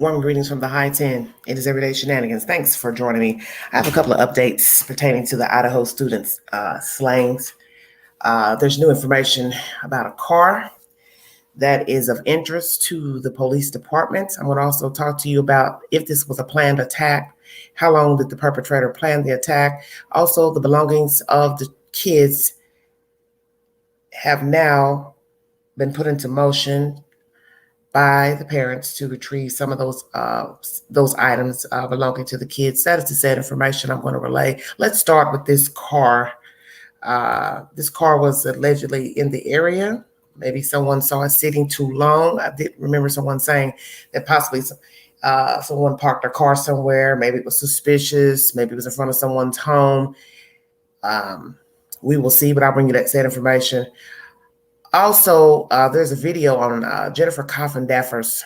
Warm greetings from the High 10. It is Everyday Shenanigans. Thanks for joining me. I have a couple of updates pertaining to the Idaho students' slayings. There's new information about a car that is of interest to the police department. I'm going to also talk to you about if this was a planned attack, how long did the perpetrator plan the attack. Also, the belongings of the kids have now been put into motion by the parents to retrieve some of those items belonging to the kids. That is the said information I'm going to relay. Let's start with this car. This car was allegedly in the area. Maybe someone saw it sitting too long. I did remember someone saying that possibly someone parked their car somewhere. Maybe it was suspicious. Maybe it was in front of someone's home. We will see, but I'll bring you that said information. Also, there's a video on Jennifer Coffin-Daffer's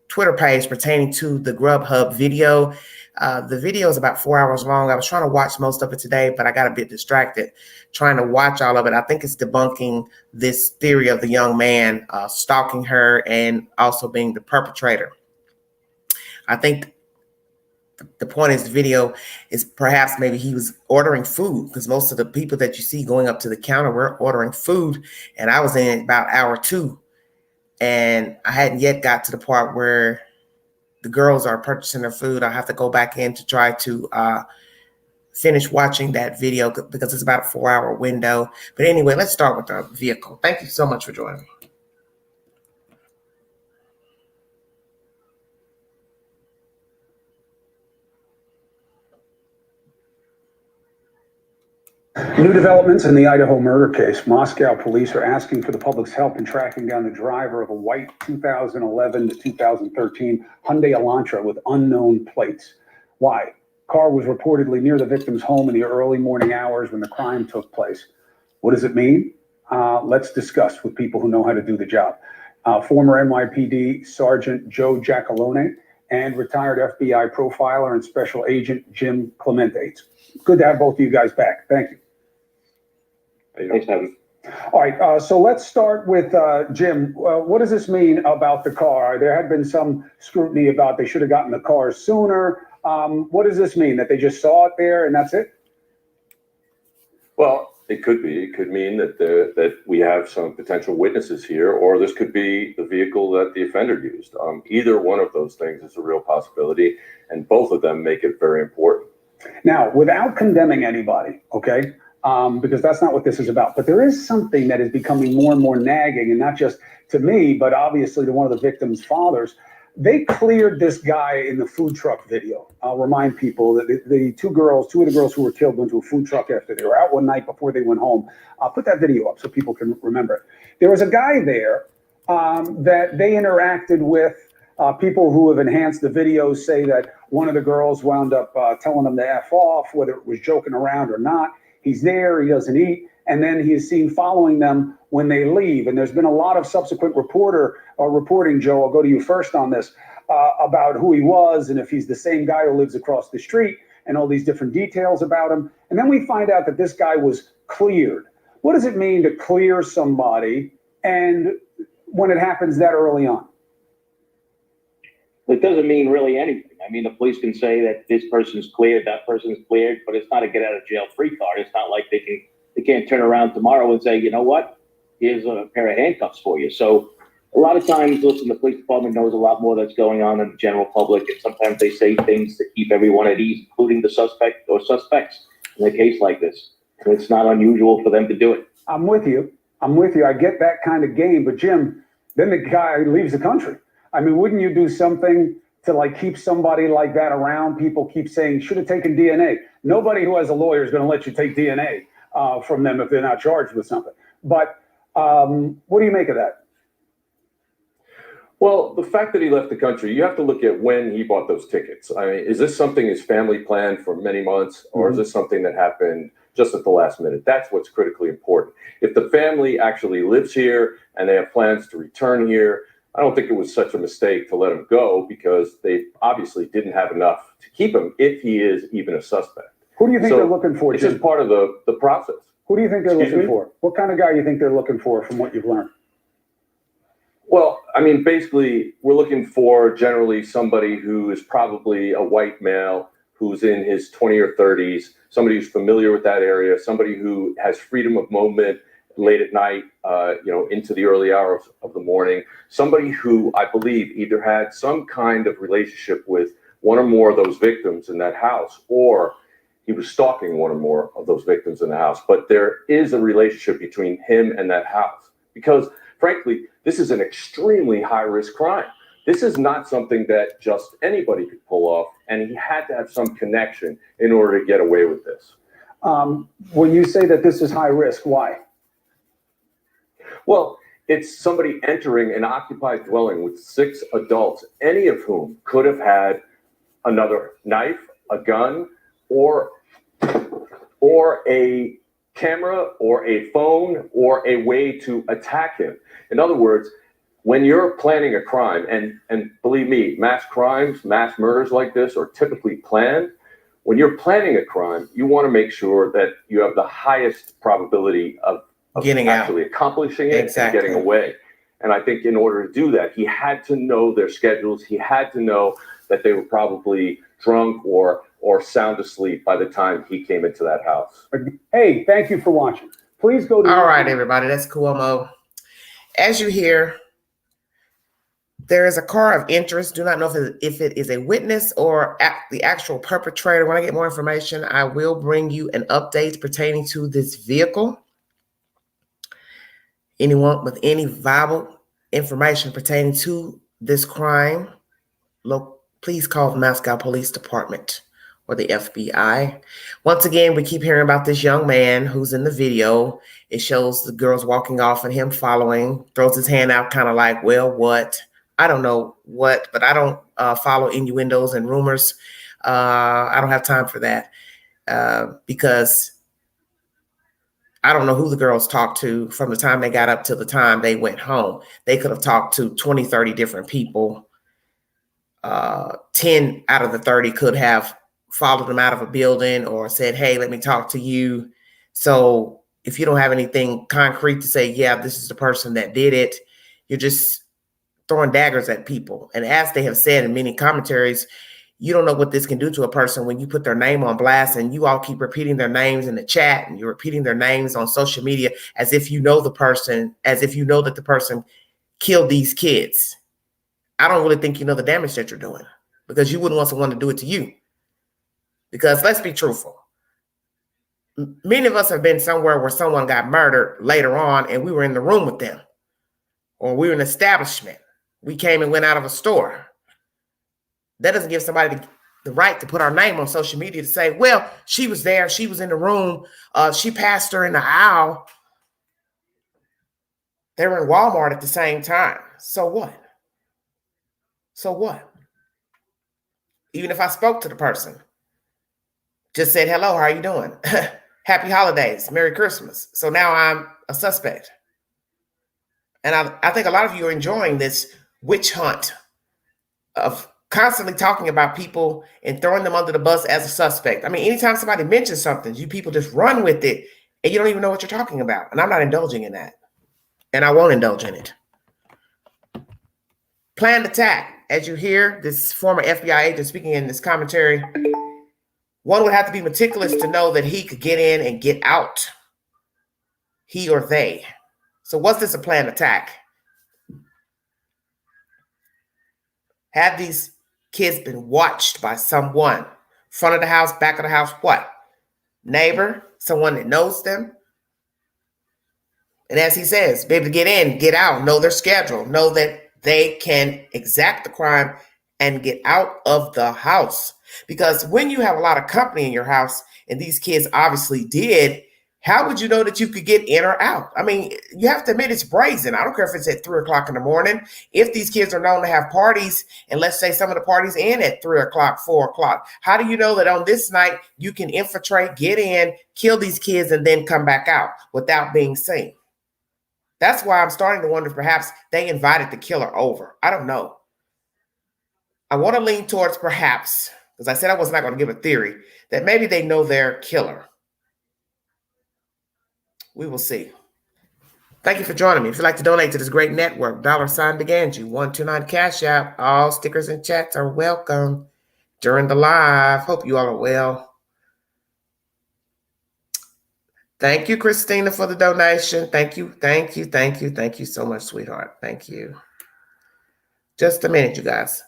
Twitter page pertaining to the Grubhub video. The video is about 4 hours long. I was trying to watch most of it today, but I got a bit distracted trying to watch all of it. I think it's debunking this theory of the young man stalking her and also being the perpetrator. I think the point of this video is perhaps maybe he was ordering food, because most of the people that you see going up to the counter were ordering food, and I was in about hour 2, and I hadn't yet got to the part where the girls are purchasing their food. I have to go back in to try to finish watching that video because it's about a 4-hour window. But anyway, let's start with the vehicle. Thank you so much for joining me. New developments in the Idaho murder case. Moscow police are asking for the public's help in tracking down the driver of a white 2011 to 2013 Hyundai Elantra with unknown plates. Why? Car was reportedly near the victim's home in the early morning hours when the crime took place. What does it mean? Let's discuss with people who know how to do the job. Former NYPD Sergeant Joe Giacalone and retired FBI profiler and special agent Jim Clemente. It's good to have both of you guys back. Thank you. Thanks, Evan. All right, so let's start with Jim. What does this mean about the car? There had been some scrutiny about they should have gotten the car sooner. What does this mean? That they just saw it there and that's it? Well, it could be. It could mean that we have some potential witnesses here, or this could be the vehicle that the offender used. Either one of those things is a real possibility, and both of them make it very important. Now, without condemning anybody, okay? Because that's not what this is about. But there is something that is becoming more and more nagging, and not just to me, but obviously to one of the victim's fathers. They cleared this guy in the food truck video. I'll remind people that the two of the girls who were killed went to a food truck after they were out one night before they went home. I'll put that video up so people can remember it. There was a guy there that they interacted with. People who have enhanced the videos say that one of the girls wound up telling them to F off, whether it was joking around or not. He's there, he doesn't eat, and then he is seen following them when they leave. And there's been a lot of subsequent reporting, Joe, I'll go to you first on this, about who he was and if he's the same guy who lives across the street and all these different details about him. And then we find out that this guy was cleared. What does it mean to clear somebody and when it happens that early on? It doesn't mean really anything. I mean, the police can say that this person's cleared, that person's cleared, but it's not a get out of jail free card. It's not like they can't turn around tomorrow and say, you know what, here's a pair of handcuffs for you. So a lot of times, listen, the police department knows a lot more that's going on in the general public, and sometimes they say things to keep everyone at ease, including the suspect or suspects in a case like this. And it's not unusual for them to do it. I'm with you. I get that kind of game, but Jim, then the guy leaves the country. I mean, wouldn't you do something to like keep somebody like that around? People keep saying, should have taken DNA. Nobody who has a lawyer is going to let you take DNA from them if they're not charged with something. But what do you make of that? Well, the fact that he left the country, you have to look at when he bought those tickets. I mean, is this something his family planned for many months, or is this something that happened just at the last minute? That's what's critically important. If the family actually lives here and they have plans to return here, I don't think it was such a mistake to let him go, because they obviously didn't have enough to keep him if he is even a suspect. Who do you think they're looking for? It's just part of the process. Who do you think they're looking for? What kind of guy do you think they're looking for from what you've learned? Well, I mean, basically, we're looking for generally somebody who is probably a white male who's in his 20 or 30s, somebody who's familiar with that area, somebody who has freedom of movement late at night, into the early hours of the morning, somebody who I believe either had some kind of relationship with one or more of those victims in that house, or he was stalking one or more of those victims in the house. But there is a relationship between him and that house because, frankly, this is an extremely high-risk crime. This is not something that just anybody could pull off, and he had to have some connection in order to get away with this. When you say that this is high risk, why? Well, it's somebody entering an occupied dwelling with 6 adults, any of whom could have had another knife, a gun, or a camera, or a phone, or a way to attack him. In other words, when you're planning a crime, and believe me, mass crimes, mass murders like this are typically planned. When you're planning a crime, you want to make sure that you have the highest probability of Getting actually accomplishing it Exactly. and getting away. And I think in order to do that, he had to know their schedules. He had to know that they were probably drunk or sound asleep by the time he came into that house. Hey, thank you for watching. Please go to... All right, everybody, that's Cuomo. As you hear, there is a car of interest. Do not know if it is a witness or the actual perpetrator. When I get more information, I will bring you an update pertaining to this vehicle. Anyone with any viable information pertaining to this crime, please call the Moscow Police Department or the FBI. Once again, we keep hearing about this young man who's in the video. It shows the girls walking off and him following, throws his hand out kind of like, well, what? I don't know what, but I don't follow innuendos and rumors. I don't have time for that because I don't know who the girls talked to from the time they got up to the time they went home. They could have talked to 20, 30 different people. 10 out of the 30 could have followed them out of a building or said, hey, let me talk to you. So if you don't have anything concrete to say, yeah, this is the person that did it, you're just throwing daggers at people. And as they have said in many commentaries, you don't know what this can do to a person when you put their name on blast and you all keep repeating their names in the chat and you're repeating their names on social media as if you know the person, as if you know that the person killed these kids. I don't really think you know the damage that you're doing because you wouldn't want someone to do it to you. Because let's be truthful. Many of us have been somewhere where someone got murdered later on and we were in the room with them, or we were in an establishment. We came and went out of a store. That doesn't give somebody the right to put our name on social media to say, well, she was there. She was in the room. She passed her in the aisle. They were in Walmart at the same time. So what? So what? Even if I spoke to the person, just said, hello, how are you doing? Happy holidays. Merry Christmas. So now I'm a suspect. And I think a lot of you are enjoying this witch hunt of constantly talking about people and throwing them under the bus as a suspect. I mean, anytime somebody mentions something, you people just run with it and you don't even know what you're talking about. And I'm not indulging in that. And I won't indulge in it. Planned attack. As you hear this former FBI agent speaking in this commentary, one would have to be meticulous to know that he could get in and get out. He or they. So was this a planned attack? Have these kids been watched by someone? Front of the house, back of the house, what? Neighbor, someone that knows them? And as he says, be able to get in, get out, know their schedule, know that they can exact the crime and get out of the house. Because when you have a lot of company in your house, and these kids obviously did, how would you know that you could get in or out? I mean, you have to admit it's brazen. I don't care if it's at 3 o'clock in the morning. If these kids are known to have parties, and let's say some of the parties end at 3 o'clock, 4 o'clock, how do you know that on this night you can infiltrate, get in, kill these kids, and then come back out without being seen? That's why I'm starting to wonder if perhaps they invited the killer over. I don't know. I want to lean towards perhaps, because I said I was not going to give a theory, that maybe they know their killer. We will see. Thank you for joining me. If you'd like to donate to this great network, $Beganji, 129 Cash App. All stickers and chats are welcome during the live. Hope you all are well. Thank you, Christina, for the donation. Thank you so much, sweetheart. Thank you. Just a minute, you guys.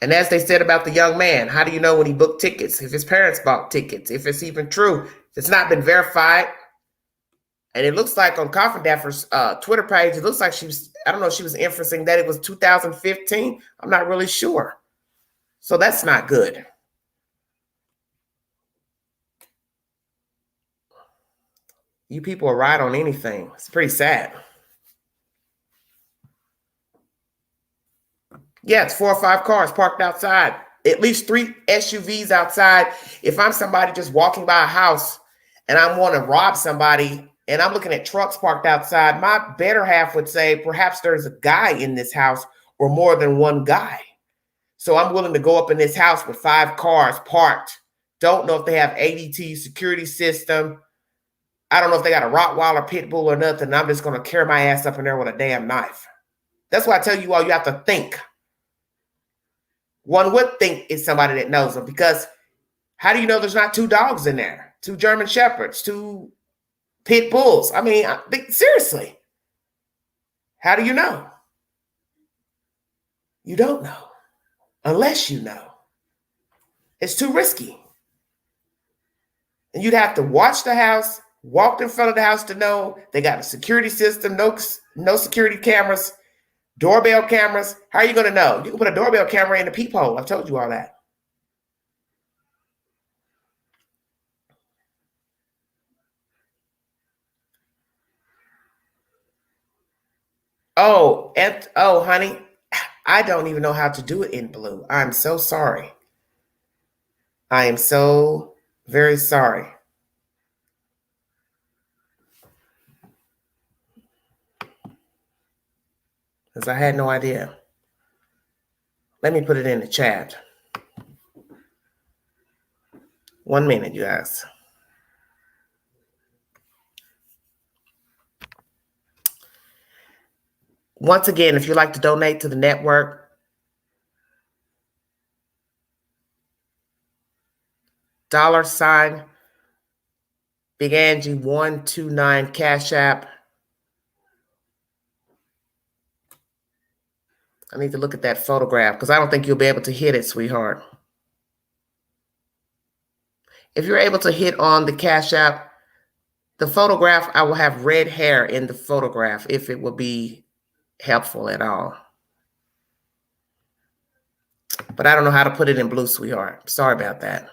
And as they said about the young man, how do you know when he booked tickets? If his parents bought tickets, if it's even true, if it's not been verified. And it looks like on Coffin Daffer's Twitter page, it looks like she was, I don't know, she was inferencing that it was 2015. I'm not really sure. So that's not good. You people are right on anything. It's pretty sad. Yeah, it's 4 or 5 cars parked outside. At least 3 SUVs outside. If I'm somebody just walking by a house and I want to rob somebody and I'm looking at trucks parked outside, my better half would say perhaps there's a guy in this house or more than one guy. So I'm willing to go up in this house with 5 cars parked. Don't know if they have ADT security system. I don't know if they got a Rottweiler, pit bull or nothing. I'm just going to carry my ass up in there with a damn knife. That's why I tell you all, you have to think. One would think it's somebody that knows them, because how do you know there's not 2 dogs in there? 2 German Shepherds, 2 pit bulls. I mean, seriously. How do you know? You don't know. Unless you know. It's too risky. And you'd have to watch the house, walk in front of the house to know they got a security system, no security cameras, doorbell cameras. How are you going to know? You can put a doorbell camera in the peephole. I've told you all that. Oh, honey, I don't even know how to do it in blue. I'm so sorry. I am so very sorry. Because I had no idea. Let me put it in the chat. 1 minute, you guys. Once again, if you'd like to donate to the network, Big Angie 129 Cash App. I need to look at that photograph because I don't think you'll be able to hit it, sweetheart. If you're able to hit on the Cash App, the photograph, I will have red hair in the photograph if it will be helpful at all. But I don't know how to put it in blue, sweetheart. Sorry about that.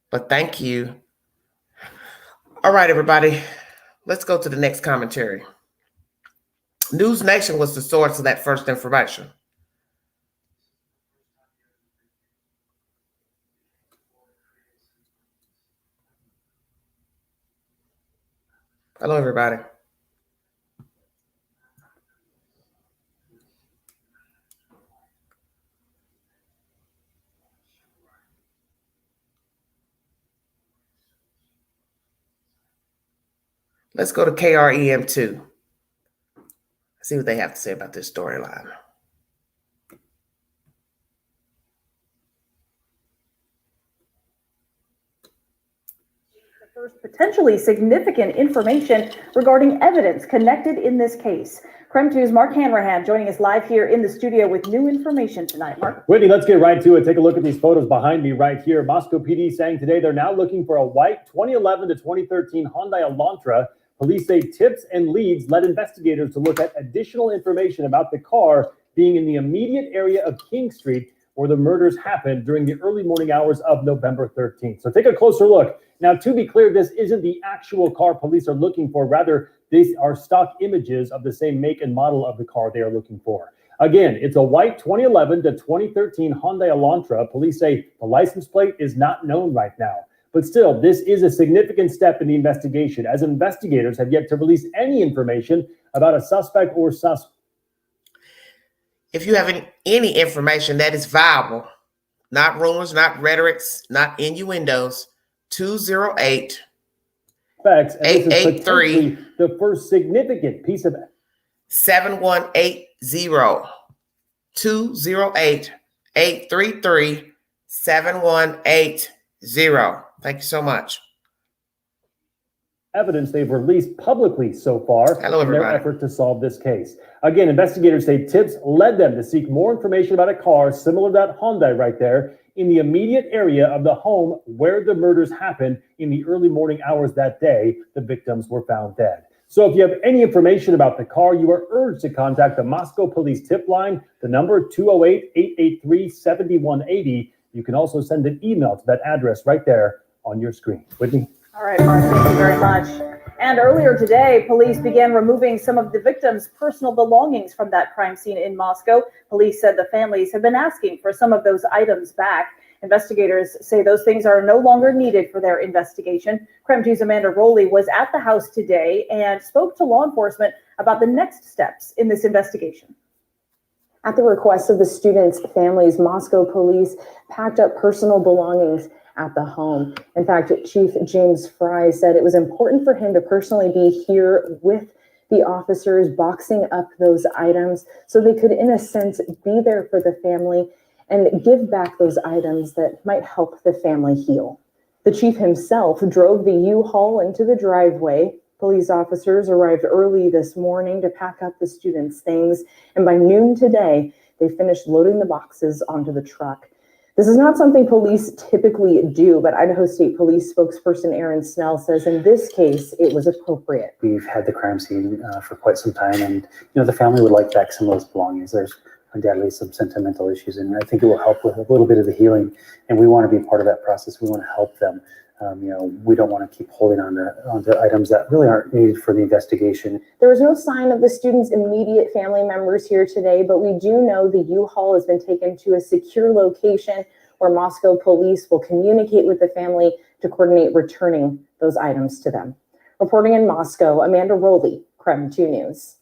But thank you. All right, everybody. Let's go to the next commentary. News Nation was the source of that first information. Hello, everybody. Let's go to KREM2. See what they have to say about this storyline. First, potentially significant information regarding evidence connected in this case. KREM 2's Mark Hanrahan joining us live here in the studio with new information tonight. Mark. Whitney, let's get right to it. Take a look at these photos behind me right here. Moscow PD saying today they're now looking for a white 2011 to 2013 Hyundai Elantra. Police say tips and leads led investigators to look at additional information about the car being in the immediate area of King Street, where the murders happened during the early morning hours of November 13th. So take a closer look. Now, to be clear, this isn't the actual car police are looking for. Rather, these are stock images of the same make and model of the car they are looking for. Again, it's a white 2011 to 2013 Hyundai Elantra. Police say the license plate is not known right now. But still, this is a significant step in the investigation, as investigators have yet to release any information about a suspect or suspect. If you have any information that is viable, not rumors, not rhetorics, not innuendos, 208 suspects. And this is 883 potentially the first significant piece of 7180 208 833 7180. Thank you so much. evidence they've released publicly so far Hello, in their everybody. effort to solve this case. Again, investigators say tips led them to seek more information about a car similar to that Hyundai right there in the immediate area of the home where the murders happened in the early morning hours that day. The victims were found dead. So if you have any information about the car, you are urged to contact the Moscow Police Tip Line, the number 208-883-7180. You can also send an email to that address right there on your screen. Whitney? All right, Mark, thank you very much. And earlier today, police began removing some of the victims' personal belongings from that crime scene in Moscow. Police said the families have been asking for some of those items back. Investigators say those things are no longer needed for their investigation. Creme 2's Amanda Rowley was at the house today and spoke to law enforcement about the next steps in this investigation. At the request of the students' families, Moscow police packed up personal belongings at the home. In fact, Chief James Fry said it was important for him to personally be here with the officers, boxing up those items so they could, in a sense, be there for the family and give back those items that might help the family heal. The chief himself drove the U-Haul into the driveway. Police officers arrived early this morning to pack up the students' things, and by noon today, they finished loading the boxes onto the truck. This is not something police typically do, but Idaho State Police spokesperson Aaron Snell says in this case, it was appropriate. We've had the crime scene for quite some time, and the family would like back some of those belongings. There's undoubtedly some sentimental issues, and I think it will help with a little bit of the healing, and we want to be part of that process. We want to help them. We don't want to keep holding on to items that really aren't needed for the investigation. There was no sign of the students' immediate family members here today, but we do know the U-Haul has been taken to a secure location where Moscow police will communicate with the family to coordinate returning those items to them. Reporting in Moscow, Amanda Rowley, Creme 2 News.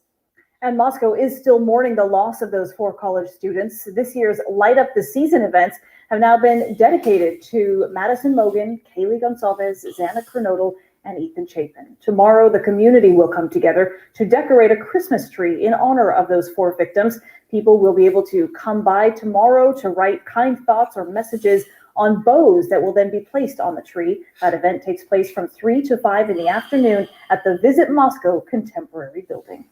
And Moscow is still mourning the loss of those 4 college students. This year's Light Up the Season events have now been dedicated to Madison Mogan, Kaylee Gonsalves, Xana Kernodle, and Ethan Chapin. Tomorrow, the community will come together to decorate a Christmas tree in honor of those 4 victims. People will be able to come by tomorrow to write kind thoughts or messages on bows that will then be placed on the tree. That event takes place from 3 to 5 in the afternoon at the Visit Moscow Contemporary Building.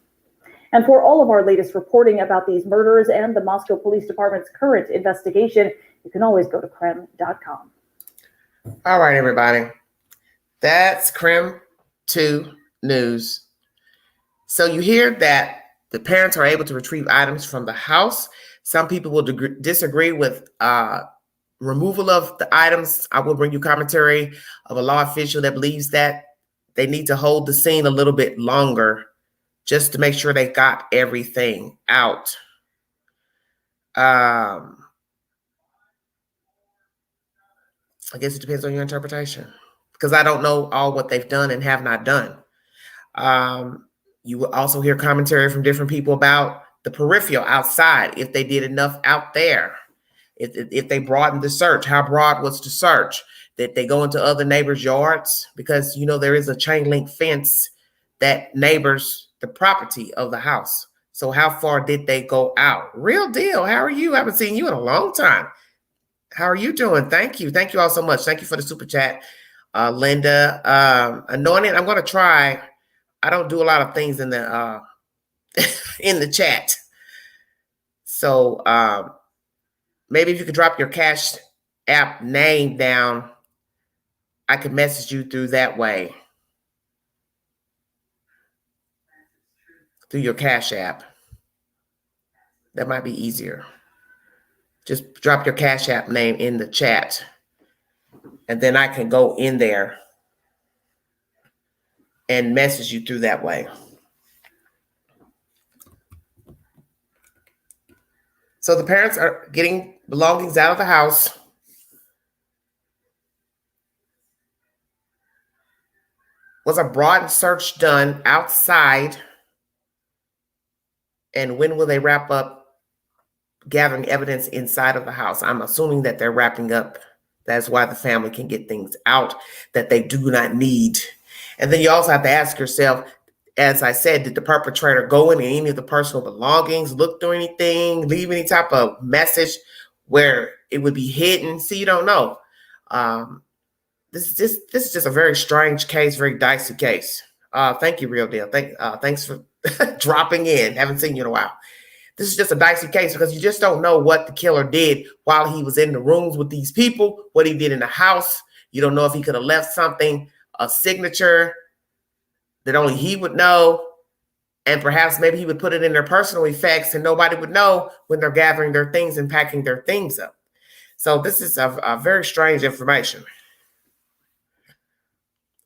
And for all of our latest reporting about these murders and the Moscow Police Department's current investigation, you can always go to creme.com. All right, everybody. That's Creme 2 News. So you hear that the parents are able to retrieve items from the house. Some people will disagree with removal of the items. I will bring you commentary of a law official that believes that they need to hold the scene a little bit longer just to make sure they got everything out. I guess it depends on your interpretation, because I don't know all what they've done and have not done. You will also hear commentary from different people about the peripheral outside, if they did enough out there, if they broadened the search, how broad was the search, that they go into other neighbors' yards, because there is a chain link fence that neighbors the property of the house. So how far did they go out? Real deal. How are you? I haven't seen you in a long time. How are you doing? Thank you. Thank you all so much. Thank you for the super chat, Linda. Anointed, I'm going to try. I don't do a lot of things in the in the chat. So maybe if you could drop your Cash App name down, I could message you through that way. Through your Cash App. That might be easier. Just drop your Cash App name in the chat, and then I can go in there and message you through that way. So the parents are getting belongings out of the house. Was a broad search done outside? And when will they wrap up gathering evidence inside of the house? I'm assuming that they're wrapping up. That's why the family can get things out that they do not need. And then you also have to ask yourself, as I said, did the perpetrator go into any of the personal belongings, look through anything, leave any type of message where it would be hidden? See, you don't know. This is just a very strange case, very dicey case. Thank you, Real Deal. Thanks for dropping in. Haven't seen you in a while. This is just a dicey case because you just don't know what the killer did while he was in the rooms with these people, what he did in the house. You don't know if he could have left something, a signature that only he would know. And perhaps maybe he would put it in their personal effects and nobody would know when they're gathering their things and packing their things up. So this is a very strange information.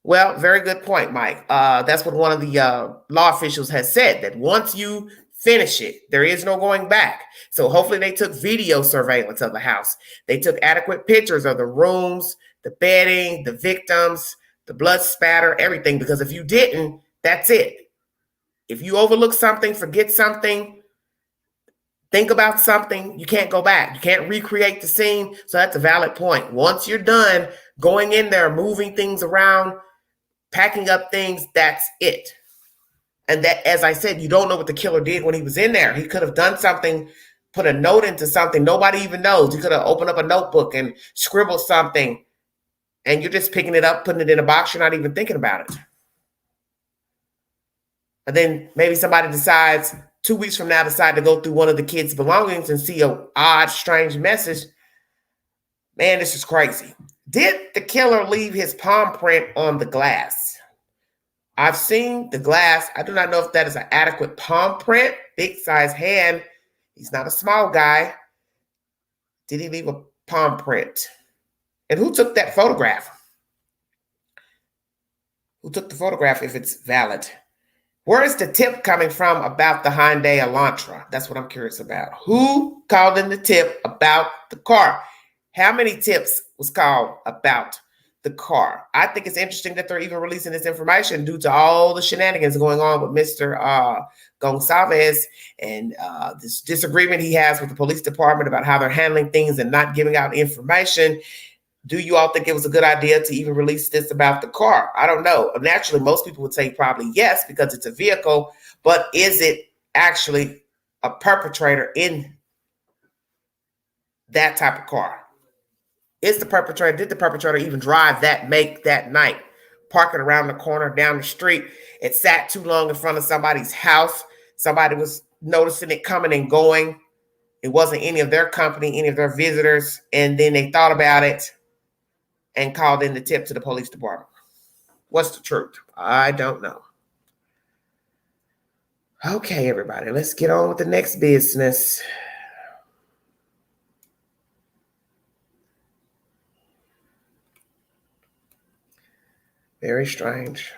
Well, very good point, Mike. That's what one of the law officials has said, that once you finish it, there is no going back. So hopefully they took video surveillance of the house. They took adequate pictures of the rooms, the bedding, the victims, the blood spatter, everything. Because if you didn't, that's it. If you overlook something, forget something, think about something, you can't go back. You can't recreate the scene. So that's a valid point. Once you're done going in there, moving things around, packing up things, that's it. And that, as I said, you don't know what the killer did when he was in there. He could have done something, put a note into something nobody even knows. He could have opened up a notebook and scribbled something, and you're just picking it up, putting it in a box. You're not even thinking about it. And then maybe somebody decides 2 weeks from now, decide to go through one of the kids' belongings and see an odd, strange message. Man, this is crazy. Did the killer leave his palm print on the glass? I've seen the glass. I do not know if that is an adequate palm print, big size hand. He's not a small guy. Did he leave a palm print? And who took that photograph? Who took the photograph if it's valid? Where is the tip coming from about the Hyundai Elantra? That's what I'm curious about. Who called in the tip about the car? How many tips was called about the car? I think it's interesting that they're even releasing this information due to all the shenanigans going on with Mr. Gonsalves and this disagreement he has with the police department about how they're handling things and not giving out information. Do you all think it was a good idea to even release this about the car? I don't know. Naturally, most people would say probably yes, because it's a vehicle, but is it actually a perpetrator in that type of car? Did the perpetrator even drive make that night, parking around the corner, down the street? It sat too long in front of somebody's house. Somebody was noticing it coming and going. It wasn't any of their company, any of their visitors. And then they thought about it and called in the tip to the police department. What's the truth? I don't know. Okay, everybody, let's get on with the next business. Very strange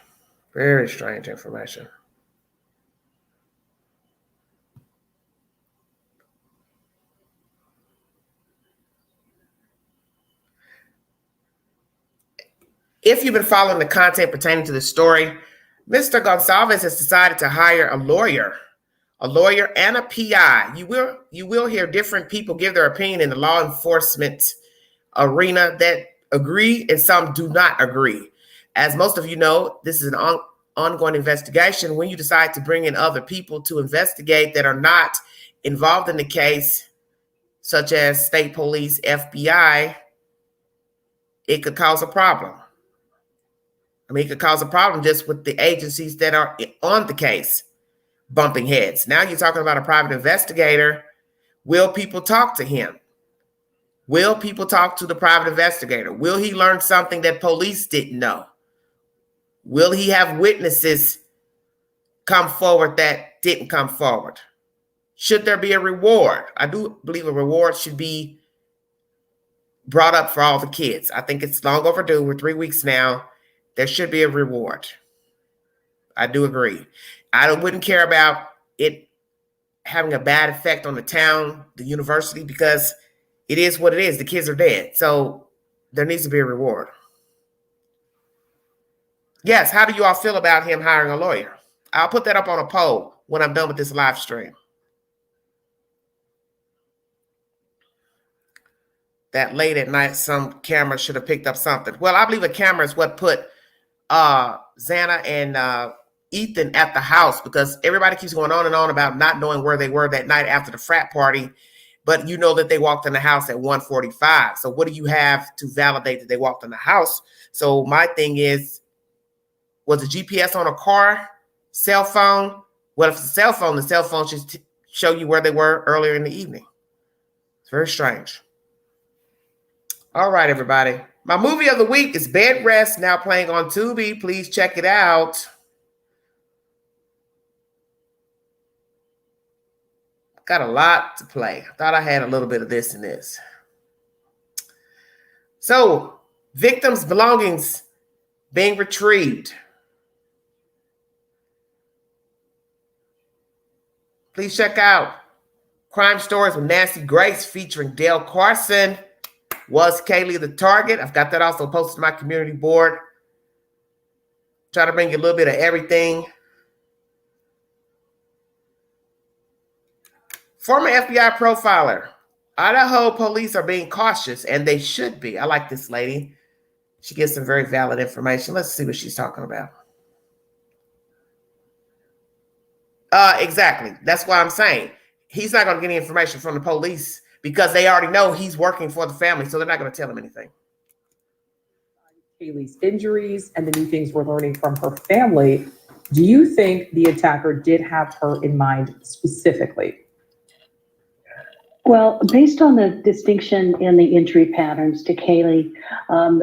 information. If you've been following the content pertaining to the story, Mr. Gonsalves has decided to hire a lawyer and a PI. You will hear different people give their opinion in the law enforcement arena that agree and some do not agree. As most of you know, this is an ongoing investigation. When you decide to bring in other people to investigate that are not involved in the case, such as state police, FBI, it could cause a problem. I mean, it could cause a problem just with the agencies that are on the case bumping heads. Now you're talking about a private investigator. Will people talk to him? Will people talk to the private investigator? Will he learn something that police didn't know? Will he have witnesses come forward that didn't come forward? Should there be a reward? I do believe a reward should be brought up for all the kids. I think it's long overdue. We're 3 weeks now. There should be a reward. I do agree. I wouldn't care about it having a bad effect on the town, the university, because it is what it is. The kids are dead. So there needs to be a reward. Yes, how do you all feel about him hiring a lawyer? I'll put that up on a poll when I'm done with this live stream. That late at night, some camera should have picked up something. Well, I believe a camera is what put Xana and Ethan at the house, because everybody keeps going on and on about not knowing where they were that night after the frat party, but you know that they walked in the house at 1:45. So what do you have to validate that they walked in the house? So my thing is, was the GPS on a car, cell phone? Well, if it's a cell phone, the cell phone should show you where they were earlier in the evening. It's very strange. All right, everybody. My movie of the week is Bed Rest, now playing on Tubi. Please check it out. Got a lot to play. I thought I had a little bit of this and this. So, victims' belongings being retrieved. Please check out Crime Stories with Nancy Grace featuring Dale Carson. Was Kaylee the target? I've got that also posted to my community board. Try to bring you a little bit of everything. Former FBI profiler. Idaho police are being cautious, and they should be. I like this lady. She gives some very valid information. Let's see what she's talking about. Exactly. That's what I'm saying. He's not going to get any information from the police because they already know he's working for the family, so they're not going to tell him anything. Kaylee's injuries and the new things we're learning from her family, do you think the attacker did have her in mind specifically? Well, based on the distinction in the injury patterns to Kaylee,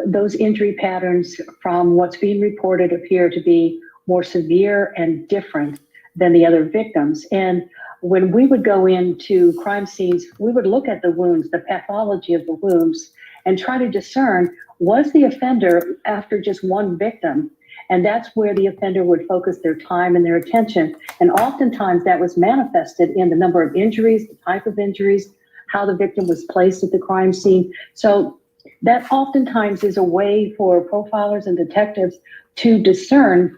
those injury patterns from what's being reported appear to be more severe and different than the other victims. And when we would go into crime scenes, we would look at the wounds, the pathology of the wounds, and try to discern, was the offender after just one victim? And that's where the offender would focus their time and their attention. And oftentimes that was manifested in the number of injuries, the type of injuries, how the victim was placed at the crime scene. So that oftentimes is a way for profilers and detectives to discern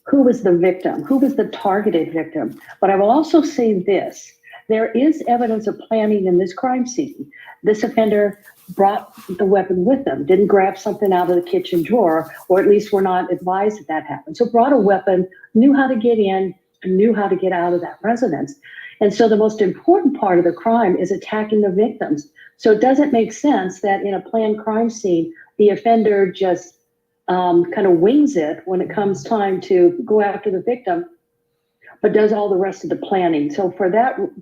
who was the victim, who was the targeted victim. But I will also say this, there is evidence of planning in this crime scene. This offender brought the weapon with them, didn't grab something out of the kitchen drawer, or at least we're not advised that that happened. So brought a weapon, knew how to get in, and knew how to get out of that residence. And so the most important part of the crime is attacking the victims. So it doesn't make sense that in a planned crime scene, the offender just kind of wings it when it comes time to go after the victim, but does all the rest of the planning. So for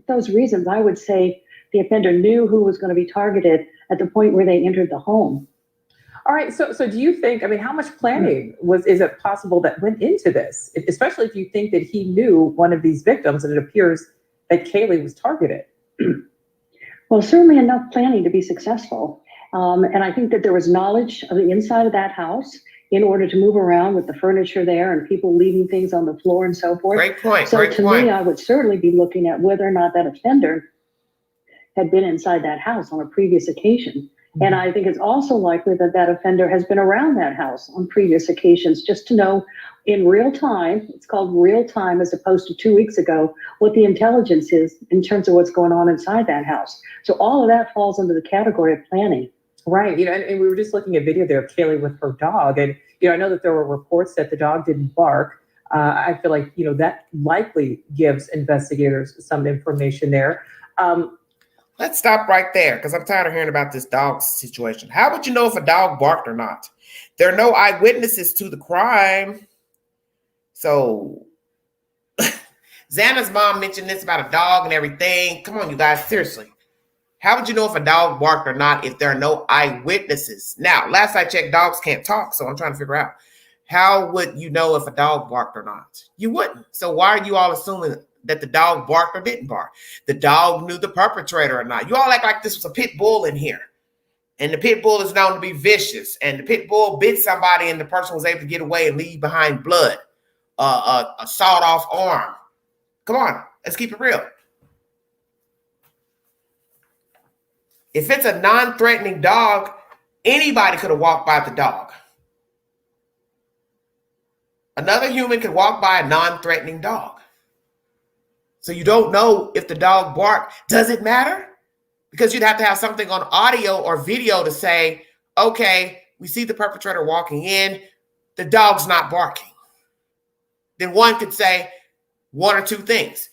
those reasons, I would say the offender knew who was going to be targeted at the point where they entered the home. All right, so do you think, I mean, how much planning is it possible that went into this, especially if you think that he knew one of these victims and it appears that Kaylee was targeted? Well, certainly enough planning to be successful. And I think that there was knowledge of the inside of that house in order to move around with the furniture there and people leaving things on the floor and so forth. Great point. So Great to point. me, I would certainly be looking at whether or not that offender had been inside that house on a previous occasion. And I think it's also likely that that offender has been around that house on previous occasions, just to know in real time, it's called real time as opposed to 2 weeks ago, what the intelligence is in terms of what's going on inside that house. So all of that falls under the category of planning. Right, and we were just looking at video there of Kaylee with her dog, and I know that there were reports that the dog didn't bark. I feel like that likely gives investigators some information there. Let's stop right there because I'm tired of hearing about this dog situation. How would you know if a dog barked or not? There are no eyewitnesses to the crime. So Xana's mom mentioned this about a dog and everything. Come on, you guys, seriously. How would you know if a dog barked or not if there are no eyewitnesses? Now, last I checked, dogs can't talk, so I'm trying to figure out, how would you know if a dog barked or not? You wouldn't. So why are you all assuming that the dog barked or didn't bark? The dog knew the perpetrator or not. You all act like this was a pit bull in here. And the pit bull is known to be vicious. And the pit bull bit somebody and the person was able to get away and leave behind blood, a sawed-off arm. Come on, let's keep it real. If it's a non-threatening dog, anybody could have walked by the dog. Another human could walk by a non-threatening dog. So you don't know if the dog barked. Does it matter? Because you'd have to have something on audio or video to say, okay, we see the perpetrator walking in, the dog's not barking. then one could say one or two things.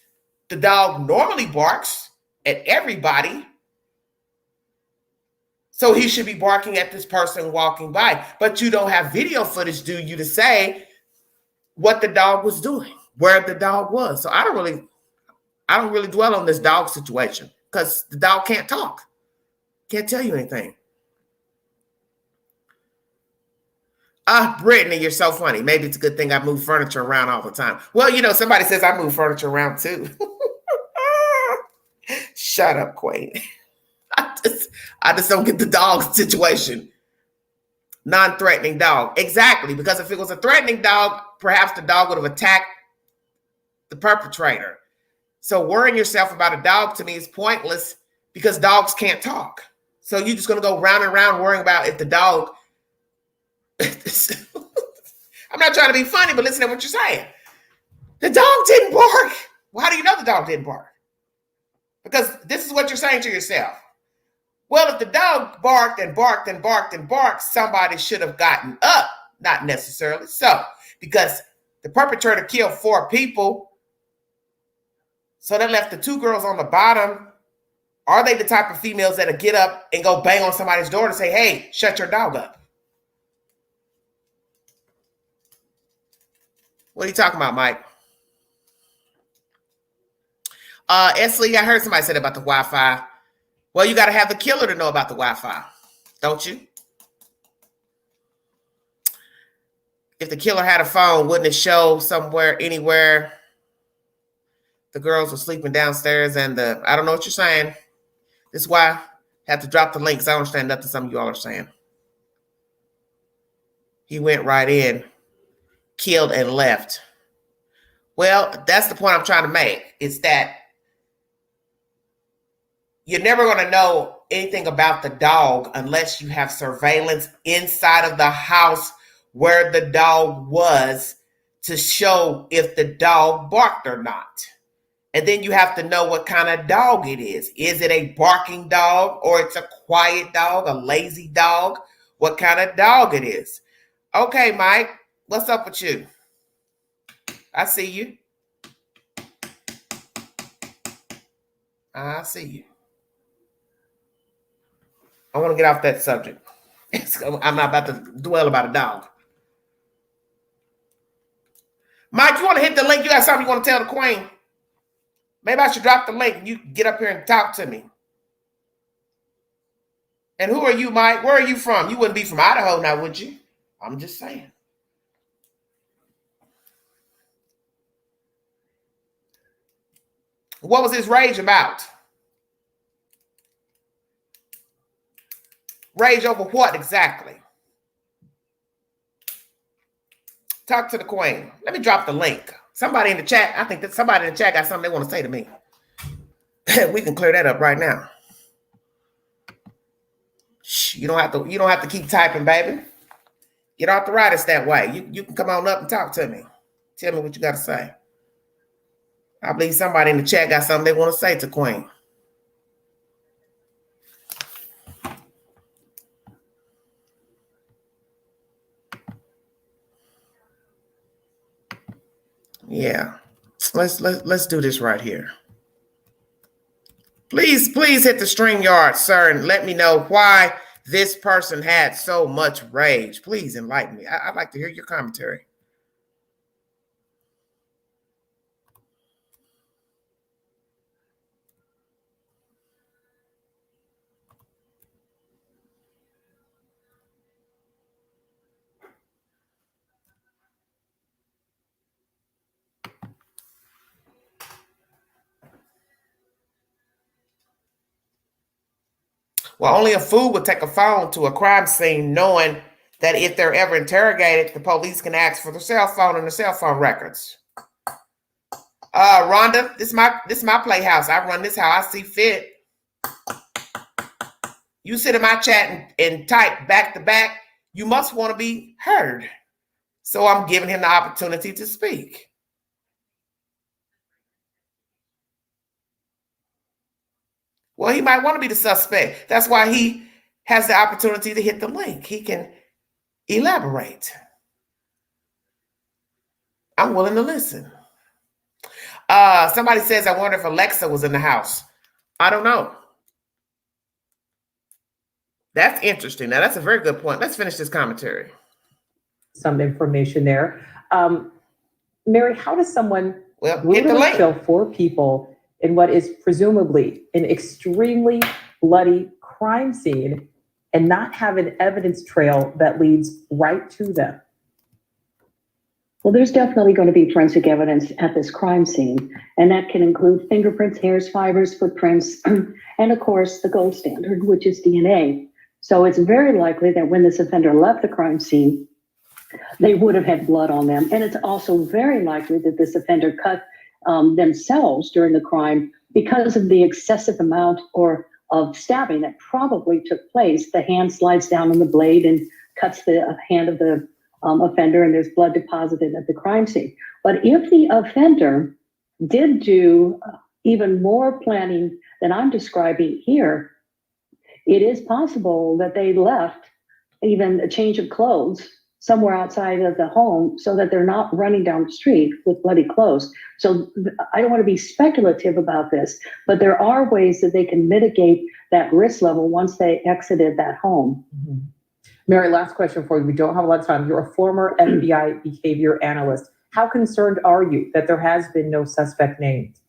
The dog normally barks at everybody, so he should be barking at this person walking by. But you don't have video footage, do you, to say what the dog was doing, where the dog was. So I don't really dwell on this dog situation because the dog can't talk, can't tell you anything. Brittany, you're so funny. Maybe it's a good thing I move furniture around all the time. Well, somebody says I move furniture around too. Shut up, Queen. I just don't get the dog situation. Non-threatening dog. Exactly, because if it was a threatening dog, perhaps the dog would have attacked the perpetrator. So worrying yourself about a dog to me is pointless because dogs can't talk. So you're just going to go round and round worrying about if the dog... I'm not trying to be funny, but listen to what you're saying. The dog didn't bark. Well, how do you know the dog didn't bark? Because this is what you're saying to yourself. Well, if the dog barked and barked and barked and barked, somebody should have gotten up. Not necessarily so, because the perpetrator killed 4 people. So that left the 2 girls on the bottom. Are they the type of females that'll get up and go bang on somebody's door and say, hey, shut your dog up? What are you talking about, Mike? Esley, I heard somebody say about the Wi-Fi. Well, you got to have the killer to know about the Wi-Fi, don't you? If the killer had a phone, wouldn't it show somewhere, anywhere? The girls were sleeping downstairs and I don't know what you're saying. This is why I have to drop the links. I don't understand nothing some of you all are saying. He went right in, killed and left. Well, that's the point I'm trying to make. Is that you're never going to know anything about the dog unless you have surveillance inside of the house where the dog was to show if the dog barked or not. And then you have to know what kind of dog it is. Is it a barking dog or it's a quiet dog, a lazy dog? What kind of dog it is? Okay, Mike, what's up with you? I see you. I see you. I want to get off that subject. I'm not about to dwell about a dog. Mike, you want to hit the link? You got something you want to tell the Queen? Maybe I should drop the link and you can get up here and talk to me. And who are you, Mike? Where are you from? You wouldn't be from Idaho now, would you? I'm just saying. What was his rage about? Rage over what exactly? Talk to the Queen. Let me drop the link. Somebody in the chat, I think that somebody in the chat got something they want to say to me. We can clear that up right now. Shh, you don't have to keep typing, baby. Get arthritis that way. You can come on up and talk to me. Tell me what you got to say. I believe somebody in the chat got something they want to say to Queen. Yeah. Let's do this right here. Please hit the StreamYard, sir, and let me know why this person had so much rage. Please enlighten me. I'd like to hear your commentary. Well, only a fool would take a phone to a crime scene knowing that if they're ever interrogated, the police can ask for the cell phone and the cell phone records. Rhonda, this is my playhouse. I run this how I see fit. You sit in my chat and type back to back. You must want to be heard. So I'm giving him the opportunity to speak. Well, he might want to be the suspect. That's why he has the opportunity to hit the link. He can elaborate. I'm willing to listen. Somebody says, I wonder if Alexa was in the house. I don't know. That's interesting. Now, that's a very good point. Let's finish this commentary. Some information there. Mary, how does someone Hit the brutally link. kill 4 people in what is presumably an extremely bloody crime scene and not have an evidence trail that leads right to them? Well, there's definitely going to be forensic evidence at this crime scene, and that can include fingerprints, hairs, fibers, footprints, and of course, the gold standard, which is DNA. So it's very likely that when this offender left the crime scene, they would have had blood on them. And it's also very likely that this offender cut themselves during the crime because of the excessive amount of stabbing that probably took place. The hand slides down on the blade and cuts the hand of the offender, and there's blood deposited at the crime scene. But if the offender did do even more planning than I'm describing here, it is possible that they left even a change of clothes somewhere outside of the home so that they're not running down the street with bloody clothes. So I don't want to be speculative about this, but there are ways that they can mitigate that risk level once they exited that home. Mm-hmm. Mary, last question for you. We don't have a lot of time. You're a former FBI behavior analyst. How concerned are you that there has been no suspect named?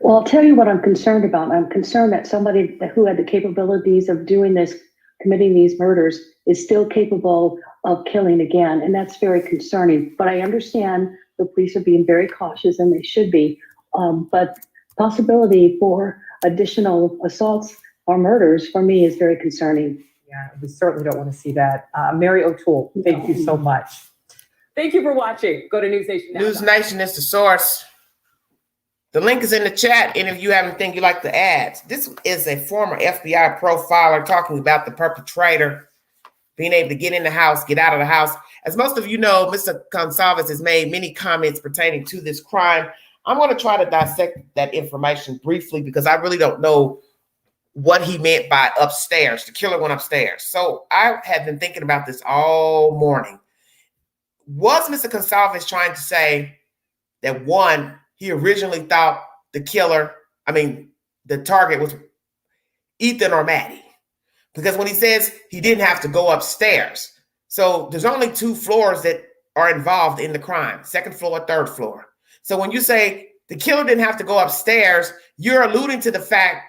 Well, I'll tell you what I'm concerned about. I'm concerned that somebody who had the capabilities of doing this, committing these murders, is still capable of killing again. And that's very concerning. But I understand the police are being very cautious, and they should be. But possibility for additional assaults or murders for me is very concerning. Yeah, we certainly don't want to see that. Mary O'Toole, thank you so much. Thank you for watching. Go to News Nation now. News Nation is the source. The link is in the chat. Any of you have anything you'd like to add? This is a former FBI profiler talking about the perpetrator being able to get in the house, get out of the house. As most of you know, Mr. Gonsalves has made many comments pertaining to this crime. I'm going to try to dissect that information briefly because I really don't know what he meant by upstairs. The killer went upstairs. So I have been thinking about this all morning. Was Mr. Gonsalves trying to say that, one, he originally thought the target was Ethan or Maddie? Because when he says he didn't have to go upstairs, so there's only 2 floors that are involved in the crime, 2nd floor, 3rd floor. So when you say the killer didn't have to go upstairs, you're alluding to the fact,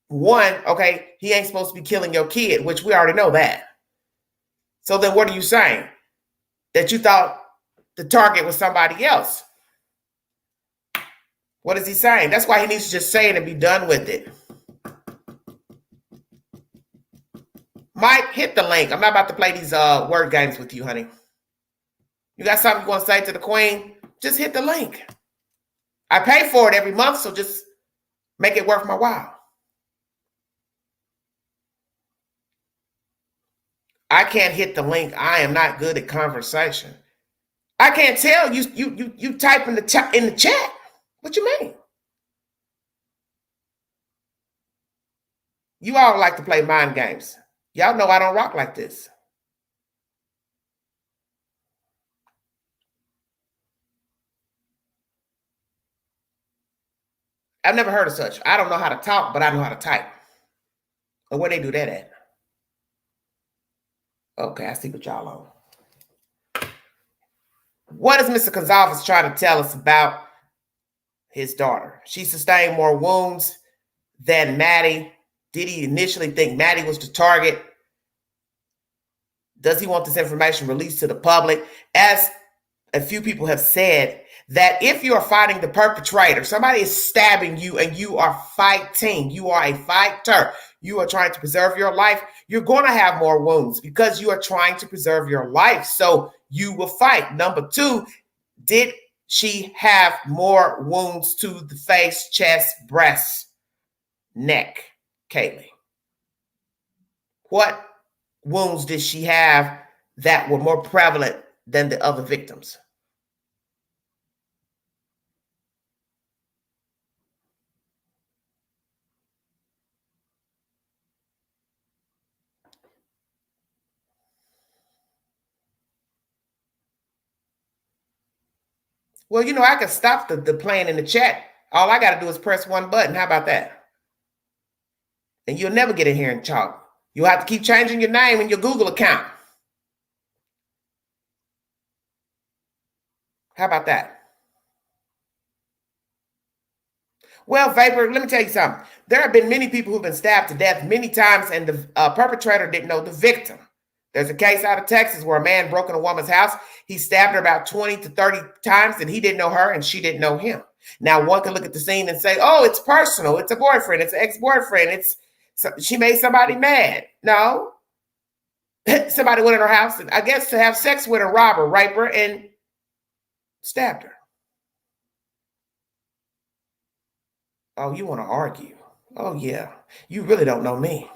one, okay, he ain't supposed to be killing your kid, which we already know that. So then what are you saying? That you thought the target was somebody else? What is he saying? That's why he needs to just say it and be done with it. Mike, hit the link. I'm not about to play these word games with you, honey. You got something you want to say to the queen? Just hit the link. I pay for it every month, so just make it worth my while. I can't hit the link. I am not good at conversation. I can't tell you type in the chat. What you mean? You all like to play mind games. Y'all know I don't rock like this. I've never heard of such. I don't know how to talk, but I know how to type. And where they do that at? Okay, I see what y'all on. What is Mr. Gonsalves trying to tell us about his daughter? She sustained more wounds than Maddie. Did he initially think Maddie was the target? Does he want this information released to the public? As a few people have said, that if you are fighting the perpetrator, somebody is stabbing you and you are fighting, you are a fighter, you are trying to preserve your life, you're going to have more wounds because you are trying to preserve your life. So you will fight. Number 2, did she have more wounds to the face, chest, breast, neck, Kaylee? What wounds did she have that were more prevalent than the other victims? Well, you know, I can stop the playing in the chat. All I got to do is press one button. How about that? And you'll never get in here and talk. You'll have to keep changing your name in your Google account. How about that? Well, Vapor, let me tell you something. There have been many people who've been stabbed to death many times, and the perpetrator didn't know the victim. There's a case out of Texas where a man broke in a woman's house. He stabbed her about 20 to 30 times, and he didn't know her, and she didn't know him. Now, one can look at the scene and say, oh, it's personal. It's a boyfriend. It's an ex-boyfriend. She made somebody mad. No. Somebody went in her house, and I guess to have sex with her, rob her, rape her, and stabbed her. Oh, you want to argue? Oh, yeah. You really don't know me.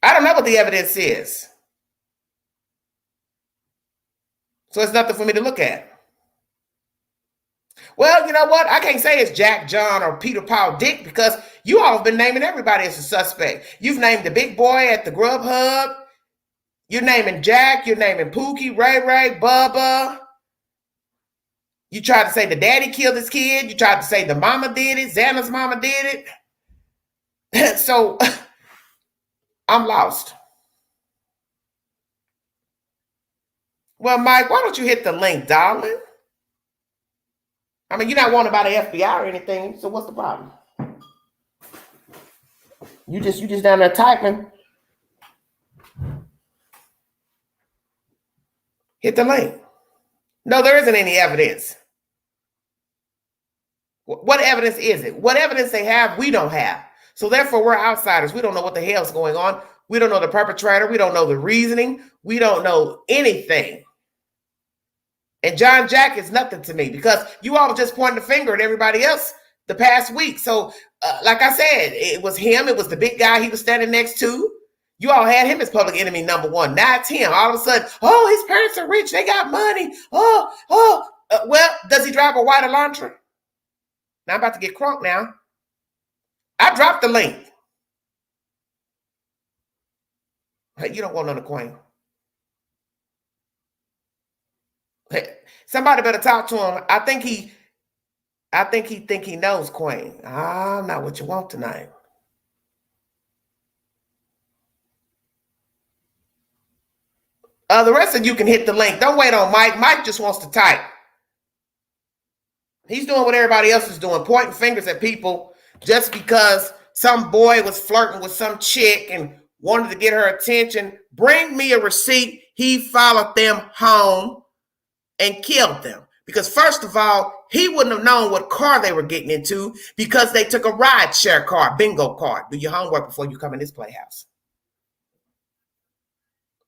I don't know what the evidence is. So it's nothing for me to look at. Well, you know what? I can't say it's Jack, John, or Peter, Paul, Dick, because you all have been naming everybody as a suspect. You've named the big boy at the Grub Hub. You're naming Jack. You're naming Pookie, Ray Ray, Bubba. You tried to say the daddy killed his kid. You tried to say the mama did it. Xana's mama did it. So I'm lost. Well, Mike, why don't you hit the link, darling? I mean, you're not wanted by the FBI or anything, so what's the problem? You just down there typing. Hit the link. No, there isn't any evidence. What evidence is it? What evidence they have, we don't have. So therefore, we're outsiders. We don't know what the hell's going on. We don't know the perpetrator. We don't know the reasoning. We don't know anything. And John Jack is nothing to me because you all just pointing the finger at everybody else the past week. So like I said, it was him. It was the big guy he was standing next to. You all had him as public enemy number one. Now it's him. All of a sudden, oh, his parents are rich. They got money. Well, does he drive a white Elantra? Now I'm about to get crunk now. I dropped the link. Hey, you don't want none of Queen. Hey, somebody better talk to him. I think he think he knows Queen. Not what you want tonight. The rest of you can hit the link. Don't wait on Mike. Mike just wants to type. He's doing what everybody else is doing, pointing fingers at people just because some boy was flirting with some chick and wanted to get her attention. Bring me a receipt. He followed them home and killed them. Because first of all, he wouldn't have known what car they were getting into because they took a ride share car, bingo card. Do your homework before you come in this playhouse.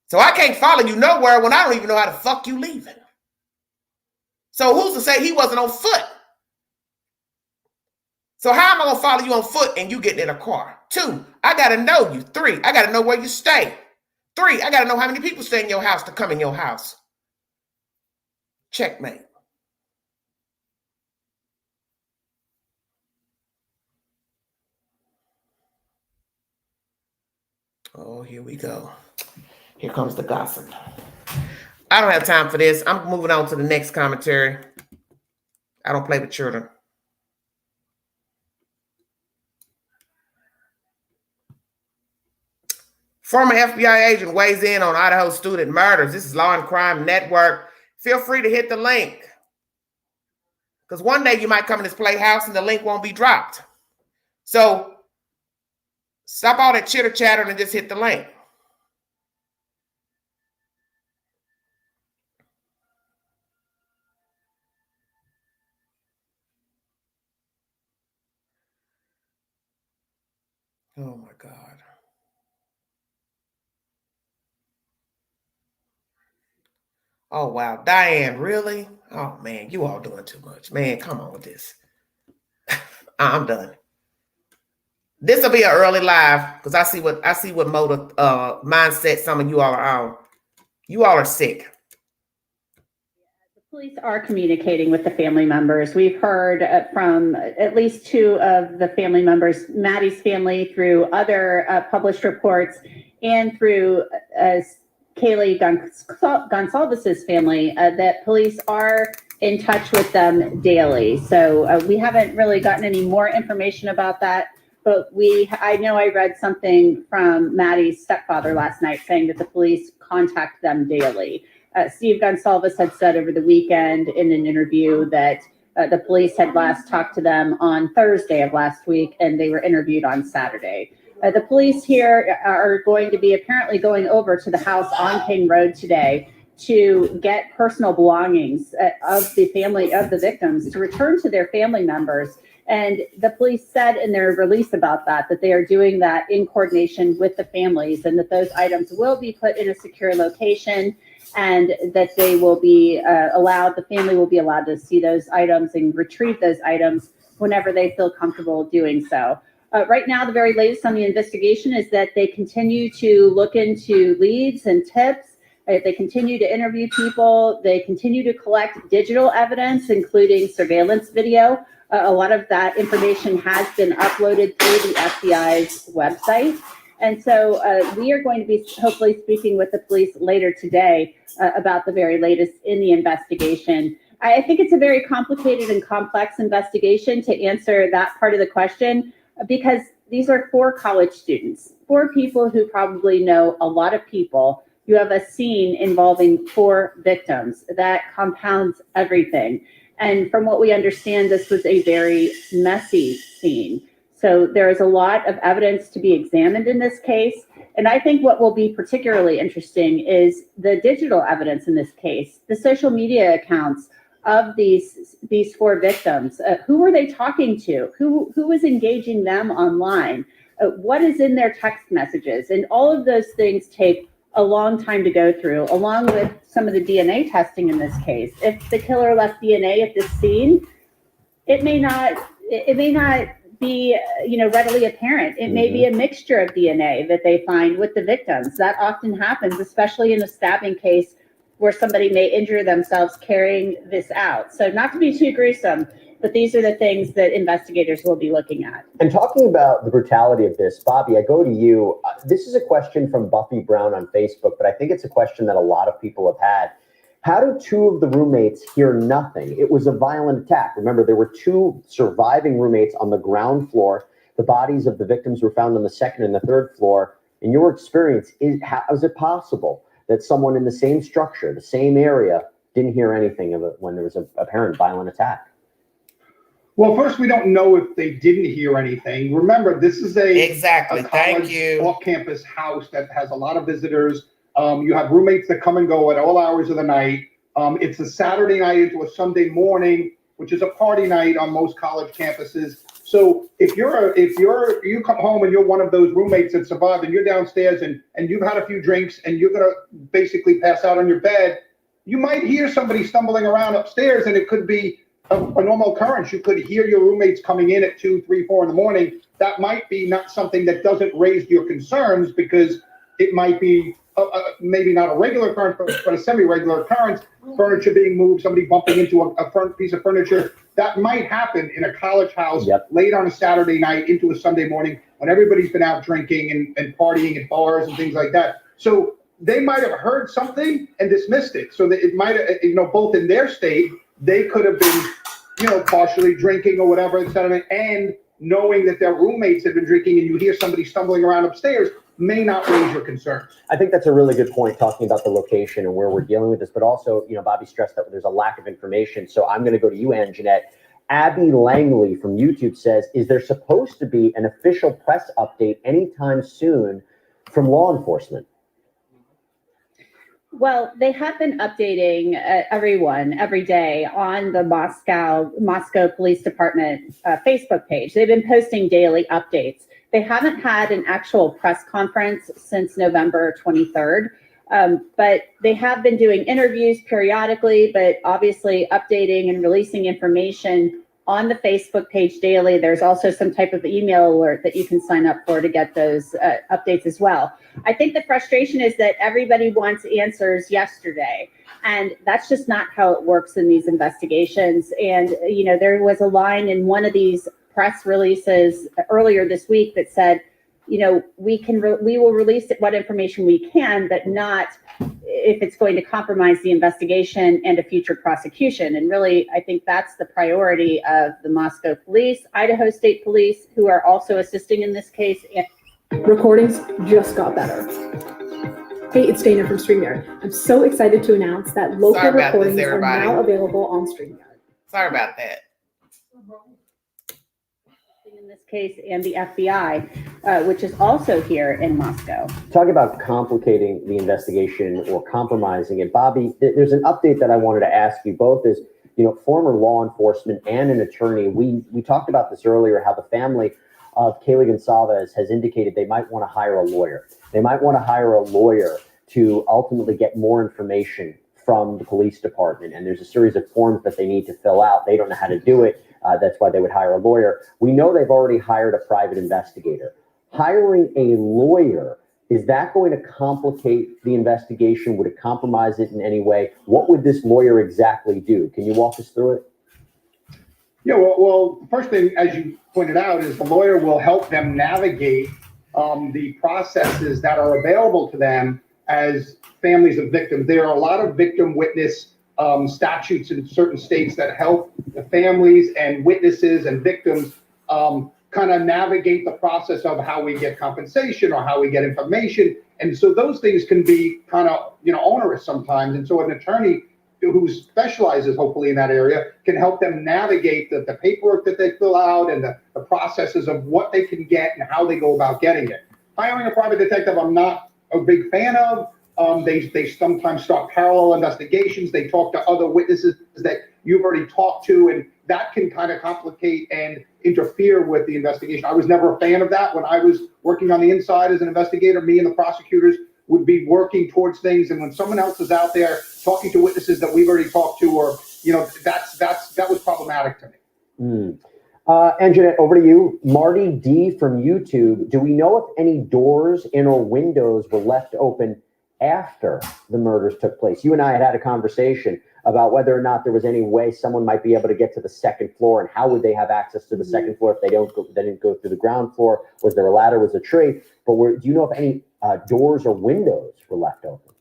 So I can't follow you nowhere when I don't even know how the fuck you leaving. So who's to say he wasn't on foot? So how am I going to follow you on foot and you getting in a car? 2, I got to know you. 3, I got to know where you stay. 3, I got to know how many people stay in your house to come in your house. Checkmate. Oh, here we go. Here comes the gossip. I don't have time for this. I'm moving on to the next commentary. I don't play with children. Former FBI agent weighs in on Idaho student murders. This is Law and Crime Network. Feel free to hit the link. Because one day you might come in this playhouse and the link won't be dropped. So stop all that chitter chatter and just hit the link. Oh my God. Oh wow, Diane, really? Oh man, you all doing too much. Man, come on with this. I'm done. This will be an early live because I see what mode of mindset some of you all are on. You all are sick. The police are communicating with the family members. We've heard from at least 2 of the family members, Maddie's family, through other published reports and through Kaylee Gonsalves's family, that police are in touch with them daily. So we haven't really gotten any more information about that. But I know I read something from Maddie's stepfather last night saying that the police contact them daily. Steve Gonsalves had said over the weekend in an interview that the police had last talked to them on Thursday of last week, and they were interviewed on Saturday. The police here are going to be apparently going over to the house on King Road today to get personal belongings of the family of the victims to return to their family members. And the police said in their release about that they are doing that in coordination with the families, and that those items will be put in a secure location, and that they will be the family will be allowed to see those items and retrieve those items whenever they feel comfortable doing so. Right now, the very latest on the investigation is that they continue to look into leads and tips. They continue to interview people. They continue to collect digital evidence, including surveillance video. A lot of that information has been uploaded through the FBI's website. And so we are going to be hopefully speaking with the police later today about the very latest in the investigation. I think it's a very complicated and complex investigation to answer that part of the question, because these are 4 college students, 4 people who probably know a lot of people. You have a scene involving 4 victims. That compounds everything. And from what we understand, this was a very messy scene. So there is a lot of evidence to be examined in this case. And I think what will be particularly interesting is the digital evidence in this case, the social media accounts of these 4 victims. Who were they talking to? Who was engaging them online? What is in their text messages? And all of those things take a long time to go through, along with some of the DNA testing in this case. If the killer left DNA at this scene, it may not be readily apparent. It may be a mixture of DNA that they find with the victims. That often happens, especially in a stabbing case where somebody may injure themselves carrying this out. So not to be too gruesome, but these are the things that investigators will be looking at. And talking about the brutality of this, Bobby, I go to you. This is a question from Buffy Brown on Facebook, but I think it's a question that a lot of people have had. How do 2 of the roommates hear nothing? It was a violent attack. Remember, there were 2 surviving roommates on the ground floor. The bodies of the victims were found on the 2nd and the 3rd floor. In your experience, how is it possible that someone in the same structure, the same area, didn't hear anything of it when there was an apparent violent attack? Well, first, we don't know if they didn't hear anything. Remember, this is a college off-campus house that has a lot of visitors. You have roommates that come and go at all hours of the night. It's a Saturday night into a Sunday morning, which is a party night on most college campuses. So if you come home and you're one of those roommates that survived, and you're downstairs and you've had a few drinks and you're gonna basically pass out on your bed, you might hear somebody stumbling around upstairs, and it could be a normal occurrence. You could hear your roommates coming in at 2, 3, 4 in the morning. That might be not something that doesn't raise your concerns, because it might be maybe not a regular occurrence, but a semi-regular occurrence. Furniture being moved, somebody bumping into a front piece of furniture. That might happen in a college house late on a Saturday night into a Sunday morning when everybody's been out drinking and partying at bars and things like that. So they might have heard something and dismissed it. So that it might have, both in their state, they could have been, partially drinking or whatever, etc., and knowing that their roommates had been drinking, and you hear somebody stumbling around upstairs, may not raise your concerns. I think that's a really good point, talking about the location and where we're dealing with this, but also, Bobby stressed that there's a lack of information. So I'm going to go to you, Anjanette. Abby Langley from YouTube says, is there supposed to be an official press update anytime soon from law enforcement? Well, they have been updating everyone every day on the Moscow Police Department Facebook page. They've been posting daily updates. They haven't had an actual press conference since November 23rd, but they have been doing interviews periodically, but obviously updating and releasing information on the Facebook page daily. There's also some type of email alert that you can sign up for to get those updates as well. I think the frustration is that everybody wants answers yesterday, and that's just not how it works in these investigations. And, there was a line in one of these press releases earlier this week that said, we will release what information we can, but not if it's going to compromise the investigation and a future prosecution. And really, I think that's the priority of the Moscow Police, Idaho State Police, who are also assisting in this case. Recordings just got better. Hey, it's Dana from StreamYard. I'm so excited to announce that local recordings are now available on StreamYard. Sorry about that. In this case, and the FBI, which is also here in Moscow. Talk about complicating the investigation or compromising it. Bobby, there's an update that I wanted to ask you both as, former law enforcement and an attorney. We talked about this earlier, how the family of Kaylee Gonsalves has indicated they might want to hire a lawyer. They might want to hire a lawyer to ultimately get more information from the police department. And there's a series of forms that they need to fill out. They don't know how to do it. That's why they would hire a lawyer. We know they've already hired a private investigator. Hiring a lawyer, is that going to complicate the investigation? Would it compromise it in any way? What would this lawyer exactly do? Can you walk us through it? Yeah, well, first thing, as you pointed out, is the lawyer will help them navigate the processes that are available to them as families of victims. There are a lot of victim witness statutes in certain states that help the families and witnesses and victims kind of navigate the process of how we get compensation or how we get information. And so those things can be kind of, onerous sometimes. And so an attorney who specializes hopefully in that area can help them navigate the paperwork that they fill out and the processes of what they can get and how they go about getting it. Hiring a private detective, I'm not a big fan of. They sometimes start parallel investigations. They talk to other witnesses that you've already talked to, and that can kind of complicate and interfere with the investigation. I was never a fan of that. When I was working on the inside as an investigator, me and the prosecutors would be working towards things, and when someone else is out there talking to witnesses that we've already talked to, or that was problematic to me. And Jeanette, over to you. Marty D from YouTube. Do we know if any doors and or windows were left open after the murders took place? You and I had a conversation about whether or not there was any way someone might be able to get to the second floor, and how would they have access to the second floor if they didn't go through the ground floor? Was there a ladder? Was a tree? But do you know if any doors or windows were left open?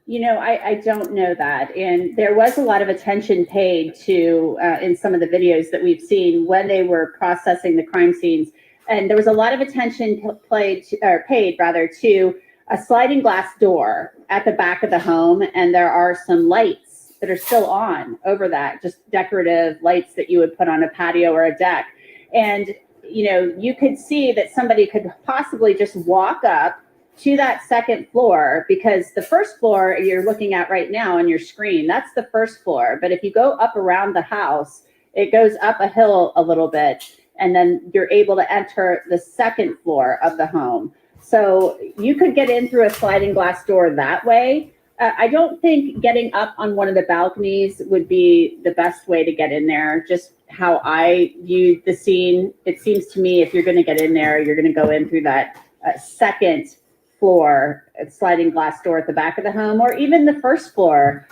I don't know that. And there was a lot of attention paid to, in some of the videos that we've seen when they were processing the crime scenes. And there was a lot of attention paid to a sliding glass door at the back of the home. And there are some lights that are still on over that, just decorative lights that you would put on a patio or a deck. And, you could see that somebody could possibly just walk up to that second floor, because the first floor you're looking at right now on your screen, that's the first floor. But if you go up around the house, it goes up a hill a little bit, and then you're able to enter the second floor of the home. So you could get in through a sliding glass door that way. I don't think getting up on one of the balconies would be the best way to get in there. Just how I viewed the scene, it seems to me if you're going to get in there, you're going to go in through that second floor sliding glass door at the back of the home, or even the first floor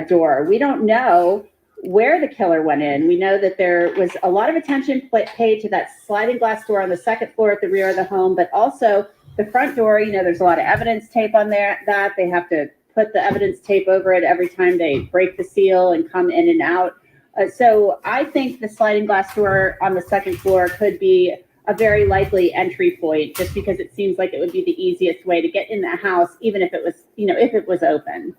door. We don't know where the killer went in. We know that there was a lot of attention paid to that sliding glass door on the second floor at the rear of the home, but also the front door. There's a lot of evidence tape on there that they have to put the evidence tape over it every time they break the seal and come in and out. So I think the sliding glass door on the second floor could be a very likely entry point, just because it seems like it would be the easiest way to get in the house, even if it was, if it was open.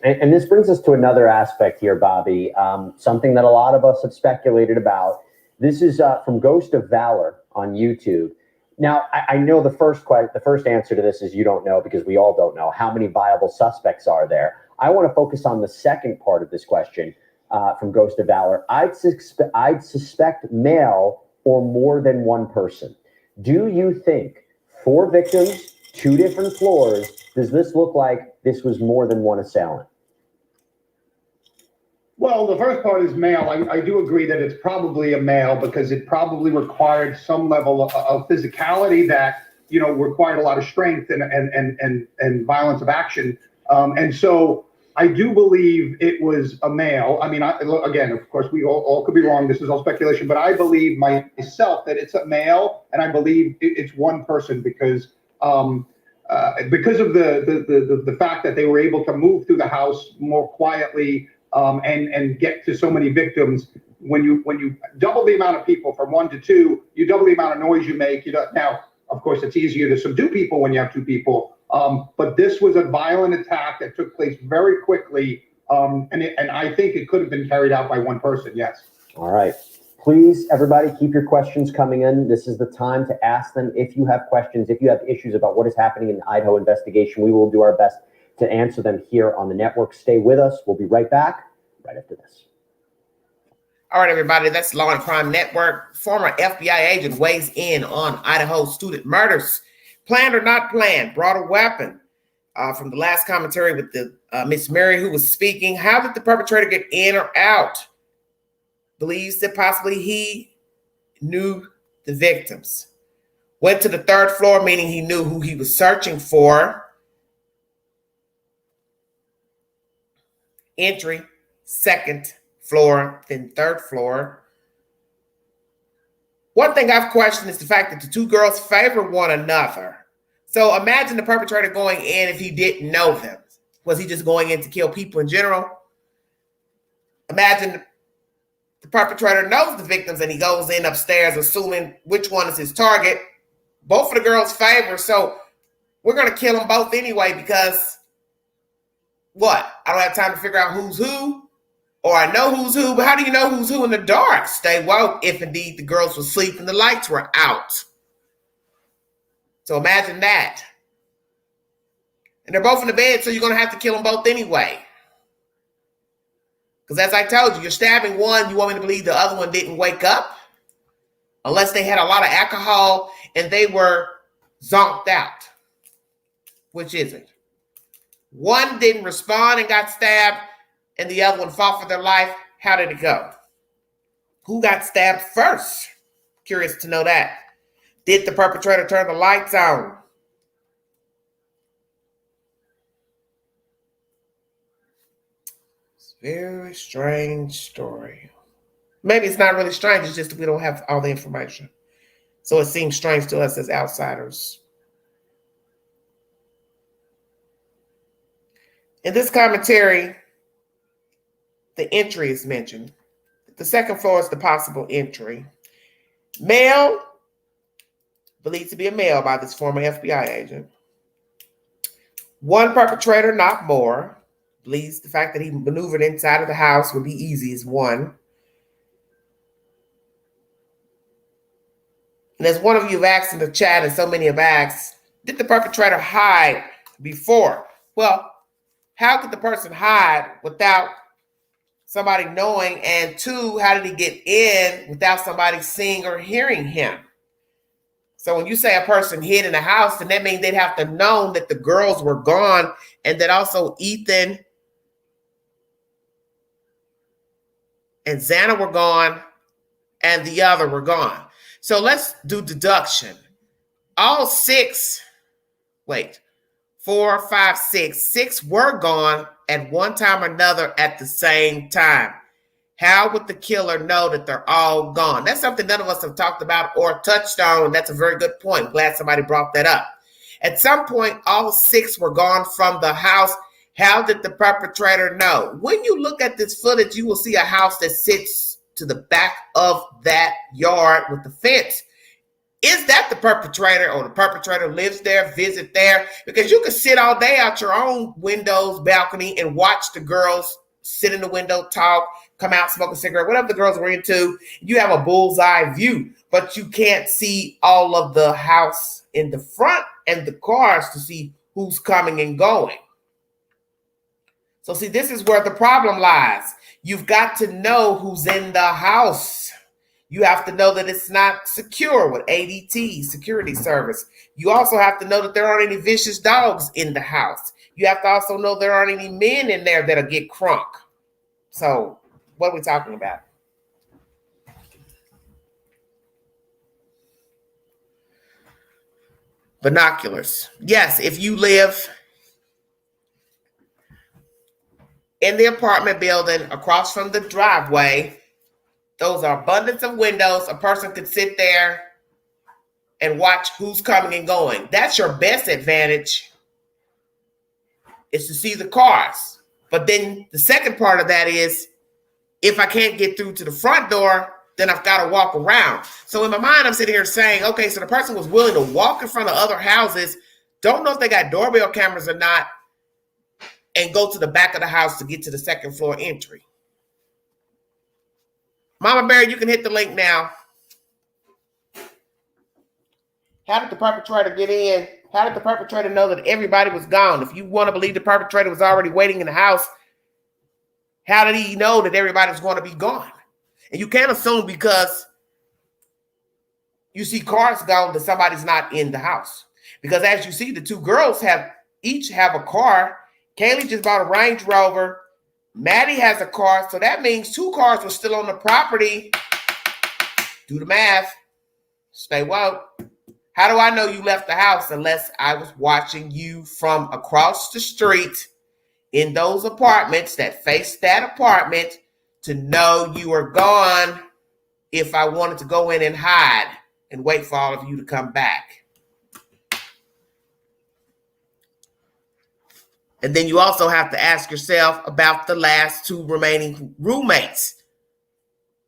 And this brings us to another aspect here, Bobby, something that a lot of us have speculated about. This is from Ghost of Valor on YouTube. Now, I know the first answer to this is you don't know, because we all don't know. How many viable suspects are there? I want to focus on the second part of this question from Ghost of Valor. I'd suspect male or more than one person. Do you think 4 victims, 2 different floors, does this look like this was more than one assailant? Well, the first part is male. I do agree that it's probably a male, because it probably required some level of physicality that, required a lot of strength and violence of action. And so I do believe it was a male. I mean, again, of course, we all could be wrong. This is all speculation, but I believe myself that it's a male, and I believe it's one person because of the fact that they were able to move through the house more quietly and get to so many victims. When you double the amount of people from 1 to 2, you double the amount of noise you make. Now, of course, it's easier to subdue people when you have 2 people. But this was a violent attack that took place very quickly, and I think it could have been carried out by one person. Yes. All right. Please, everybody, keep your questions coming in. This is the time to ask them. If you have questions, if you have issues about what is happening in the Idaho investigation, we will do our best to answer them here on the network. Stay with us. We'll be right back right after this. All right, everybody, that's Law and Crime Network. Former FBI agent weighs in on Idaho student murders. Planned or not planned, brought a weapon. From the last commentary with the Miss Mary who was speaking, how did the perpetrator get in or out? Believes that possibly he knew the victims. Went to the 3rd floor, meaning he knew who he was searching for. Entry, 2nd floor, then 3rd floor. One thing I've questioned is the fact that the 2 girls favor one another. So imagine the perpetrator going in if he didn't know them. Was he just going in to kill people in general? Imagine the perpetrator knows the victims and he goes in upstairs assuming which one is his target. Both of the girls favor, so we're going to kill them both anyway because what? I don't have time to figure out who's who, or I know who's who, but how do you know who's who in the dark? Stay woke if indeed the girls were asleep and the lights were out. So imagine that. And they're both in the bed, so you're going to have to kill them both anyway. Because as I told you, you're stabbing one, you want me to believe the other one didn't wake up? Unless they had a lot of alcohol and they were zonked out. Which is it? One didn't respond and got stabbed, and the other one fought for their life. How did it go? Who got stabbed first? Curious to know that. Did the perpetrator turn the lights on? It's a very strange story. Maybe it's not really strange, it's just that we don't have all the information. So it seems strange to us as outsiders. In this commentary, the entry is mentioned. The 2nd floor is the possible entry. Male, believed to be a male by this former FBI agent. One perpetrator, not more. Believes the fact that he maneuvered inside of the house would be easy is one. And as one of you have asked in the chat, and so many have asked, did the perpetrator hide before? Well, how could the person hide without somebody knowing? And 2, how did he get in without somebody seeing or hearing him? So when you say a person hid in the house, then that means they'd have to know that the girls were gone and that also Ethan and Xana were gone and the other were gone. So let's do deduction. All 6, 4, 5, 6 were gone at one time or another at the same time. How would the killer know that they're all gone? That's something none of us have talked about or touched on. That's a very good point. Glad somebody brought that up. At some point, all 6 were gone from the house. How did the perpetrator know? When you look at this footage, you will see a house that sits to the back of that yard with the fence. Is that the perpetrator, or the perpetrator lives there, visit there? Because you can sit all day out your own windows, balcony, and watch the girls sit in the window, talk, come out, smoke a cigarette, whatever the girls were into. You have a bullseye view, but you can't see all of the house in the front and the cars to see who's coming and going. So see, this is where the problem lies. You've got to know who's in the house. You have to know that it's not secure with ADT, security service. You also have to know that there aren't any vicious dogs in the house. You have to also know there aren't any men in there that'll get crunk. So what are we talking about? Binoculars. Yes, if you live in the apartment building across from the driveway. Those are abundance of windows. A person could sit there and watch who's coming and going. That's your best advantage, is to see the cars. But then the second part of that is, if I can't get through to the front door, then I've got to walk around. So in my mind, I'm sitting here saying, okay, so the person was willing to walk in front of other houses, don't know if they got doorbell cameras or not, and go to the back of the house to get to the second floor entry. Mama Bear, you can hit the link now. How did the perpetrator get in? How did the perpetrator know that everybody was gone? If you want to believe the perpetrator was already waiting in the house, how did he know that everybody was going to be gone? And you can't assume because you see cars gone that somebody's not in the house. Because as you see, the two girls each have a car. Kaylee just bought a Range Rover. Maddie has a car. So that means 2 cars were still on the property. Do the math. Stay woke. How do I know you left the house unless I was watching you from across the street in those apartments that face that apartment to know you were gone if I wanted to go in and hide and wait for all of you to come back? And then you also have to ask yourself about the last 2 remaining roommates.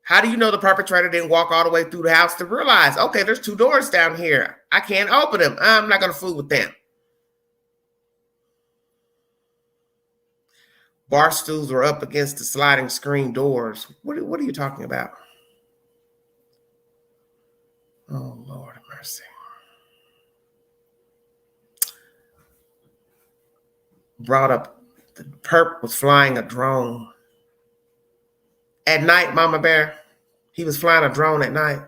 How do you know the perpetrator didn't walk all the way through the house to realize, okay, there's 2 doors down here. I can't open them. I'm not going to fool with them. Bar stools were up against the sliding screen doors. What are you talking about? Oh, Lord have mercy. Brought up, the perp was flying a drone. At night, Mama Bear, he was flying a drone at night.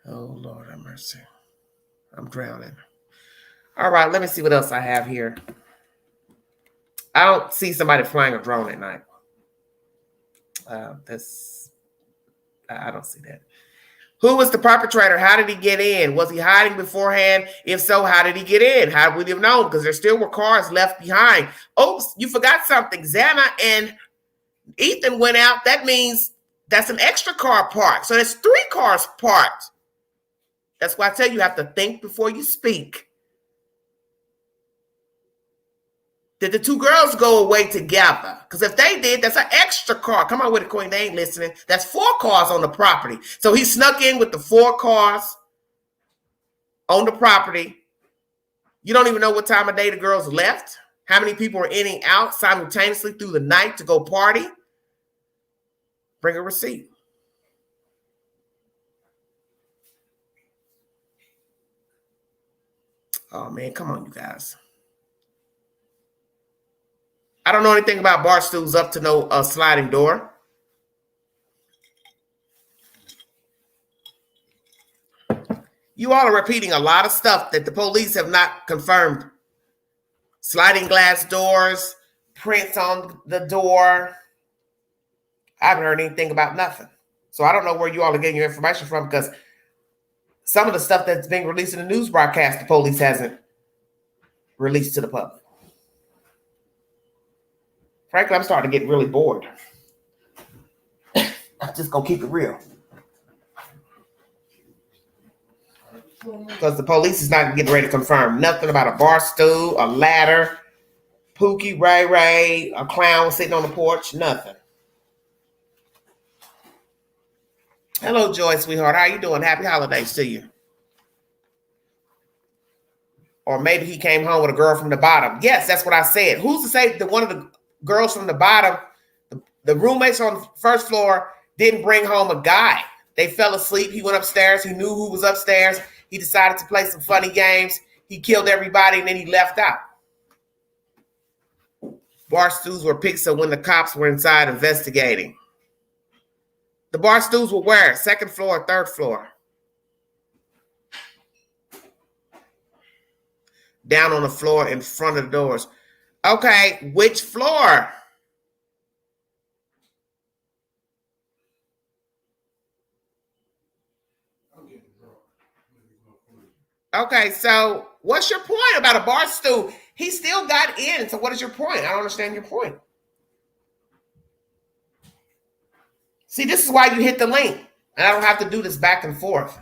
Oh, Lord have mercy. I'm drowning. All right, let me see what else I have here. I don't see somebody flying a drone at night. I don't see that. Who was the perpetrator? How did he get in? Was he hiding beforehand? If so, how did he get in? How would we have known? Because there still were cars left behind. Oops, you forgot something. Xana and Ethan went out. That means that's an extra car parked. So there's 3 cars parked. That's why I tell you, you have to think before you speak. Did the 2 girls go away together? Because if they did, that's an extra car. Come on with it, Queen. They ain't listening. That's 4 cars on the property. So he snuck in with the 4 cars on the property. You don't even know what time of day the girls left. How many people were in and out simultaneously through the night to go party? Bring a receipt. Oh, man, come on, you guys. I don't know anything about bar stools up to no sliding door. You all are repeating a lot of stuff that the police have not confirmed. Sliding glass doors, prints on the door. I haven't heard anything about nothing. So I don't know where you all are getting your information from, because some of the stuff that's being released in the news broadcast, the police hasn't released to the public. Frankly, I'm starting to get really bored. I'm just going to keep it real. Because the police is not getting ready to confirm nothing about a bar stool, a ladder, Pookie, Ray Ray, a clown sitting on the porch, nothing. Hello, Joy, sweetheart. How you doing? Happy holidays to you. Or maybe he came home with a girl from the bottom. Yes, that's what I said. Who's to say that one of the girls from the bottom, the roommates on the first floor, didn't bring home a guy? They fell asleep. He went upstairs. He knew who was upstairs. He decided to play some funny games. He killed everybody, and then he left out. Bar stools were picked so when the cops were inside investigating. The bar stools were where? 2nd floor or 3rd floor? Down on the floor in front of the doors. Okay, which floor? Okay, so what's your point about a bar stool? He still got in. So what is your point? I don't understand your point. See, this is why you hit the link. And I don't have to do this back and forth.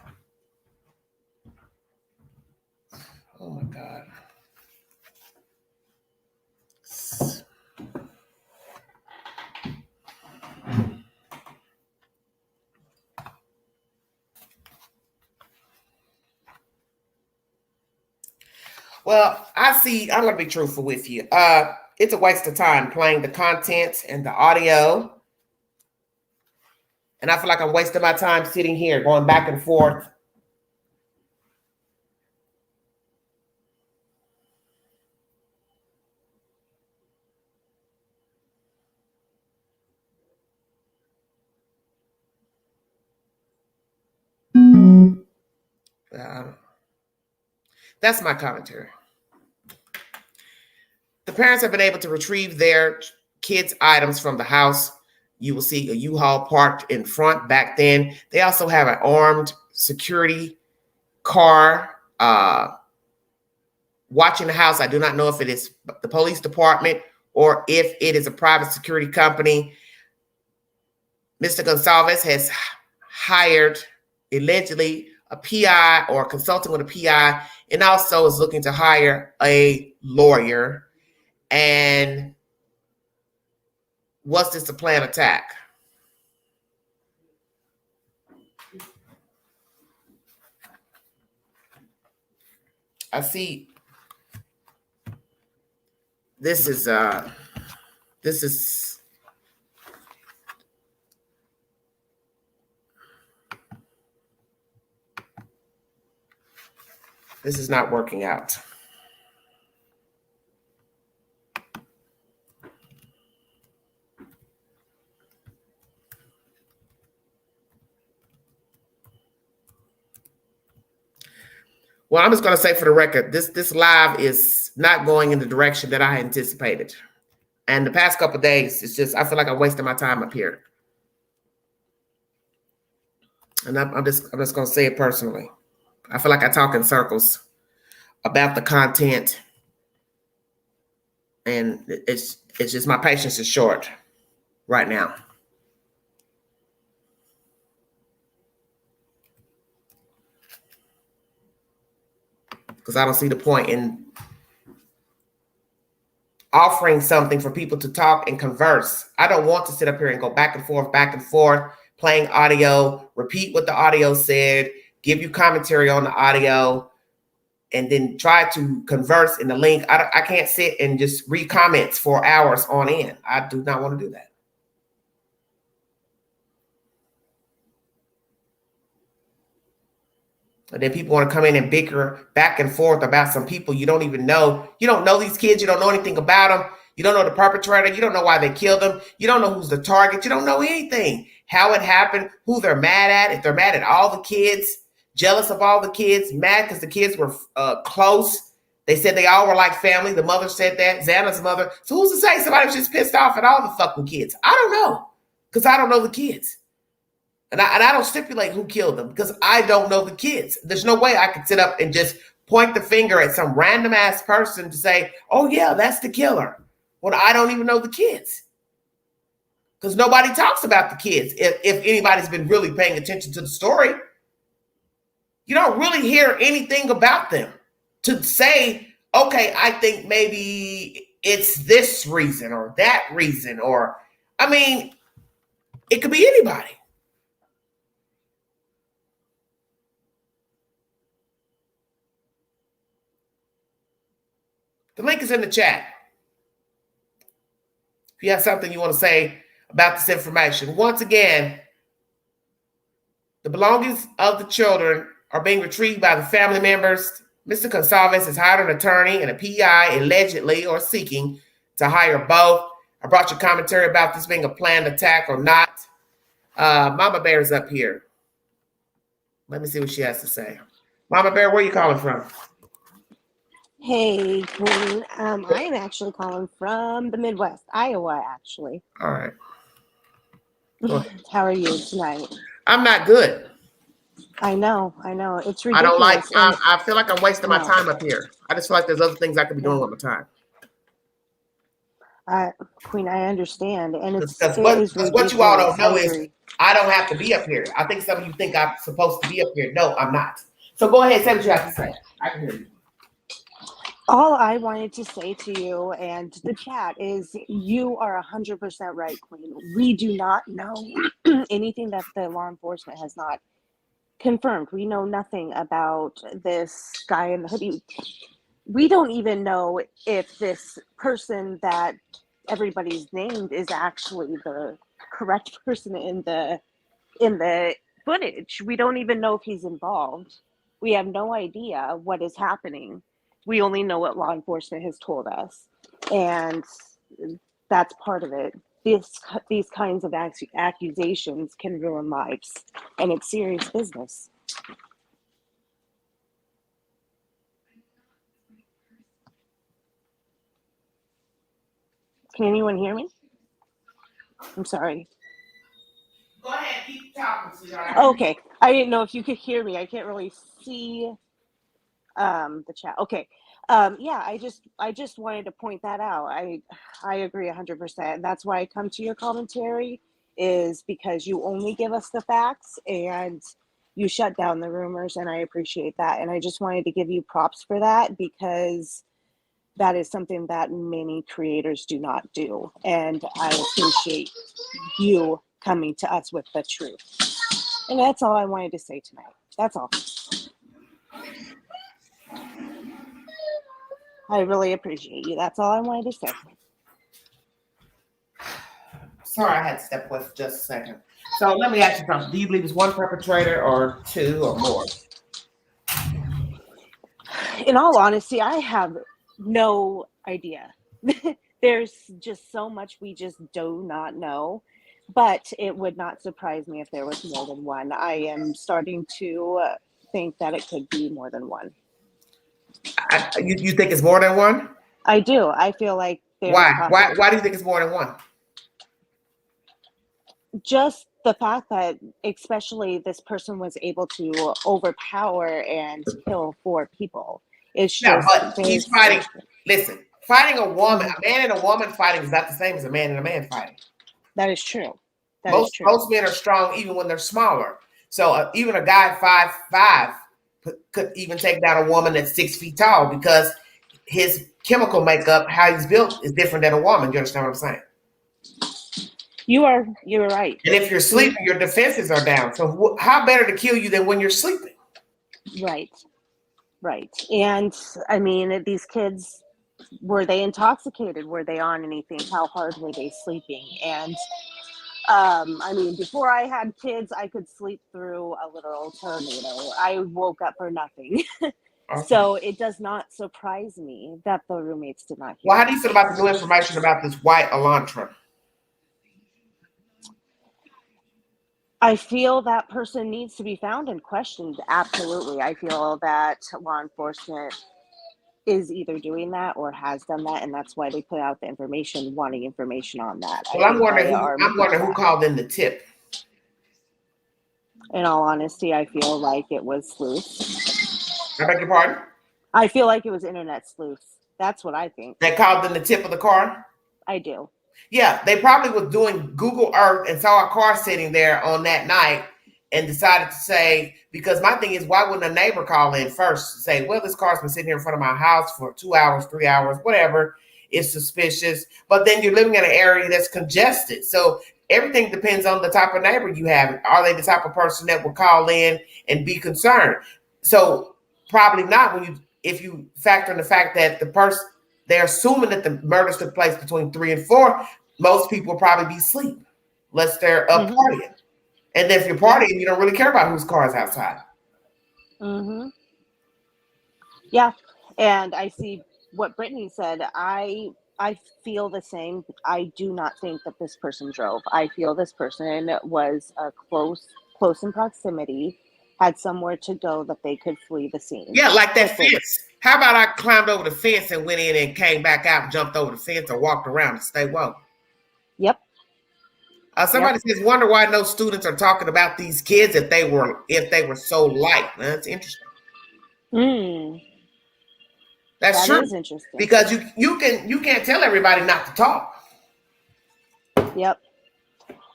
Oh my God. Well, I'm going to be truthful with you. It's a waste of time playing the content and the audio. And I feel like I'm wasting my time sitting here going back and forth. That's my commentary. The parents have been able to retrieve their kids' items from the house. You will see a U-Haul parked in front back then. They also have an armed security car watching the house. I do not know if it is the police department or if it is a private security company. Mr. Gonsalves has hired allegedly a PI or consulting with a PI, and also is looking to hire a lawyer. And was this a planned attack? I see. This is not working out. Well, I'm just going to say for the record, this live is not going in the direction that I anticipated. And the past couple of days, it's just, I feel like I'm wasting my time up here. And I'm just going to say it personally. I feel like I talk in circles about the content. And it's just my patience is short right now. Because I don't see the point in offering something for people to talk and converse. I don't want to sit up here and go back and forth, playing audio, repeat what the audio said, give you commentary on the audio, and then try to converse in the link. I can't sit and just read comments for hours on end. I do not want to do that. And then people want to come in and bicker back and forth about some people you don't even know. You don't know these kids. You don't know anything about them. You don't know the perpetrator. You don't know why they killed them. You don't know who's the target. You don't know anything. How it happened, who they're mad at, if they're mad at all the kids, jealous of all the kids, mad because the kids were close. They said they all were like family. The mother said that, Xana's mother. So who's to say somebody was just pissed off at all the fucking kids? I don't know, because I don't know the kids. And I don't stipulate who killed them because I don't know the kids. There's no way I could sit up and just point the finger at some random ass person to say, oh yeah, that's the killer, when I don't even know the kids. Because nobody talks about the kids. If anybody's been really paying attention to the story, you don't really hear anything about them to say, okay, I think maybe it's this reason or that reason, or, I mean, it could be anybody. The link is in the chat. If you have something you want to say about this information. Once again, the belongings of the children are being retrieved by the family members. Mr. Gonsalves has hired an attorney and a PI, allegedly or seeking to hire both. I brought you commentary about this being a planned attack or not. Mama Bear is up here. Let me see what she has to say. Mama Bear, where are you calling from? Hey, Queen. I am actually calling from the Midwest, Iowa, actually. All right. How are you tonight? I'm not good. I know. It's I don't like, ridiculous. I feel like I'm wasting my No. time up here. I just feel like there's other things I could be doing with my time. Queen, I understand, and it Because is what you all don't ridiculous. I know is agree. I don't have to be up here. I think some of you think I'm supposed to be up here. No, I'm not. So go ahead, say what you have to say. I can hear you. All I wanted to say to you and the chat is you are 100% right, Queen. We do not know anything that the law enforcement has not confirmed. We know nothing about this guy in the hoodie. We don't even know if this person that everybody's named is actually the correct person in the footage. We don't even know if he's involved. We have no idea what is happening. We only know what law enforcement has told us, and that's part of it. These kinds of accusations can ruin lives, and it's serious business. Can anyone hear me? I'm sorry. Go ahead, keep talking, sweetheart. Okay, I didn't know if you could hear me. I can't really see the chat. Okay. Yeah, I just wanted to point that out. I agree 100%. And that's why I come to your commentary, is because you only give us the facts and you shut down the rumors, and I appreciate that. And I just wanted to give you props for that, because that is something that many creators do not do. And I appreciate you coming to us with the truth. And that's all I wanted to say tonight. That's all. I really appreciate you. That's all I wanted to say. Sorry, I had to step away for just a second. So let me ask you something. Do you believe it's one perpetrator or two or more? In all honesty, I have no idea. There's just so much we just do not know. But it would not surprise me if there was more than one. I am starting to think that it could be more than one. You think it's more than one? I do. I feel like there's Why do you think it's more than one? Just the fact that especially this person was able to overpower and kill 4 people. It's just, but he's fighting. Listen, fighting a woman, a man and a woman fighting is not the same as a man and a man fighting. That is true. Most men are strong even when they're smaller. So even a guy 5'5" could even take down a woman that's 6 feet tall, because his chemical makeup, how he's built, is different than a woman. You understand what I'm saying? You're right. And if you're sleeping, your defenses are down. So how better to kill you than when you're sleeping? Right. And I mean, these kids, were they intoxicated? Were they on anything? How hard were they sleeping? And I mean, before I had kids, I could sleep through a literal tornado. I woke up for nothing. Okay. So it does not surprise me that the roommates did not hear. Well, how do you feel about the new information about this white Elantra? I feel that person needs to be found and questioned. Absolutely. I feel that law enforcement is either doing that or has done that, and that's why they put out the information, wanting information on that. Well, I'm wondering who called in the tip. In all honesty, I feel like it was sleuths. I beg your pardon? I feel like it was internet sleuths. That's what I think. They called in the tip of the car? I do. Yeah, they probably was doing Google Earth and saw a car sitting there on that night and decided to say, because my thing is, why wouldn't a neighbor call in first to say, well, this car's been sitting here in front of my house for 2 hours, 3 hours, whatever. It's suspicious. But then you're living in an area that's congested. So everything depends on the type of neighbor you have. Are they the type of person that will call in and be concerned? So probably not if you factor in the fact that the person, they're assuming that the murders took place between 3 and 4. Most people will probably be asleep unless they're up partying. And then if you're partying, you don't really care about whose car is outside. Yeah. And I see what Brittany said. I feel the same. I do not think that this person drove. I feel this person was close in proximity, had somewhere to go that they could flee the scene. Yeah, like that fence. How about I climbed over the fence and went in and came back out and jumped over the fence or walked around to stay woke? Yep. Somebody says, wonder why no students are talking about these kids if they were so light. That's interesting. That's true. That is interesting. Because you can't tell everybody not to talk. Yep.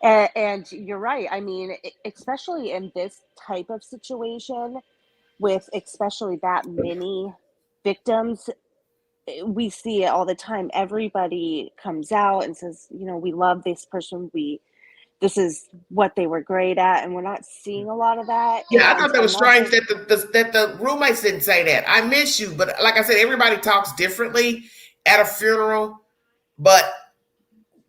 And you're right. I mean, especially in this type of situation, with especially that many victims, we see it all the time. Everybody comes out and says, we love this person. This is what they were great at, and we're not seeing a lot of that. Yeah, I thought that was strange that the roommates didn't say that. I miss you, but like I said, everybody talks differently at a funeral, but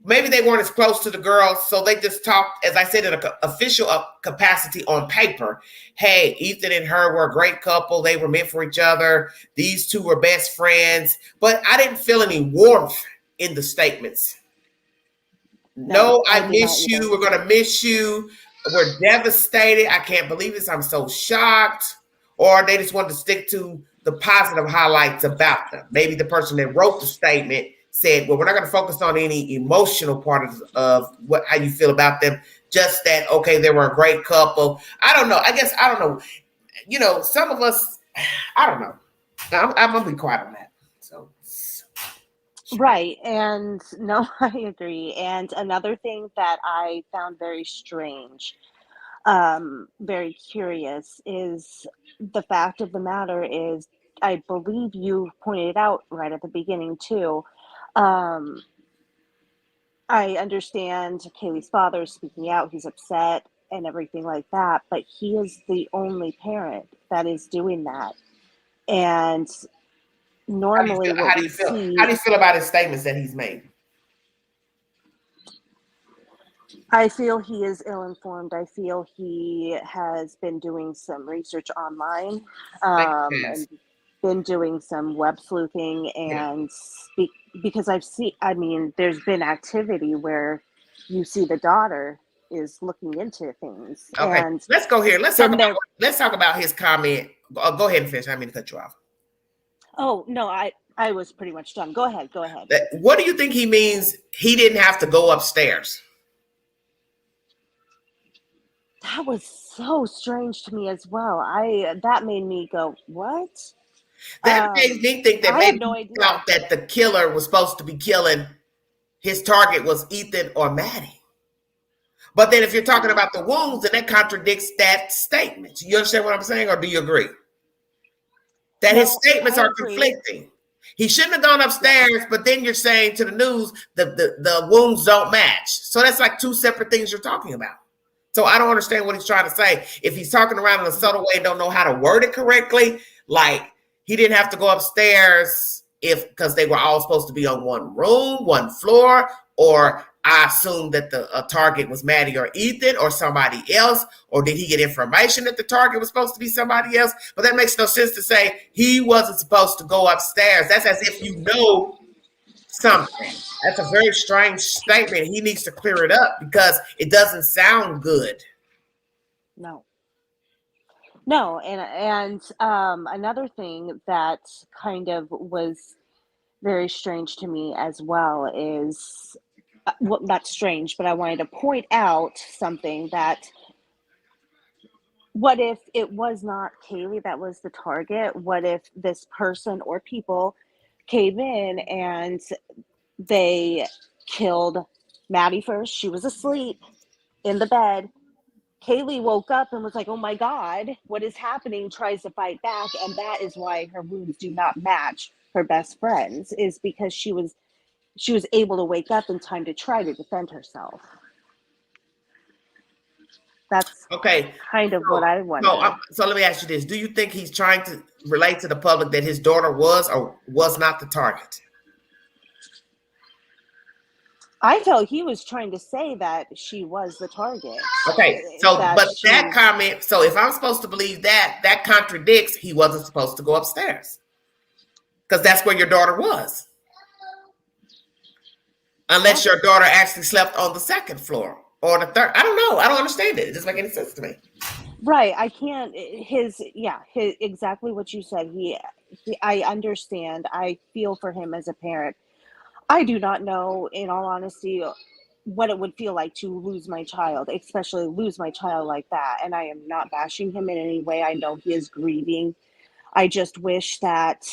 maybe they weren't as close to the girls, so they just talked, as I said, in an official capacity on paper. Hey, Ethan and her were a great couple. They were meant for each other. These two were best friends. But I didn't feel any warmth in the statements. No, I miss you. We're going to miss you. We're devastated. I can't believe this. I'm so shocked. Or they just wanted to stick to the positive highlights about them. Maybe the person that wrote the statement said, well, we're not going to focus on any emotional part of how you feel about them. Just that, okay, they were a great couple. I don't know. I don't know. Some of us, I don't know. I'm going to be quiet on that. So. Right. And no, I agree. And another thing that I found very strange, very curious, is the fact of the matter is, I believe you pointed out right at the beginning too. I understand Kaylee's father is speaking out. He's upset and everything like that, but he is the only parent that is doing that. And normally, how do you feel? How do you feel about his statements that he's made? I feel he is ill-informed. I feel he has been doing some research online, and been doing some web sleuthing, and because there's been activity where you see the daughter is looking into things. Okay, and let's go here. Let's talk about his comment. Go ahead and finish. I mean to cut you off. Oh no, I was pretty much done. Go ahead. What do you think he means? He didn't have to go upstairs. That was so strange to me as well. That made me go, what? That made me think that maybe he thought that the killer was supposed to be killing, his target was Ethan or Maddie. But then if you're talking about the wounds, then that contradicts that statement. You understand what I'm saying, or do you agree? That his statements are conflicting. He shouldn't have gone upstairs, but then you're saying to the news the wounds don't match. So that's like two separate things you're talking about. So I don't understand what he's trying to say. If he's talking around in a subtle way and don't know how to word it correctly, like he didn't have to go upstairs because they were all supposed to be on one floor, or I assume that the target was Maddie or Ethan or somebody else, or did he get information that the target was supposed to be somebody else? But that makes no sense to say he wasn't supposed to go upstairs. That's as if you know something. That's a very strange statement. He needs to clear it up because it doesn't sound good. No, and another thing that kind of was very strange to me as well is, well, not strange, but I wanted to point out something that, what if it was not Kaylee that was the target? What if this person or people came in and they killed Maddie first? She was asleep in the bed. Kaylee woke up and was like, oh my God, what is happening? Tries to fight back. And that is why her wounds do not match her best friend's, is because she was able to wake up in time to try to defend herself. That's kind of what I wonder. So let me ask you this. Do you think he's trying to relate to the public that his daughter was or was not the target? I felt he was trying to say that she was the target. Okay, so that comment, so if I'm supposed to believe that contradicts he wasn't supposed to go upstairs. Because that's where your daughter was. Unless your daughter actually slept on the second floor or the third. I don't know. I don't understand it. It doesn't make any sense to me. Right. I can't. His exactly what you said. I understand. I feel for him as a parent. I do not know, in all honesty, what it would feel like to lose my child, especially lose my child like that. And I am not bashing him in any way. I know he is grieving. I just wish that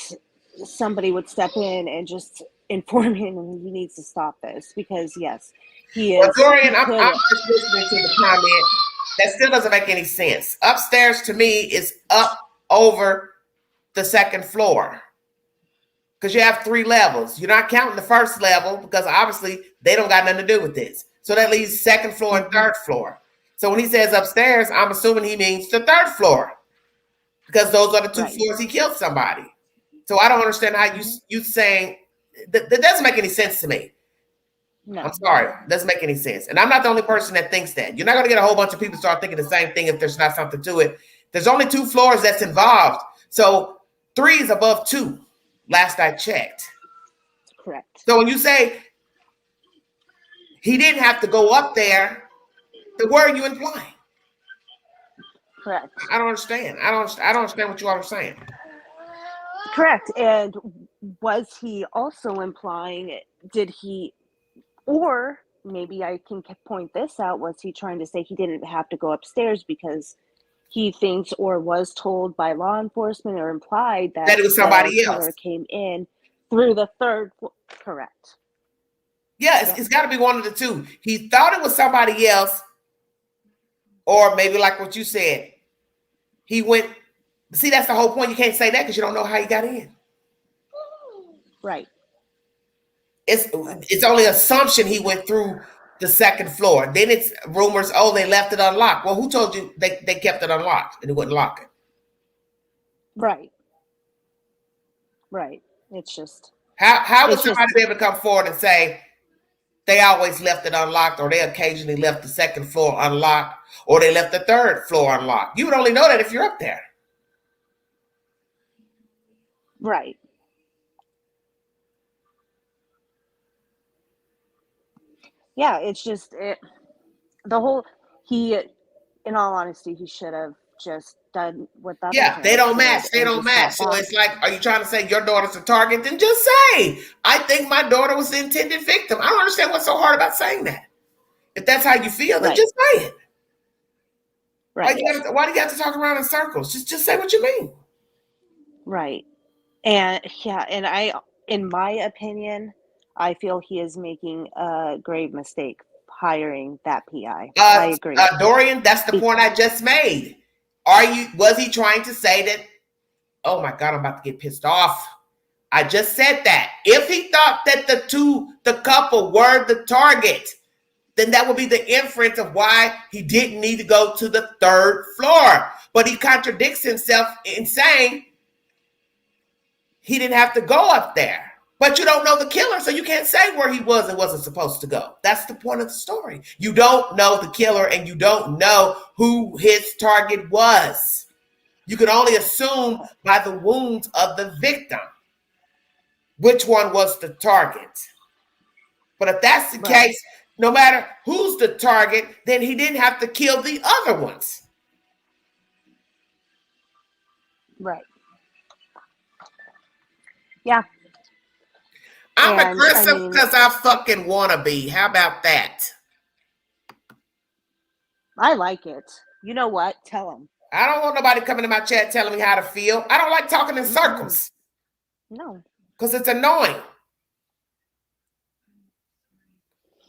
somebody would step in and just inform him he needs to stop this, because yes, he Well, is. Dorian, I'm just listening to the comment. That still doesn't make any sense. Upstairs to me is up over the second floor, because you have 3 levels. You're not counting the first level because obviously they don't got nothing to do with this. So that leaves second floor and third floor. So when he says upstairs, I'm assuming he means the third floor, because those are the 2 floors he killed somebody. So I don't understand how you saying that doesn't make any sense to me. No. I'm sorry, it doesn't make any sense. And I'm not the only person that thinks that. You're not going to get a whole bunch of people to start thinking the same thing if there's not something to it. There's only 2 floors that's involved. So 3 is above 2, last I checked. Correct. So when you say he didn't have to go up there, then where are you implying? Correct. I don't understand. I don't understand what you all are saying. Correct. And was he also implying, did he, or maybe I can point this out, was he trying to say he didn't have to go upstairs because he thinks or was told by law enforcement or implied that it was somebody the else killer came in through the third floor? Correct. Yeah, it's got to be one of the 2. He thought it was somebody else, or maybe like what you said, he went. See, that's the whole point. You can't say that because you don't know how he got in. Right. It's only assumption he went through the second floor. Then it's rumors, oh, they left it unlocked. Well, who told you they kept it unlocked and it wouldn't lock it? Right. Right. It's just. How would somebody be able to come forward and say they always left it unlocked, or they occasionally left the second floor unlocked, or they left the third floor unlocked? You would only know that if you're up there. Right. Yeah, it's just the whole, in all honesty, he should have just done what the Yeah, they don't match. They don't match. So it's like, are you trying to say your daughter's a target? Then just say, I think my daughter was the intended victim. I don't understand what's so hard about saying that. If that's how you feel, then just say it. Right. Why do you have to talk around in circles? Just say what you mean. Right. And yeah, and in my opinion, I feel he is making a grave mistake hiring that PI. I agree. Dorian, that's the point I just made. Was he trying to say that, oh my God, I'm about to get pissed off. I just said that. If he thought that the couple were the target, then that would be the inference of why he didn't need to go to the third floor. But he contradicts himself in saying he didn't have to go up there. But you don't know the killer, so you can't say where he was and wasn't supposed to go. That's the point of the story. You don't know the killer, and you don't know who his target was. You can only assume by the wounds of the victim which one was the target. But if that's the case, no matter who's the target, then he didn't have to kill the other ones. Right. Yeah. I'm aggressive because I fucking want to be. How about that? I like it. You know what? Tell him. I don't want nobody coming to my chat telling me how to feel. I don't like talking in circles. No. Because it's annoying.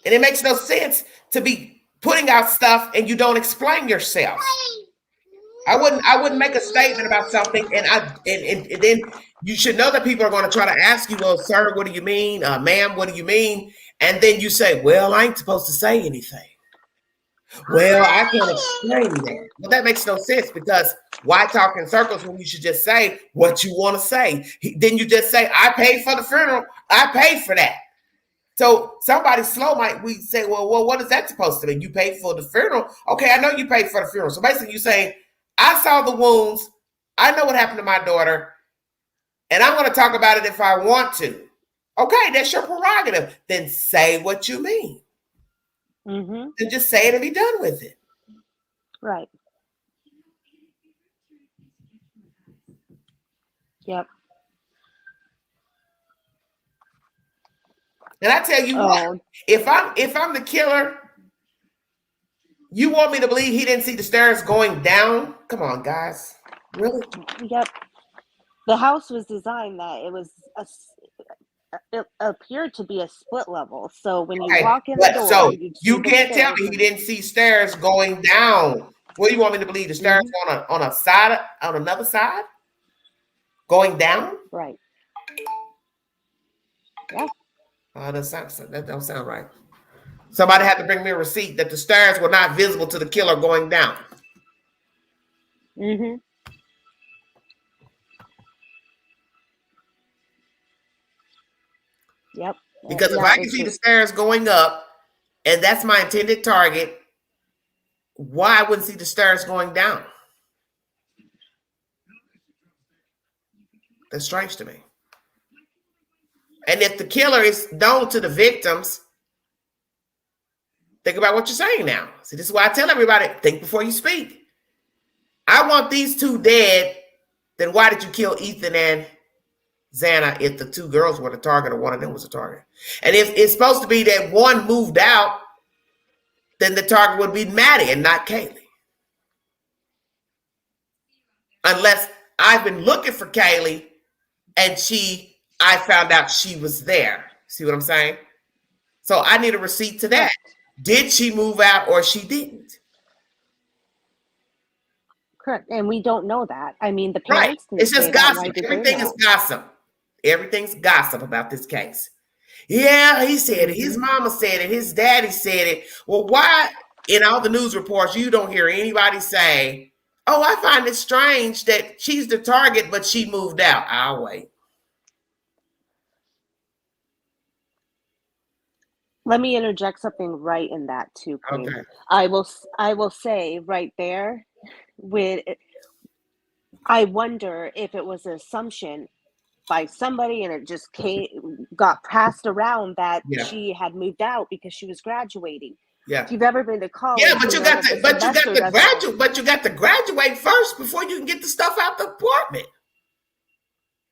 And it makes no sense to be putting out stuff and you don't explain yourself. I wouldn't make a statement about something and then you should know that people are going to try to ask you, well, sir, what do you mean? Ma'am, what do you mean? And then you say, well, I ain't supposed to say anything. Well, I can't explain that. Well, that makes no sense, because why talk in circles when you should just say what you want to say? Then you just say, I paid for the funeral. I paid for that. So somebody slow might say, well, what is that supposed to mean? You paid for the funeral? Okay, I know you paid for the funeral. So basically you're saying, I saw the wounds. I know what happened to my daughter. And I'm going to talk about it if I want to. Okay, that's your prerogative. Then say what you mean. Mm-hmm. Then just say it and be done with it. Right. Yep. And I tell you what, if I'm the killer, you want me to believe he didn't see the stairs going down? Come on, guys. Really? Yep. The house was designed that it appeared to be a split level. So when you walk in the door, so you can't tell me he didn't see stairs going down. What do you want me to believe? The stairs on a side, on another side, going down? Right. Yeah. That don't sound right. Somebody had to bring me a receipt that the stairs were not visible to the killer going down. Mm-hmm. Yep. Because if I can see the stairs going up, and that's my intended target, why I wouldn't see the stairs going down? That's strange to me. And if the killer is known to the victims, think about what you're saying now. See, this is why I tell everybody, think before you speak. I want these two dead, then why did you kill Ethan and Xana if the two girls were the target or one of them was the target? And if it's supposed to be that one moved out, then the target would be Maddie and not Kaylee. Unless I've been looking for Kaylee and I found out she was there. See what I'm saying? So I need a receipt to that. Did she move out or she didn't? Correct. And we don't know that. I mean, the Right. parents It's just gossip. Everything is gossip. Everything's gossip about this case. Yeah, he said it. His mama said it. His daddy said it. Well, why in all the news reports you don't hear anybody say, oh, I find it strange that she's the target, but she moved out. I'll wait. Let me interject something right in that too, Queen. Okay. I will say right there, I wonder if it was an assumption by somebody and it just got passed around that she had moved out because she was graduating. Yeah. If you've ever been to college, but you got to graduate first before you can get the stuff out the apartment.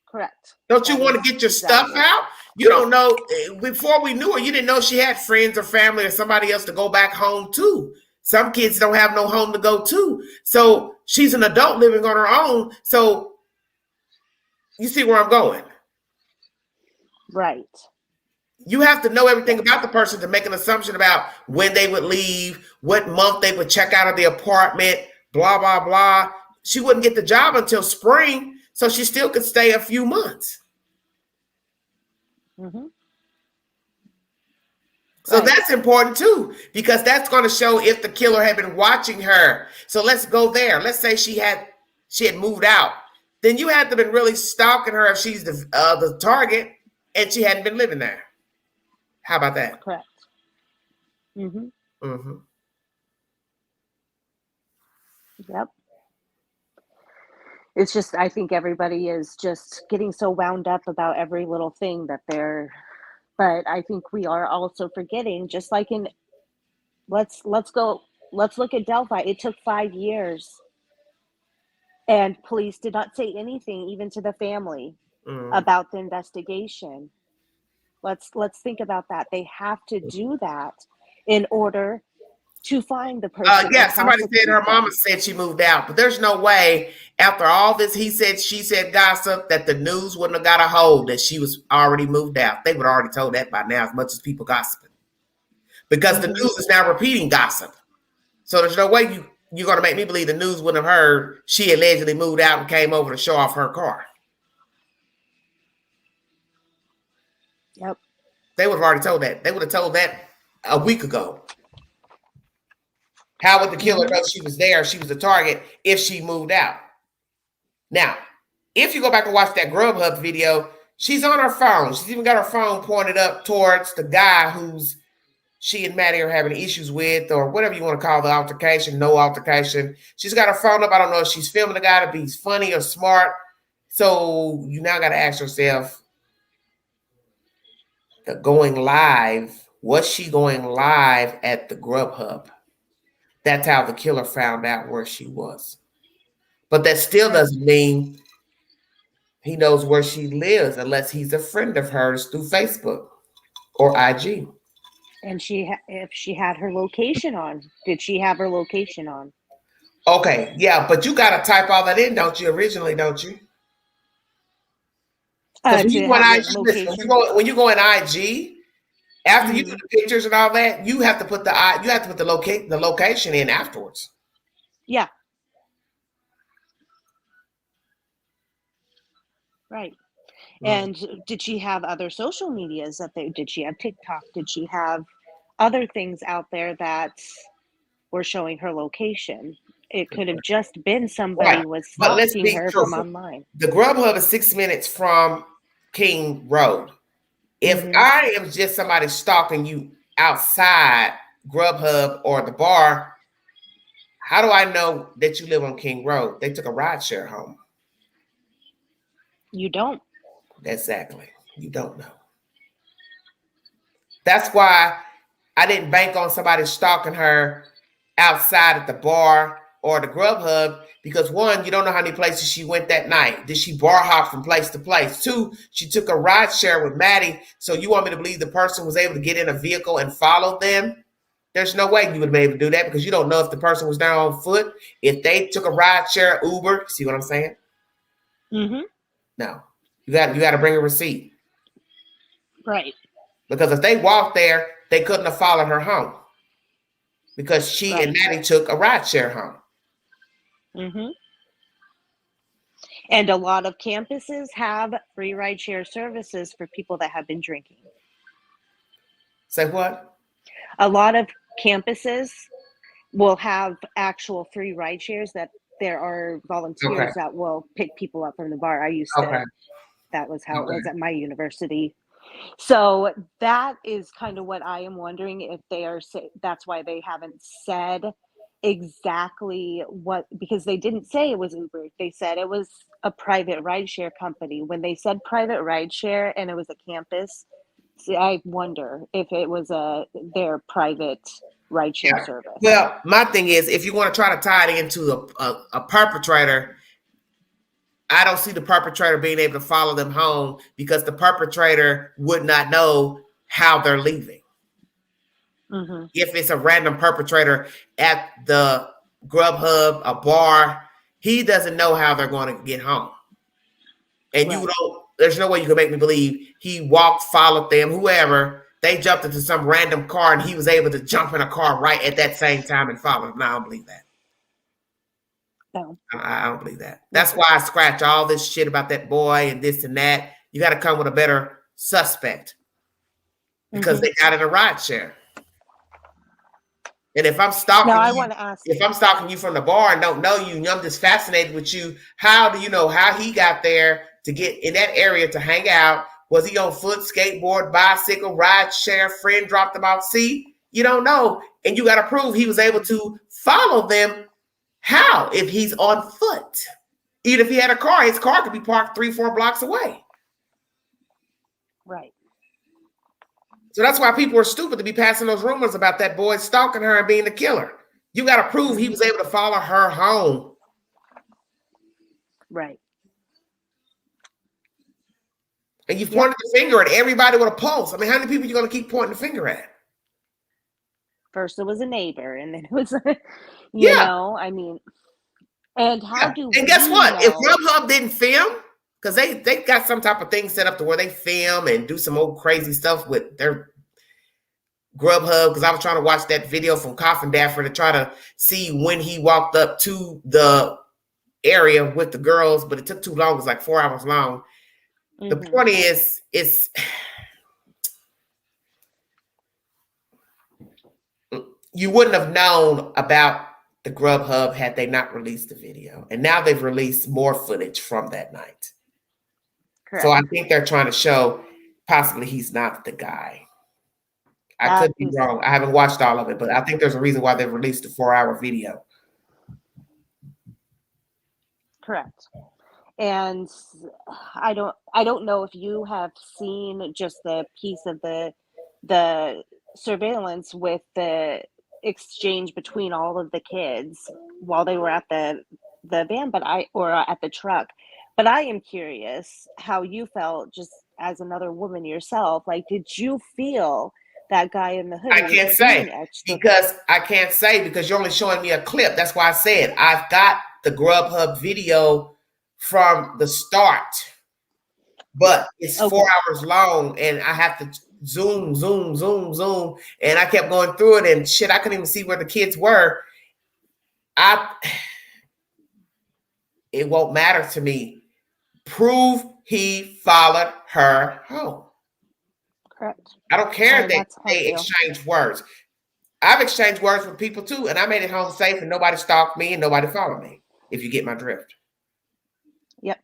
Correct. Don't you want to get your stuff out? You don't know. Before we knew her, you didn't know she had friends or family or somebody else to go back home to. Some kids don't have no home to go to. So she's an adult living on her own. So you see where I'm going? Right. You have to know everything about the person to make an assumption about when they would leave, what month they would check out of the apartment, blah, blah, blah. She wouldn't get the job until spring, so she still could stay a few months. Mm-hmm. So that's important too, because that's going to show if the killer had been watching her. So let's go there. Let's say she had moved out. Then you had to been really stalking her if she's the target and she hadn't been living there. How about that? Correct. Mm-hmm. Mm-hmm. Yep. It's just, I think everybody is just getting so wound up about every little thing that but I think we are also forgetting, just like let's look at Delphi. It took 5 years and police did not say anything even to the family about the investigation. Let's think about that. They have to do that in order to find the person. Somebody said her mama said she moved out, but there's no way after all this he said, she said gossip that the news wouldn't have got a hold that she was already moved out. They would have already told that by now, as much as people gossiping, because the news is now repeating gossip. So there's no way you're going to make me believe the news wouldn't have heard she allegedly moved out and came over to show off her car. Yep. They would have already told that. They would have told that a week ago. How would the killer know she was there, she was the target, if she moved out? Now, if you go back and watch that Grubhub video, she's on her phone. She's even got her phone pointed up towards the guy who's she and Maddie are having issues with, or whatever you want to call the altercation, no altercation. She's got her phone up. I don't know if she's filming the guy to be funny or smart. So you now got to ask yourself, going live, was she going live at the Grubhub? That's how the killer found out where she was. But that still doesn't mean he knows where she lives unless he's a friend of hers through Facebook. or IG. And if she had her location on, did she have her location on? Okay, yeah, but you got to type all that in, don't you? Originally, don't you? Because when you go on IG, listen, when you go in IG, after you do the pictures and all that, you have to put the location in afterwards. Yeah. Right. And did she have other social medias did she have TikTok? Did she have other things out there that were showing her location? It could have just been somebody was stalking her from online. The Grubhub is 6 minutes from King Road. If I am just somebody stalking you outside Grubhub or the bar, how do I know that you live on King Road? They took a ride share home. You don't. Exactly. You don't know. That's why I didn't bank on somebody stalking her outside at the bar or the Grubhub, because one, you don't know how many places she went that night. Did she bar hop from place to place? Two, she took a ride share with Maddie. So you want me to believe the person was able to get in a vehicle and follow them? There's no way you would be able to do that, because you don't know if the person was there on foot, if they took a ride share, Uber. See what I'm saying? No, you got to bring a receipt. Right. Because if they walked there, they couldn't have followed her home, because she and Maddie took a ride share home. And a lot of campuses have free ride share services for people that have been drinking. Say what? A lot of campuses will have actual free ride shares that there are volunteers that will pick people up from the bar. I used to, that was how it was at my university. So that is kind of what I am wondering, if they are, that's why they haven't said exactly what, because they didn't say it was Uber. They said it was a private rideshare company. When they said private rideshare and it was a campus, see, I wonder if it was their private rideshare service. Well, my thing is, if you want to try to tie it into a perpetrator, I don't see the perpetrator being able to follow them home, because the perpetrator would not know how they're leaving. If it's a random perpetrator at the Grubhub, a bar, he doesn't know how they're going to get home. And you don't, there's no way you can make me believe he walked, followed them, whoever, they jumped into some random car and he was able to jump in a car right at that same time and follow them. No, I don't believe that. No. I don't believe that. That's why I scratch all this shit about that boy and this and that. You got to come with a better suspect, because they got in a ride share. And if I'm stalking I want to ask, if I'm stalking you from the bar and don't know you, and I'm just fascinated with you, how do you know how he got there to get in that area to hang out? Was he on foot, skateboard, bicycle, ride share, friend dropped him off? See, you don't know. And you got to prove he was able to follow them. How? If he's on foot. Even if he had a car, his car could be parked 3-4 blocks away. Right. So that's why people are stupid to be passing those rumors about that boy stalking her and being the killer. You got to prove he was able to follow her home. Right. And you pointed the finger at everybody with a pulse. I mean, how many people are you going to keep pointing the finger at? First it was a neighbor, and then it was, you know, I mean, and how do And guess what? know? If Grubhub didn't film, because they got some type of thing set up to where they film and do some old crazy stuff with their Grubhub, because I was trying to watch that video from Coffin Daffer to try to see when he walked up to the area with the girls, but it took too long. It was like 4 hours long. The point is, you wouldn't have known about the Grubhub had they not released the video. And now they've released more footage from that night. Correct. So I think they're trying to show possibly he's not the guy. I could be wrong. I haven't watched all of it, but I think there's a reason why they've released a 4-hour video. Correct. And I don't know if you have seen just the piece of the surveillance with the exchange between all of the kids while they were at the van, or at the truck. But I am curious how you felt just as another woman yourself, like, did you feel that guy in the hoodie? I can't say because you're only showing me a clip. That's why I said I've got the Grubhub video from the start, but it's 4 hours long and I have to zoom, and I kept going through it and shit. I couldn't even see where the kids were. It won't matter to me. Prove he followed her home. Correct. I don't care that they exchange words. I've exchanged words with people too, and I made it home safe and nobody stalked me and nobody followed me, if you get my drift. Yep.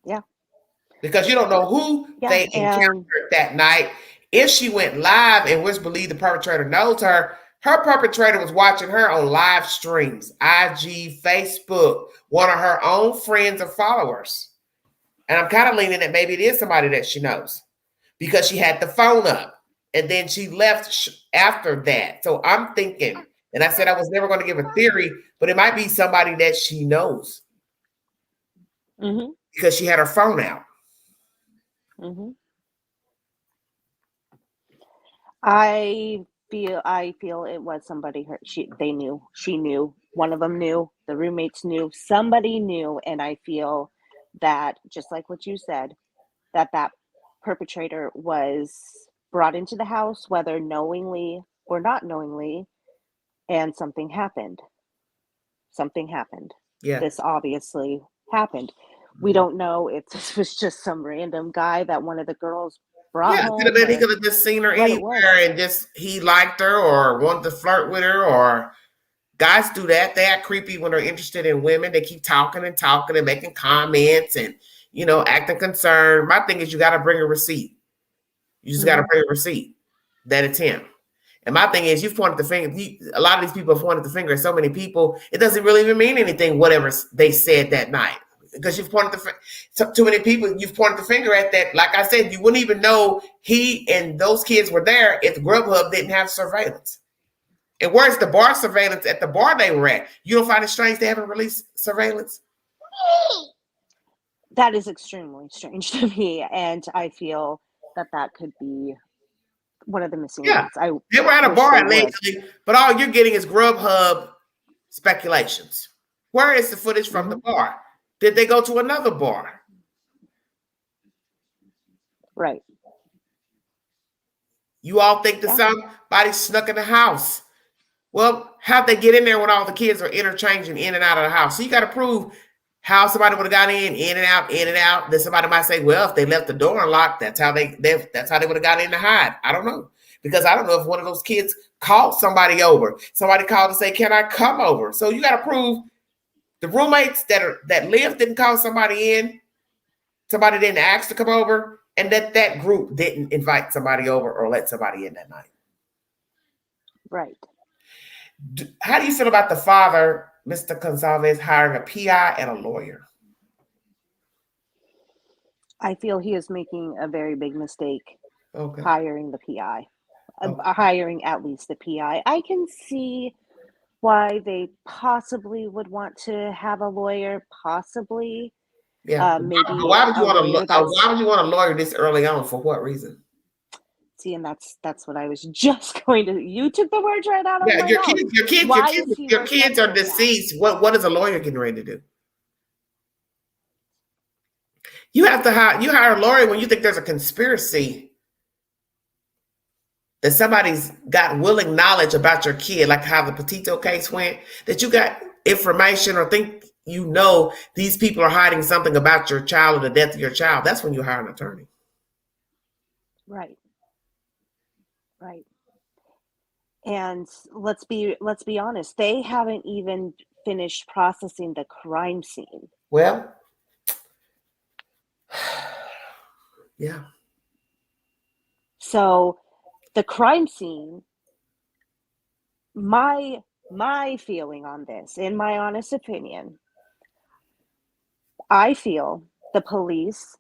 Yeah. Because you don't know who they encountered that night. If she went live and was believed the perpetrator knows her, her perpetrator was watching her on live streams, IG, Facebook, one of her own friends or followers. And I'm kind of leaning that maybe it is somebody that she knows because she had the phone up and then she left after that. So I'm thinking, and I said I was never going to give a theory, but it might be somebody that she knows because she had her phone out. I feel it was somebody they knew. She knew. One of them knew. The roommates knew. Somebody knew. And I feel that, just like what you said, that perpetrator was brought into the house, whether knowingly or not knowingly, and something happened. Yeah. This obviously happened. We don't know if this was just some random guy that one of the girls brought home. He could have just seen her anywhere and just he liked her or wanted to flirt with her, or guys do that. They act creepy when they're interested in women. They keep talking and making comments and, acting concerned. My thing is you got to bring a receipt. You just got to bring a receipt that it's him. And my thing is you've pointed the finger. A lot of these people have pointed the finger at so many people. It doesn't really even mean anything, whatever they said that night. Because you've pointed too many people, you've pointed the finger at that. Like I said, you wouldn't even know he and those kids were there if Grubhub didn't have surveillance. And where's the bar surveillance at the bar they were at? You don't find it strange they haven't released surveillance? That is extremely strange to me. And I feel that could be one of the missing links. They were at a bar allegedly, but all you're getting is Grubhub speculations. Where is the footage from the bar? Did they go to another bar? Right. You all think that somebody snuck in the house. Well, how'd they get in there when all the kids are interchanging in and out of the house? So you got to prove how somebody would have got in and out. Then somebody might say, well, if they left the door unlocked, that's how they would have got in to hide. I don't know. Because I don't know if one of those kids called somebody over. Somebody called to say, can I come over? So you got to prove the roommates that lived didn't call somebody in. Somebody didn't ask to come over. And that group didn't invite somebody over or let somebody in that night. Right. How do you feel about the father, Mr. Gonzalez, hiring a PI and a lawyer? I feel he is making a very big mistake hiring the PI. Hiring at least the PI. I can see why they possibly would want to have a lawyer, possibly. Yeah. Maybe. Why would you want a lawyer this early on? For what reason? See, and that's what I was just going to. You took the words right out of my mouth. Your kids are deceased. What is a lawyer getting ready to do? You have to hire a lawyer when you think there's a conspiracy that somebody's got willing knowledge about your kid, like how the Petito case went, that you got information or think these people are hiding something about your child or the death of your child. That's when you hire an attorney. Right. And let's be honest, they haven't even finished processing the crime scene. Well, yeah. So the crime scene, my feeling on this, in my honest opinion, I feel the police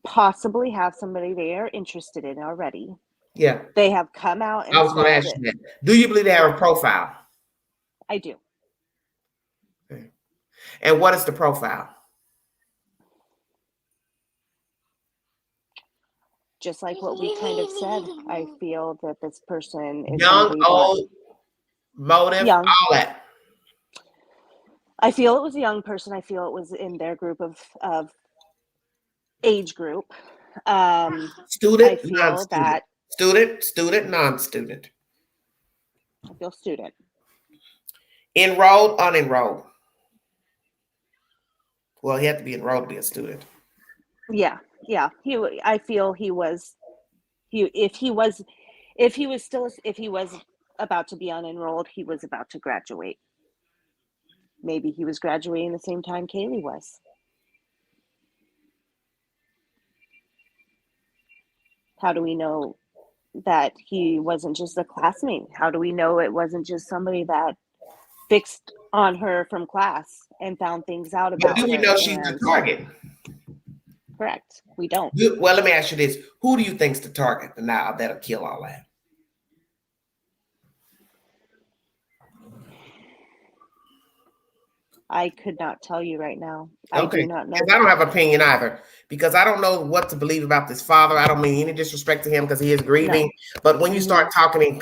possibly have somebody they are interested in already. Yeah. They have come out and I was going to ask you that. Do you believe they have a profile? I do. Okay. And what is the profile? just like what we kind of said, I feel that this person is young, somebody that old, motive, young. all that. I feel it was a young person. I feel it was in their group of age group. Student, I feel non-student. that Student, non-student. I feel student. Enrolled, unenrolled. Well, he had to be enrolled to be a student. Yeah. I feel he was. If he was about to be unenrolled, he was about to graduate. Maybe he was graduating the same time Kaylee was. How do we know that he wasn't just a classmate? How do we know it wasn't just somebody that fixed on her from class and found things out about her? Do we know she's the target? Correct. We don't. Well, let me ask you this. Who do you think's the target now that'll kill all that? I could not tell you right now. Okay. I do not know. I don't have an opinion either, because I don't know what to believe about this father. I don't mean any disrespect to him because he is grieving. No. But when you start talking in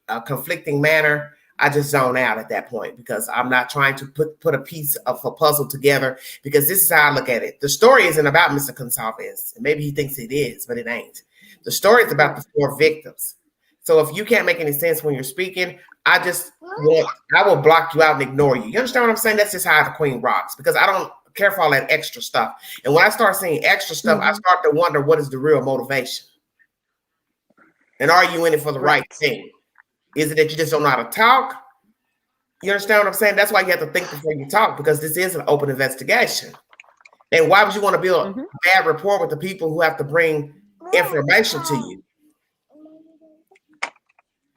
a conflicting manner, I just zone out at that point, because I'm not trying to put a piece of a puzzle together, because this is how I look at it. The story isn't about Mr. Gonsalves. Maybe he thinks it is, but it ain't. The story is about the 4 victims. So if you can't make any sense when you're speaking, I will block you out and ignore you. You understand what I'm saying? That's just how the queen rocks, because I don't care for all that extra stuff. And when I start seeing extra stuff, I start to wonder, what is the real motivation? And are you in it for the right thing? Is it that you just don't know how to talk? You understand what I'm saying? That's why you have to think before you talk, because this is an open investigation. And why would you want to build a bad rapport with the people who have to bring information to you?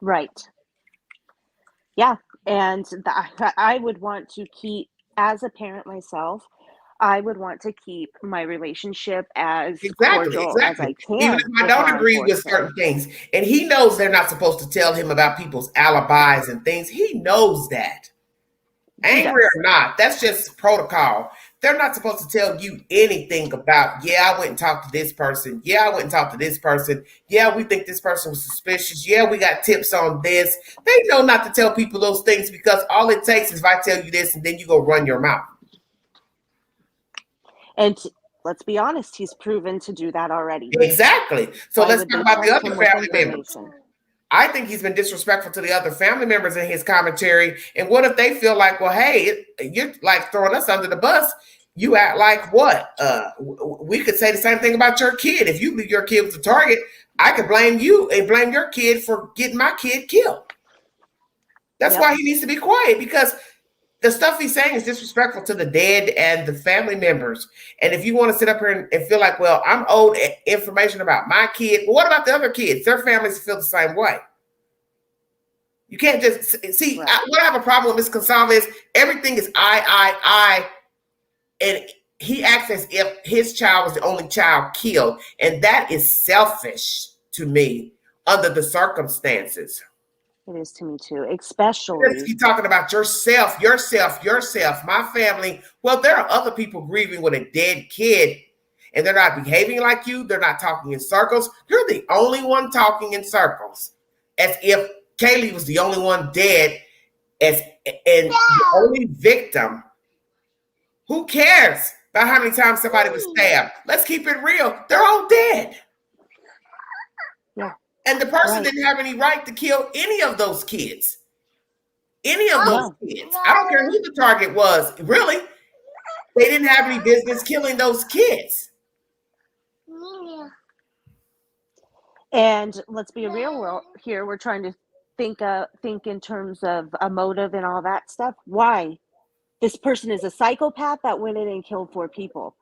Right. Yeah. And I would want to keep, as a parent myself, I would want to keep my relationship as cordial as I can. Even if I don't agree with certain things. And he knows they're not supposed to tell him about people's alibis and things. He knows that. Angry or not, that's just protocol. They're not supposed to tell you anything about, I went and talked to this person. I went and talked to this person. We think this person was suspicious. We got tips on this. They know not to tell people those things, because all it takes is if I tell you this and then you go run your mouth. And let's be honest, he's proven to do that already. Exactly. So let's talk about the other family members. I think he's been disrespectful to the other family members in his commentary. And what if they feel like, well, hey, you're like throwing us under the bus. You act like what? We could say the same thing about your kid. If you believe your kid was the target, I could blame you and blame your kid for getting my kid killed. That's why he needs to be quiet, because the stuff he's saying is disrespectful to the dead and the family members. And if you want to sit up here and feel like, well, I'm owed information about my kid, well, what about the other kids? Their families feel the same way. You can't just see. What I have a problem with Ms. Gonsalves, everything is I. And he acts as if his child was the only child killed. And that is selfish to me under the circumstances. It is to me too, especially. You're talking about yourself, my family. Well, there are other people grieving with a dead kid, and they're not behaving like you. They're not talking in circles. You're the only one talking in circles, as if Kaylee was the only one dead, and the only victim. Who cares about how many times somebody was stabbed? Let's keep it real. They're all dead. Yeah. And the person didn't have any right to kill any of those kids. Kids. I don't care who the target was. Really, they didn't have any business killing those kids. And let's be real here. We're trying to think in terms of a motive and all that stuff. Why? This person is a psychopath that went in and killed 4 people.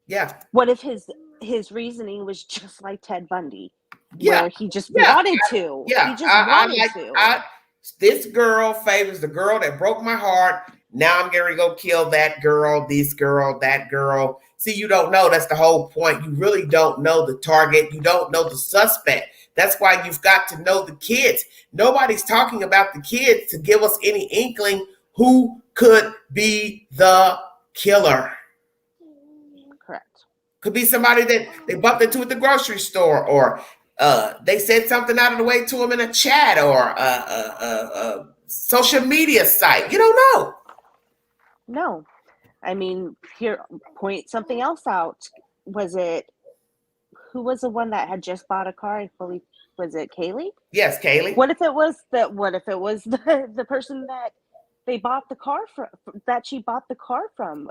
Yeah. What if his reasoning was just like Ted Bundy? Where he just wanted to. Yeah. He just wanted to. This girl favors the girl that broke my heart. Now I'm going to go kill that girl, this girl, that girl. See, you don't know. That's the whole point. You really don't know the target. You don't know the suspect. That's why you've got to know the kids. Nobody's talking about the kids to give us any inkling who could be the killer. Correct. Could be somebody that they bumped into at the grocery store, or they said something out of the way to them in a chat or a social media site. You don't know. No. I mean, here, point something else out. Who was the one that had just bought a car? I believe, was it Kaylee? Yes, Kaylee. What if it was the person that they bought the car from, that she bought the car from?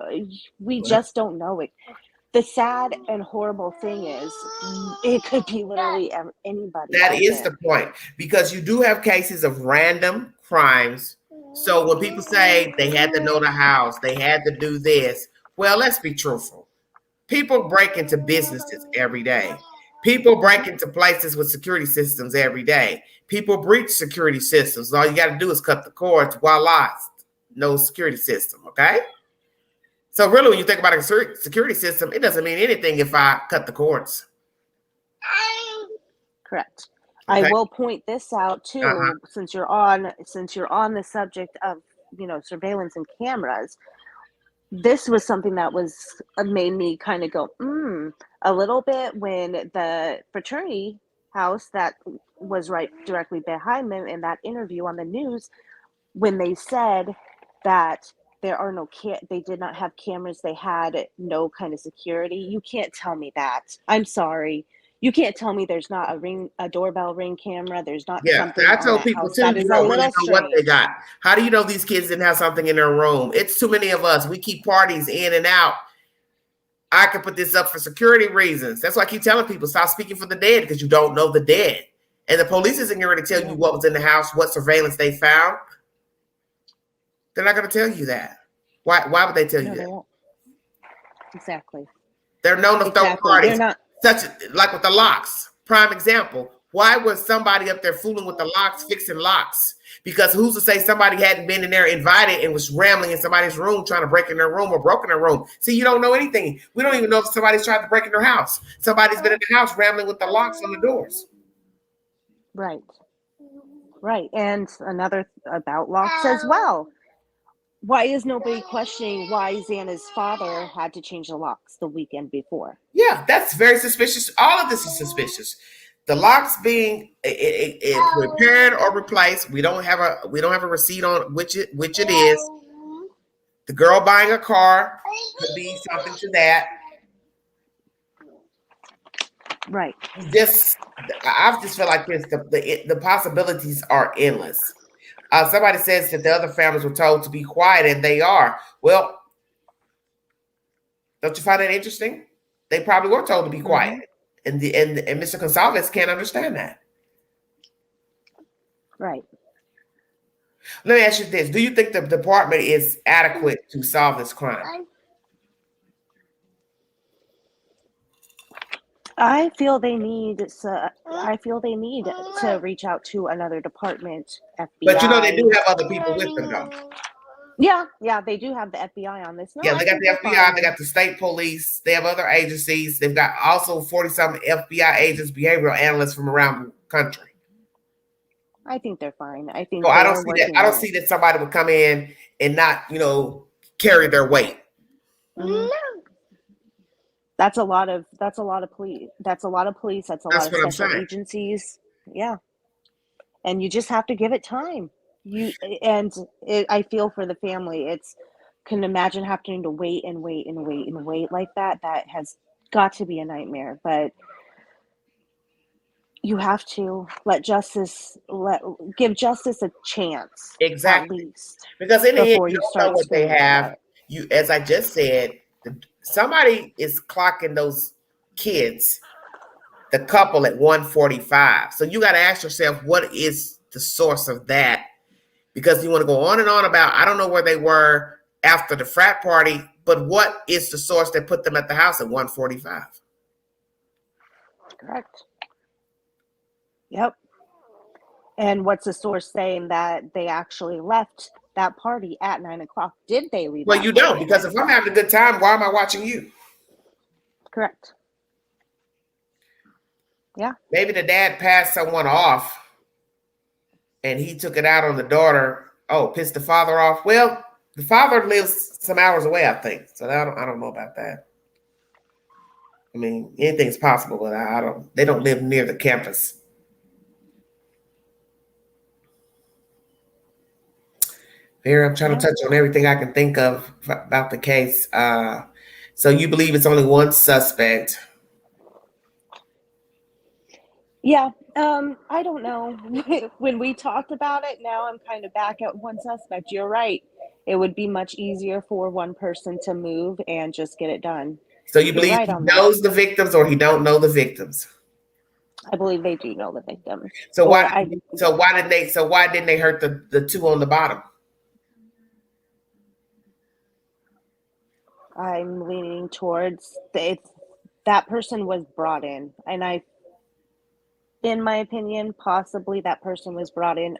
We just don't know it. The sad and horrible thing is, it could be literally anybody. That is the point, because you do have cases of random crimes. So when people say they had to know the house, they had to do this, well, let's be truthful. People break into businesses every day. People break into places with security systems every day. People breach security systems. All you got to do is cut the cords. Voila, no security system, okay? So really, when you think about a security system, it doesn't mean anything if I cut the cords. Correct. Okay. I will point this out too, since you're on the subject of, surveillance and cameras. This was something that made me kind of go a little bit when the fraternity house that was right directly behind them in that interview on the news, when they said that there are they did not have cameras, they had no kind of security. You can't tell me that. I'm sorry. You can't tell me there's not a doorbell ring camera. There's not something. I told people too, that is you don't a really little know what they strange. got. How do you know these kids didn't have something in their room? It's too many of us. We keep parties in and out. I can put this up for security reasons. That's why I keep telling people, stop speaking for the dead, because you don't know the dead. And the police isn't going to tell you what was in the house, what surveillance they found. They're not going to tell you that. Why would they tell you that? Won't. Exactly. They're known to throw parties, not like with the locks. Prime example. Why was somebody up there fooling with the locks, fixing locks? Because who's to say somebody hadn't been in there invited and was rambling in somebody's room, trying to break in their room or broke in their room? See, you don't know anything. We don't even know if somebody's tried to break in their house. Somebody's been in the house rambling with the locks on the doors. Right. Right. And another about locks as well. Why is nobody questioning why Xana's father had to change the locks the weekend before? Yeah, that's very suspicious. All of this is suspicious. The locks being repaired or replaced. We don't have a receipt on which it is. The girl buying a car could be something to that. Right. I just feel like this. The possibilities are endless. Somebody says that the other families were told to be quiet, and they are. Well, don't you find that interesting? They probably were told to be quiet, and Mr. Gonsalves can't understand that. Right. Let me ask you this: do you think the department is adequate to solve this crime? I feel they need to reach out to another department, FBI. But they do have other people with them, though. Yeah, they do have the FBI on this. No, yeah, they got the FBI, they got the state police, they have other agencies. They've got also 40-something FBI agents, behavioral analysts from around the country. I think they're fine. I think. So I don't see that. I don't see that somebody would come in and not, carry their weight. Mm-hmm. That's a lot of police. That's a lot of police. That's a lot of special agencies. Yeah. And you just have to give it time. I feel for the family. Can imagine having to wait and wait and wait and wait like that. That has got to be a nightmare. But you have to give justice a chance. Exactly. At least. Because in the end, you don't know what they have. As I just said, somebody is clocking those kids, the couple, at 1:45. So you got to ask yourself, what is the source of that? Because you want to go on and on about, I don't know where they were after the frat party, but what is the source that put them at the house at 1:45? Correct. Yep. And what's the source saying that they actually left that party at 9 o'clock? Did they leave? Well, you don't, because if I'm having a good time, why am I watching you? Correct. Yeah. Maybe the dad passed someone off and he took it out on the daughter. Oh, pissed the father off. Well, the father lives some hours away, I think. So I don't know about that. I mean, anything's possible, but I don't. They don't live near the campus. Here, I'm trying to touch on everything I can think of about the case. So you believe it's only one suspect? Yeah, I don't know. When we talked about it, now I'm kind of back at one suspect. You're right. It would be much easier for one person to move and just get it done. So you You're believe right he on that. knows the victims, or he don't know the victims? I believe they do know the victims. So why didn't they hurt the two on the bottom? I'm leaning towards that person was brought in, and in my opinion, possibly that person was brought in,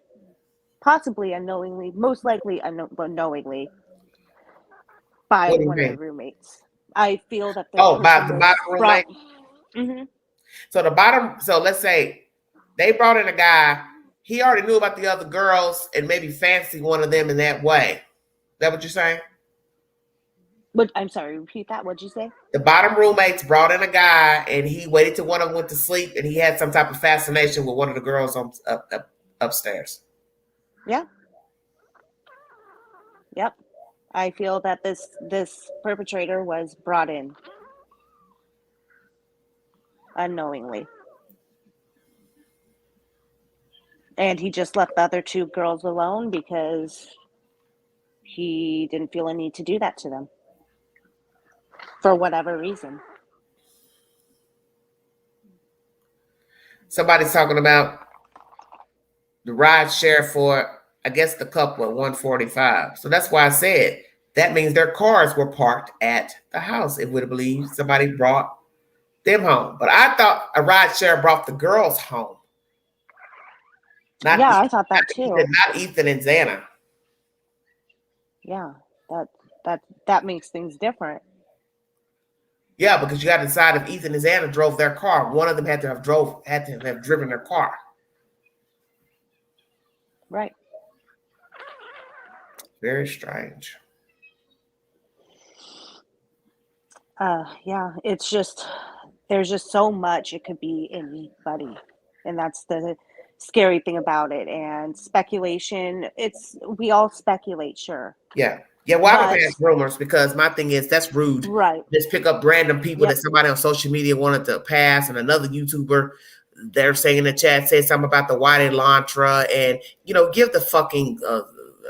possibly unknowingly, most likely unknowingly, by What do you one of the mean? roommates. I feel that this Oh, by person the was bottom roommate. Mhm. So the bottom. So let's say they brought in a guy. He already knew about the other girls and maybe fancied one of them in that way. Is that what you're saying? But I'm sorry, repeat that. What'd you say? The bottom roommates brought in a guy, and he waited till one of them went to sleep, and he had some type of fascination with one of the girls upstairs. Yeah. Yep. I feel that this perpetrator was brought in unknowingly. And he just left the other two girls alone because he didn't feel a need to do that to them. For whatever reason. Somebody's talking about the ride share for, I guess, the couple at 145. So that's why I said that means their cars were parked at the house. It would have believed somebody brought them home. But I thought a ride share brought the girls home. I thought that too. Not Ethan and Xana. Yeah, that makes things different. Yeah, because you got to decide if Ethan and Xana drove their car. One of them had to have driven their car. Right. Very strange. Yeah, it's just there's just so much. It could be anybody, and that's the scary thing about it. And speculation, we all speculate, sure. Yeah. Well, I'm gonna pass rumors because my thing is that's rude. Right. Just pick up random people that somebody on social media wanted to pass, and another YouTuber, they're saying in the chat, say something about the white Elantra, and give the fucking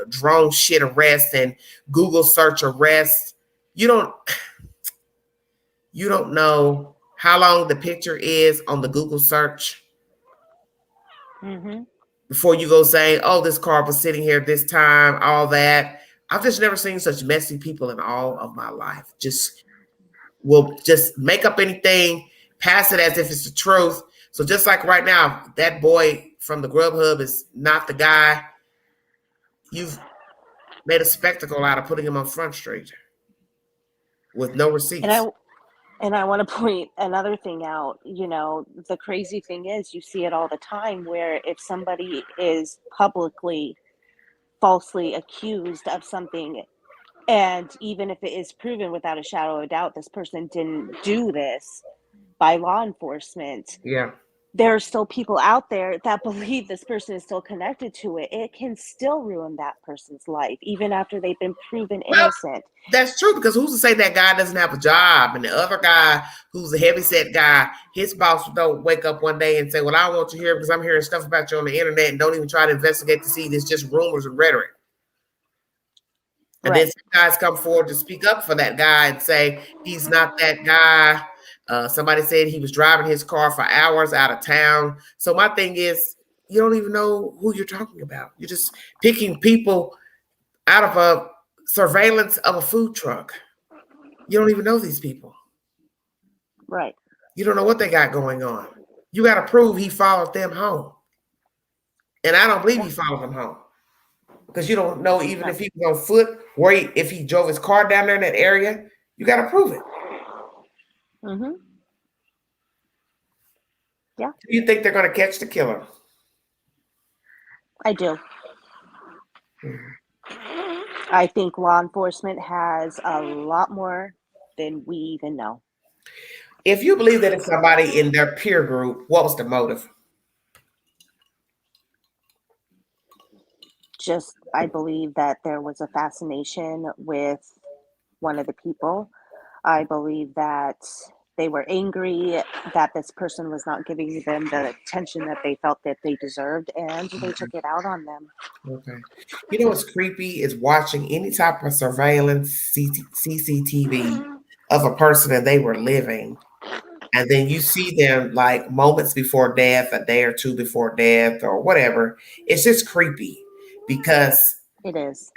drone shit a rest and Google search a rest. You don't know how long the picture is on the Google search before you go saying, oh, this car was sitting here this time, all that. I've just never seen such messy people in all of my life. Will just make up anything, pass it as if it's the truth. So just like right now, that boy from the Grubhub is not the guy. You've made a spectacle out of putting him on Front Street with no receipts. And I want to point another thing out. The crazy thing is you see it all the time where if somebody is publicly falsely accused of something, and even if it is proven without a shadow of a doubt this person didn't do this by law enforcement, there are still people out there that believe this person is still connected to it. It can still ruin that person's life even after they've been proven innocent. That's true, because who's to say that guy doesn't have a job, and the other guy who's a heavyset guy, his boss don't wake up one day and say, well, I want you here because I'm hearing stuff about you on the internet, and don't even try to investigate to see it's just rumors and rhetoric. And then some guys come forward to speak up for that guy and say he's not that guy. Somebody said he was driving his car for hours out of town. So my thing is, you don't even know who you're talking about. You're just picking people out of a surveillance of a food truck. You don't even know these people. Right. You don't know what they got going on. You got to prove he followed them home. And I don't believe he followed them home. Because you don't know even if he was on foot, if he drove his car down there in that area, you got to prove it. Yeah. Do you think they're going to catch the killer? I do. I think law enforcement has a lot more than we even know. If you believe that it's somebody in their peer group, what was the motive? Just, I believe that there was a fascination with one of the people. I believe that they were angry that this person was not giving them the attention that they felt that they deserved, and they took it out on them. Okay. You know what's creepy is watching any type of surveillance CCTV of a person that they were living, and then you see them like moments before death, a day or two before death, or whatever. It's just creepy because it is.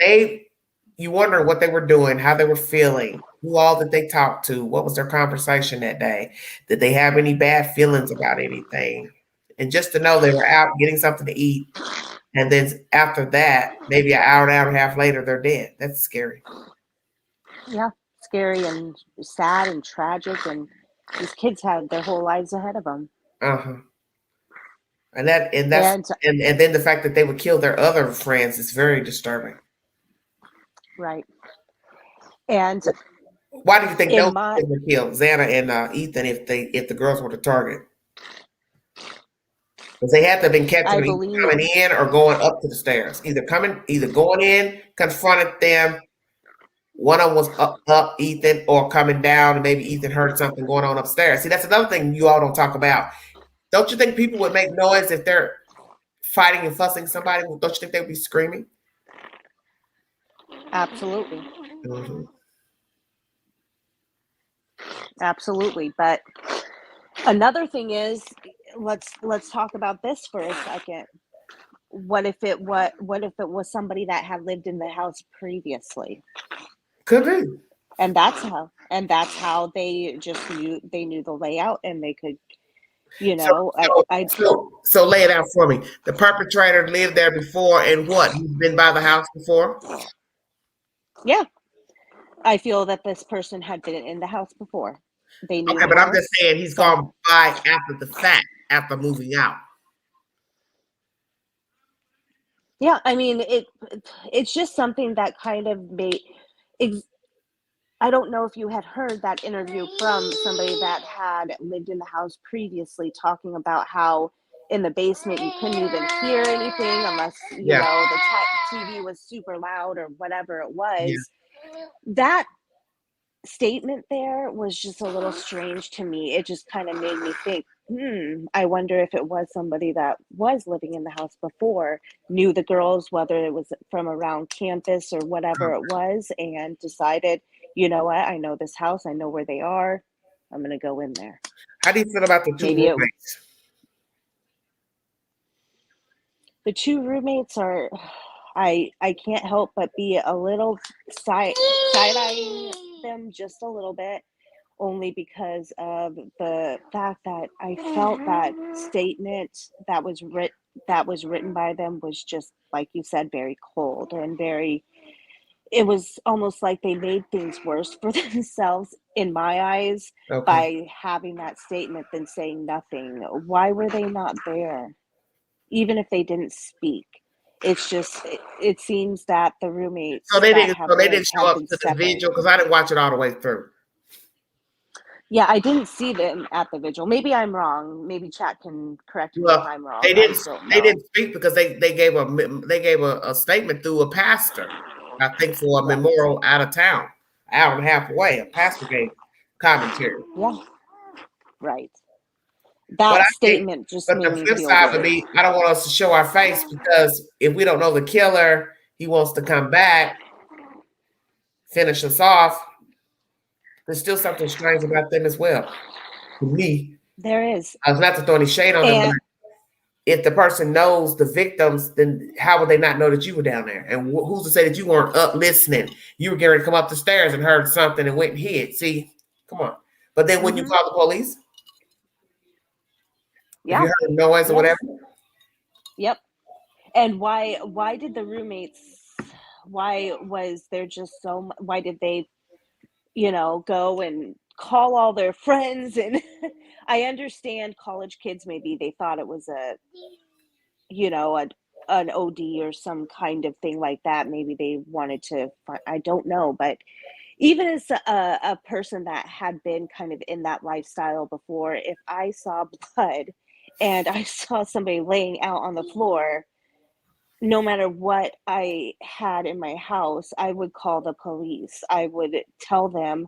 You wonder what they were doing, how they were feeling, who all did they talk to, what was their conversation that day, did they have any bad feelings about anything, and just to know they were out getting something to eat, and then after that, maybe an hour and a half later, they're dead. That's scary. Yeah, scary and sad and tragic, and these kids had their whole lives ahead of them. And then the fact that they would kill their other friends is very disturbing. Right. And why do you think those were killed, Xana and Ethan, if the girls were the target? Because they had to have been catching them coming in or going up to the stairs. Either going in, confronted them. One of them was up Ethan, or coming down, and maybe Ethan heard something going on upstairs. See, that's another thing you all don't talk about. Don't you think people would make noise if they're fighting and fussing somebody? Don't you think they would be screaming? Absolutely. Mm-hmm. Absolutely. But another thing is, let's talk about this for a second. What if it was somebody that had lived in the house previously? Could be. And that's how they just knew the layout, and they could, So lay it out for me. The perpetrator lived there before, and what? He's been by the house before? Yeah. I feel that this person had been in the house before. They knew. Okay, but I'm just saying he's gone by after the fact, after moving out. Yeah, I mean, it's just something that kind of made. I don't know if you had heard that interview from somebody that had lived in the house previously, talking about how in the basement you couldn't even hear anything unless you know the TV was super loud or whatever it was. Yeah. That statement there was just a little strange to me. It just kind of made me think, I wonder if it was somebody that was living in the house before, knew the girls, whether it was from around campus or whatever it was, and decided, you know what, I know this house, I know where they are, I'm going to go in there. How do you feel about the two roommates? The two roommates are, I can't help but be a little side-eyeing them just a little bit, only because of the fact that I felt that statement that was written by them was just, like you said, very cold and it was almost like they made things worse for themselves in my eyes by having that statement than saying nothing. Why were they not there? Even if they didn't speak. It's just, it seems that the roommates. So they didn't show up to the vigil, because I didn't watch it all the way through. Yeah, I didn't see them at the vigil. Maybe I'm wrong. Maybe chat can correct me if I'm wrong. They didn't speak because they gave a statement through a pastor. I think for a memorial out of town, an hour and a half away. A pastor gave commentary. Yeah, right. That statement just made me feel weird. But the flip side would be, I don't want us to show our face, because if we don't know the killer, he wants to come back, finish us off. There's still something strange about them as well. To me, there is. I was not to throw any shade on them, but if the person knows the victims, then how would they not know that you were down there? And who's to say that you weren't up listening? You were getting to come up the stairs and heard something and went and hid. See, come on. But then when you call the police, if you heard a noise or whatever. Yep. And why did the roommates? Why was there just so much? Why did they, go and call all their friends? And I understand college kids, maybe they thought it was an OD or some kind of thing like that. Maybe they wanted to, I don't know, but even as a person that had been kind of in that lifestyle before, if I saw blood and I saw somebody laying out on the floor, no matter what I had in my house, I would call the police. I would tell them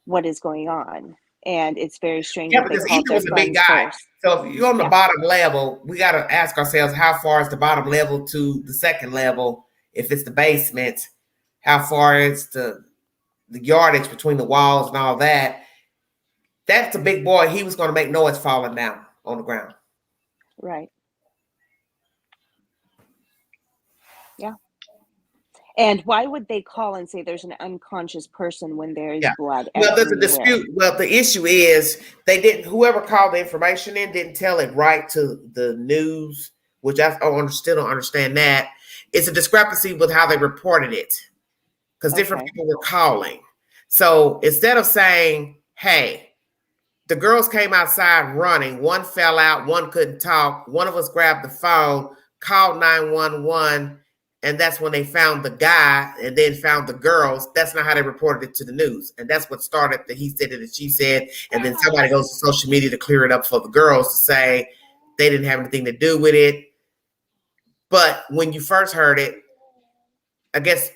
what is going on. And it's very strange Yeah, that they because called Ethan their was a big friends guy. first. So if you're on the Yeah. bottom level, we got to ask ourselves, how far is the bottom level to the second level? If it's the basement, how far is the yardage between the walls and all that? That's a big boy. He was going to make noise falling down on the ground. Right. Yeah. And why would they call and say there's an unconscious person when there is blood Well, there's a everywhere? dispute. Well, the issue is whoever called the information in didn't tell it right to the news, which I still don't understand that. It's a discrepancy with how they reported it because different people were calling. So instead of saying, hey, the girls came outside running, one fell out, one couldn't talk, one of us grabbed the phone, called 911, and that's when they found the guy and then found the girls. That's not how they reported it to the news. And that's what started the he said it and she said. And then somebody goes to social media to clear it up for the girls to say they didn't have anything to do with it. But when you first heard it, I guess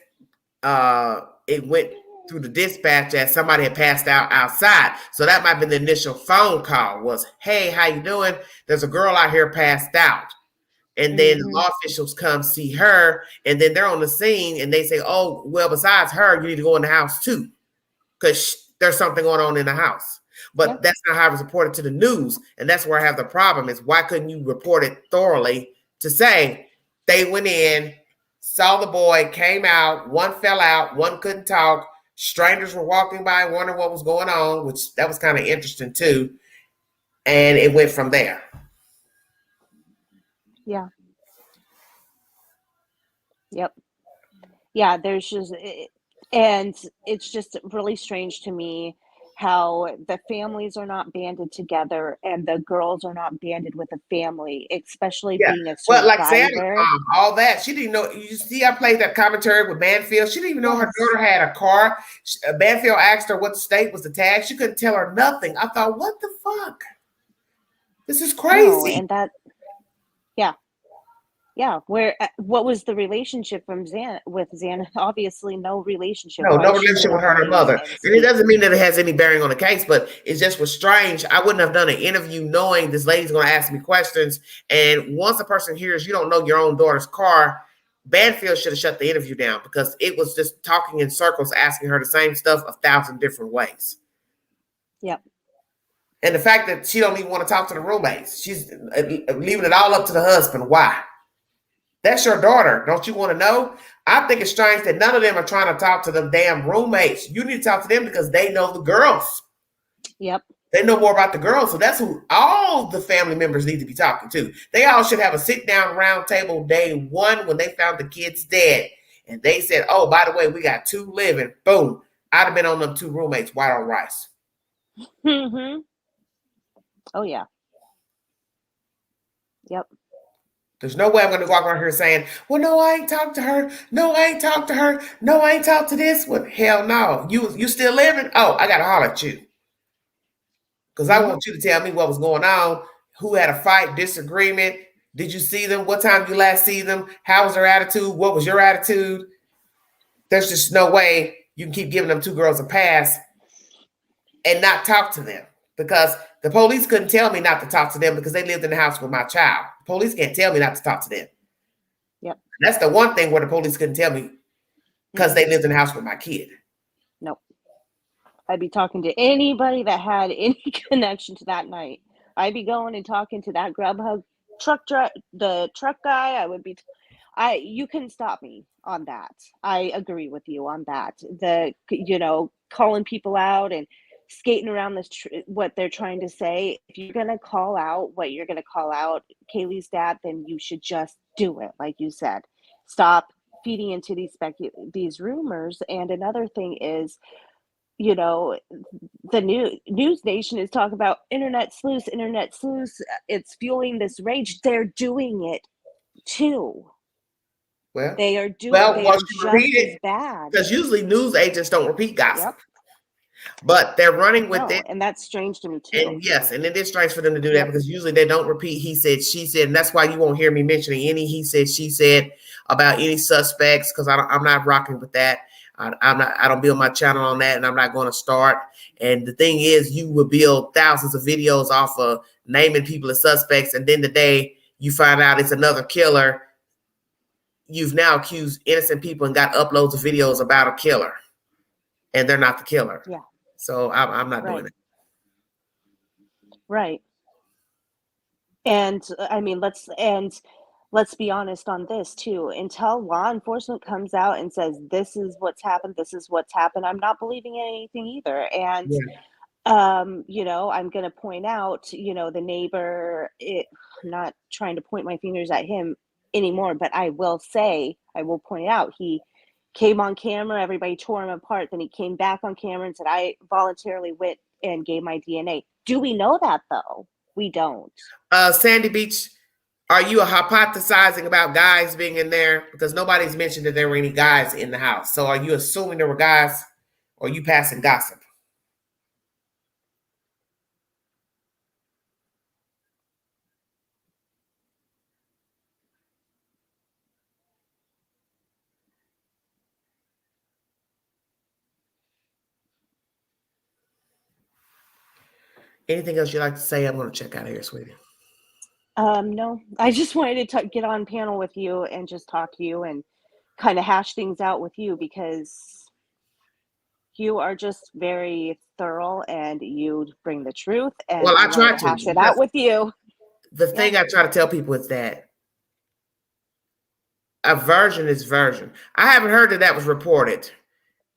it went through the dispatch as somebody had passed out outside. So that might have been the initial phone call was, hey, how you doing? There's a girl out here passed out. And then the law officials come see her, and then they're on the scene, and they say, oh, well, besides her, you need to go in the house too, because there's something going on in the house. But that's not how it was reported to the news, and that's where I have the problem is why couldn't you report it thoroughly to say they went in, saw the boy, came out, one fell out, one couldn't talk, strangers were walking by, wondering what was going on, which that was kind of interesting too, and it went from there. Yeah. Yep. Yeah, there's just, and it's just really strange to me how the families are not banded together and the girls are not banded with a family, especially being a Well, like Sandy's survivor. mom, all that. She didn't know. You see, I played that commentary with Banfield. She didn't even know her daughter had a car. Banfield asked her what state was the tag. She couldn't tell her nothing. I thought, what the fuck? This is crazy. No, and that, yeah. Yeah, where what was the relationship from with Xana? Obviously, no relationship. No, Why no is she relationship with her and her lying mother. and And it doesn't mean that it has any bearing on the case, but it just was strange. I wouldn't have done an interview knowing this lady's going to ask me questions. And once a person hears you don't know your own daughter's car, Banfield should have shut the interview down because it was just talking in circles, asking her the same stuff 1,000 different ways. Yep. And the fact that she don't even want to talk to the roommates, she's leaving it all up to the husband. Why? That's your daughter. Don't you want to know? I think it's strange that none of them are trying to talk to them damn roommates. You need to talk to them because they know the girls. Yep. They know more about the girls. So that's who all the family members need to be talking to. They all should have a sit down round table day one when they found the kids dead. And they said, oh, by the way, we got 2 living. Boom. I'd have been on them 2 roommates, white on rice. Mm-hmm. Oh, yeah. Yep. There's no way I'm going to walk around here saying, well, no, I ain't talked to her. No, I ain't talked to her. No, I ain't talked to this one. Hell no. You still living? Oh, I got to holler at you. Because I want you to tell me what was going on. Who had a fight, disagreement? Did you see them? What time did you last see them? How was their attitude? What was your attitude? There's just no way you can keep giving them 2 girls a pass and not talk to them. Because the police couldn't tell me not to talk to them because they lived in the house with my child. The police can't tell me not to talk to them. Yep. That's the one thing where the police couldn't tell me because they lived in the house with my kid. Nope. I'd be talking to anybody that had any connection to that night. I'd be going and talking to that Grubhub the truck guy. I would be, you couldn't stop me on that. I agree with you on that. Calling people out and skating around this, what they're trying to say. If you're going to call out what you're going to call out Kaylee's dad, then you should just do it. Like you said, stop feeding into these rumors. And another thing is, the news nation is talking about internet sleuths. It's fueling this rage. They're doing it too. Well, They are they once are you repeat just as it, bad. because usually news agents don't repeat gossip. Yep. But they're running with No, it. and that's strange to me too. And yes, and it is strange for them to do that Yep. because usually they don't repeat he said, she said, and that's why you won't hear me mentioning any he said, she said about any suspects because I'm not rocking with that. I don't build my channel on that, and I'm not going to start. And the thing is, you will build thousands of videos off of naming people as suspects, and then the day you find out it's another killer, you've now accused innocent people and got uploads of videos about a killer, and they're not the killer. Yeah. So I'm not doing it. Right. And I mean, let's be honest on this too. Until law enforcement comes out and says this is what's happened, I'm not believing in anything either. And I'm going to point out, the neighbor. I'm not trying to point my fingers at him anymore, but I will point out he came on camera. Everybody tore him apart. Then he came back on camera and said, "I voluntarily went and gave my DNA." Do we know that though? We don't. Sandy Beach, are you hypothesizing about guys being in there? Because nobody's mentioned that there were any guys in the house. So are you assuming there were guys, or are you passing gossip? Anything else you'd like to say? I'm going to check out of here, sweetie. No, I just wanted to get on panel with you and just talk to you and kind of hash things out with you because you are just very thorough and you bring the truth. And well, I try to to hash it out with you. The thing I try to tell people is that a version is version. I haven't heard that was reported.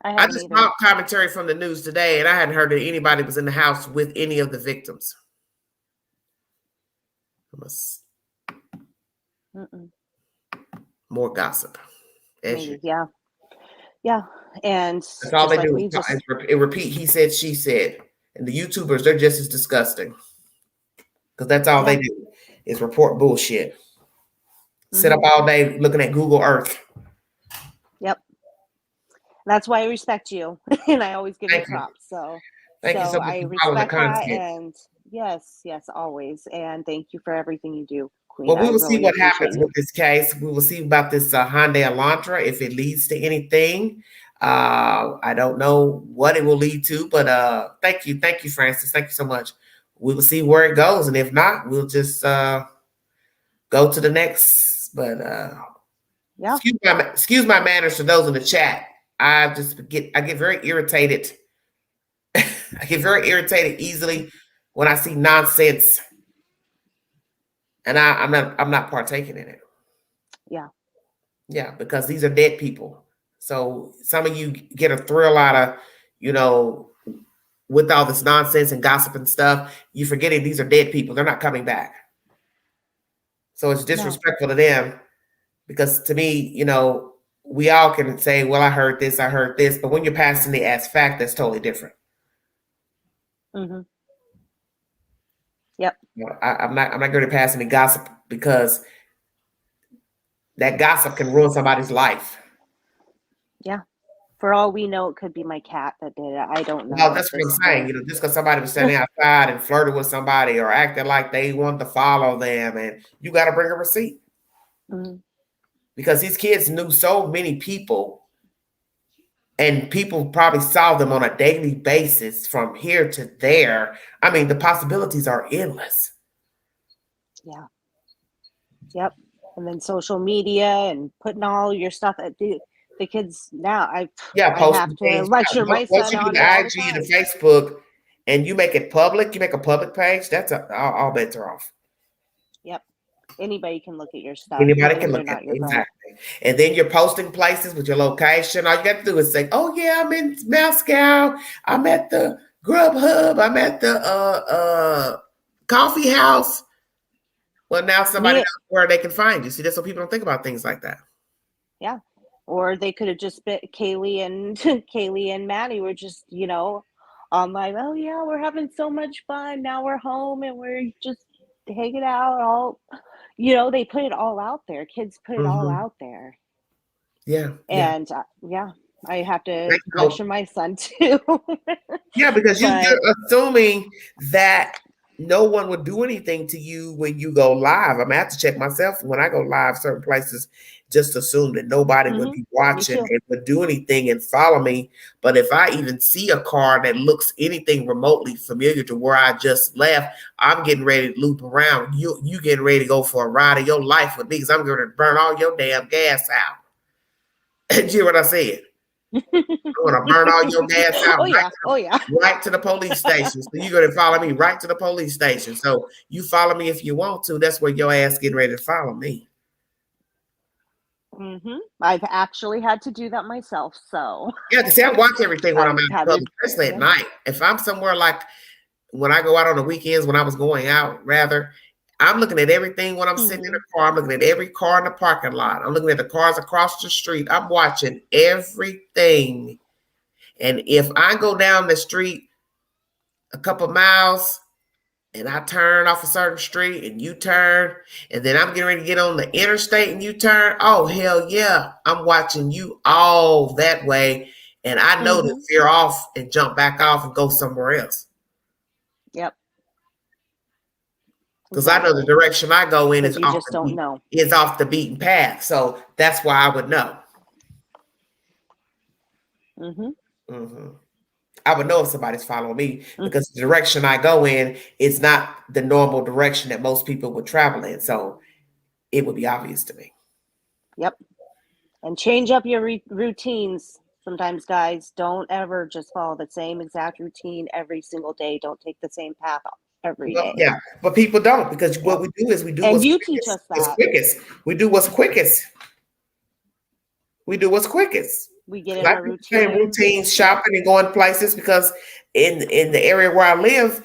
I just saw commentary from the news today, and I hadn't heard that anybody was in the house with any of the victims. More gossip. Maybe, yeah. And that's all they do. It repeat he said, she said. And the YouTubers, they're just as disgusting. Because that's all they do is report bullshit. Sit up all day looking at Google Earth. Yep. That's why I respect you. And I always give you props. So thank you so much I for respect the that. And yes, always. And thank you for everything you do, Queen. Well, we will see what happens with this case. We will see about this Hyundai Elantra, if it leads to anything. I don't know what it will lead to, but thank you, Francis. Thank you so much. We will see where it goes, and if not, we'll just go to the next. But excuse my manners to those in the chat. I get very irritated. I get very irritated easily when I see nonsense. And I'm not partaking in it. Yeah, because these are dead people. So some of you get a thrill out of, with all this nonsense and gossip and stuff. You forgetting these are dead people. They're not coming back. So it's disrespectful to them because to me, we all can say, well, I heard this. But when you're passing it as fact, that's totally different. Yep. I'm not going to pass any gossip because that gossip can ruin somebody's life. Yeah. For all we know, it could be my cat that did it. I don't know. No, that's what I'm saying. Just because somebody was standing outside and flirted with somebody or acting like they wanted to follow them, and you got to bring a receipt. Because these kids knew so many people, and people probably saw them on a daily basis from here to there. I mean, the possibilities are endless. Yeah. Yep. And then social media and putting all your stuff at the kids now. I have to lecture my son once you on do the IG and the Facebook, and you make it public, you make a public page. That's all bets are off. Yep. Anybody can look at your stuff. Anybody can look at it. Exactly. And then you're posting places with your location. All you got to do is say, "Oh yeah, I'm in Moscow. I'm at the Grubhub. I'm at the coffee house." Well, now somebody knows where they can find you. See, that's what people don't think about things like that. Yeah. Or they could have just been Kaylee and Maddie were just, online. Oh yeah, we're having so much fun. Now we're home and we're just hanging out. They put it all out there. Kids put it all out there. Yeah. And yeah, I have to pressure my son too. Yeah, because But- you're assuming that no one would do anything to you when you go live. I mean, I have to check myself when I go live certain places, just assume that nobody would be watching and would do anything and follow me. But if I even see a car that looks anything remotely familiar to where I just left, I'm getting ready to loop around. You getting ready to go for a ride of your life with me because I'm going to burn all your damn gas out. Did you hear what I said? I'm gonna burn all your gas out. Right to the police station. So you're gonna follow me right to the police station. So you follow me if you want to. That's where your ass getting ready to follow me. I've actually had to do that myself. So yeah, because I watch everything when I'm out, especially at night. If I'm somewhere like when I go out on the weekends, when I was going out, rather, I'm looking at everything when I'm sitting in the car. I'm looking at every car in the parking lot. I'm looking at the cars across the street. I'm watching everything. And if I go down the street a couple miles and I turn off a certain street and you turn, and then I'm getting ready to get on the interstate and you turn, oh, hell yeah, I'm watching you all that way. And I know to veer off and jump back off and go somewhere else. Yep. Because I know the direction I go in is you just don't know. Is off the beaten path. So that's why I would know. I would know if somebody's following me because the direction I go in is not the normal direction that most people would travel in. So it would be obvious to me. Yep. And change up your routines. Sometimes, guys, don't ever just follow the same exact routine every single day. Don't take the same path every day. Yeah, but people don't, because what we do is we do and what's you quickest, teach us what's that. quickest. We do what's quickest. We do what's quickest. We get in our routines, shopping and going places, because in the area where I live,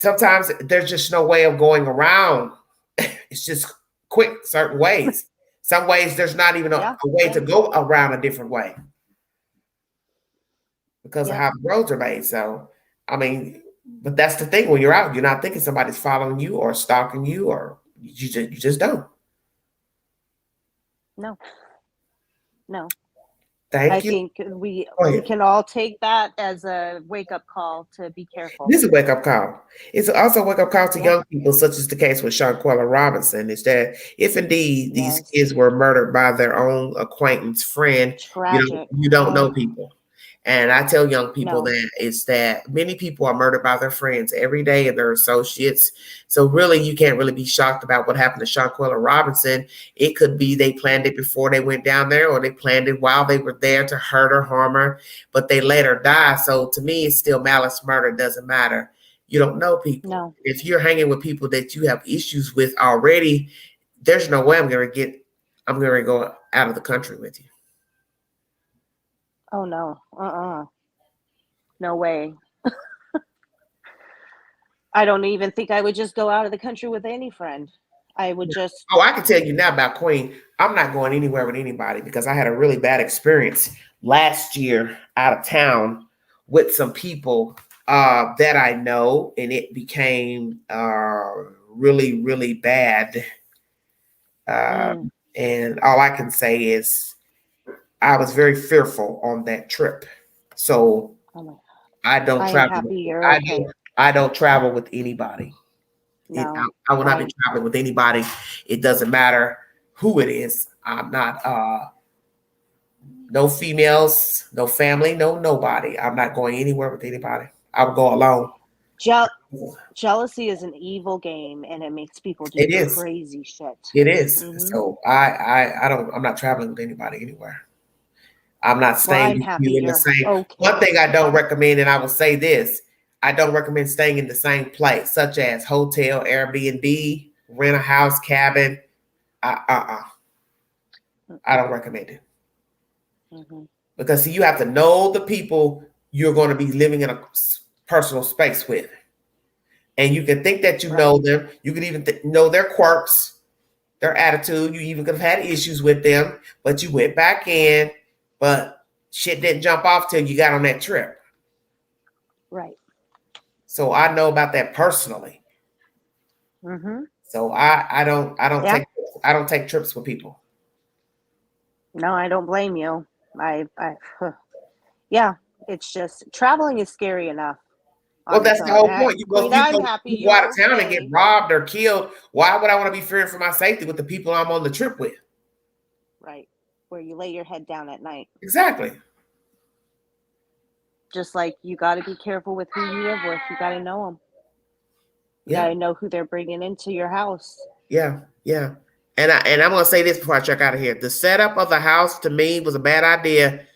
sometimes there's just no way of going around. It's just quick certain ways. Some ways there's not even a way to go around a different way because of how the roads are made. So, I mean, but that's the thing, when you're out, you're not thinking somebody's following you or stalking you, or you just don't. No. I think we can all take that as a wake-up call to be careful. This is a wake-up call. It's also a wake-up call to young people, such as the case with Shanquella Robinson, is that if indeed these kids were murdered by their own acquaintance friend, you don't know people. And I tell young people that many people are murdered by their friends every day and their associates. So really, you can't really be shocked about what happened to Shanquella Robinson. It could be they planned it before they went down there, or they planned it while they were there to hurt or harm her, but they let her die. So to me, it's still malice murder. It doesn't matter. You don't know people. No. If you're hanging with people that you have issues with already, there's no way I'm going to go out of the country with you. Oh, no. No way. I don't even think I would just go out of the country with any friend. I would just... Oh, I can tell you now about Queen. I'm not going anywhere with anybody because I had a really bad experience last year out of town with some people that I know, and it became really, really bad. And all I can say is I was very fearful on that trip. So I don't travel. I don't travel with anybody. No, I will not be traveling with anybody. It doesn't matter who it is. I'm not no females, no family, no nobody. I'm not going anywhere with anybody. I would go alone. Jealousy is an evil game, and it makes people do crazy shit. It is. So I'm not traveling with anybody anywhere. I'm not staying with you in the same. Okay. One thing I don't recommend, and I will say this, I don't recommend staying in the same place, such as hotel, Airbnb, rent a house, cabin. I don't recommend it. Because you have to know the people you're going to be living in a personal space with. And you can think that you know them. You can even know their quirks, their attitude. You even could have had issues with them, but you went back in. But shit didn't jump off till you got on that trip. Right. So I know about that personally. So I don't take trips with people. No, I don't blame you. Yeah, it's just traveling is scary enough Well, on its that's the own. whole point. Queen, I'm happy You go you're out of town and get okay. robbed or killed. Why would I want to be fearing for my safety with the people I'm on the trip with? Right. Where you lay your head down at night. Exactly. Just like you got to be careful with who you live with. You got to know them. You got to know who they're bringing into your house. Yeah, yeah. And I'm going to say this before I check out of here. The setup of the house to me was a bad idea.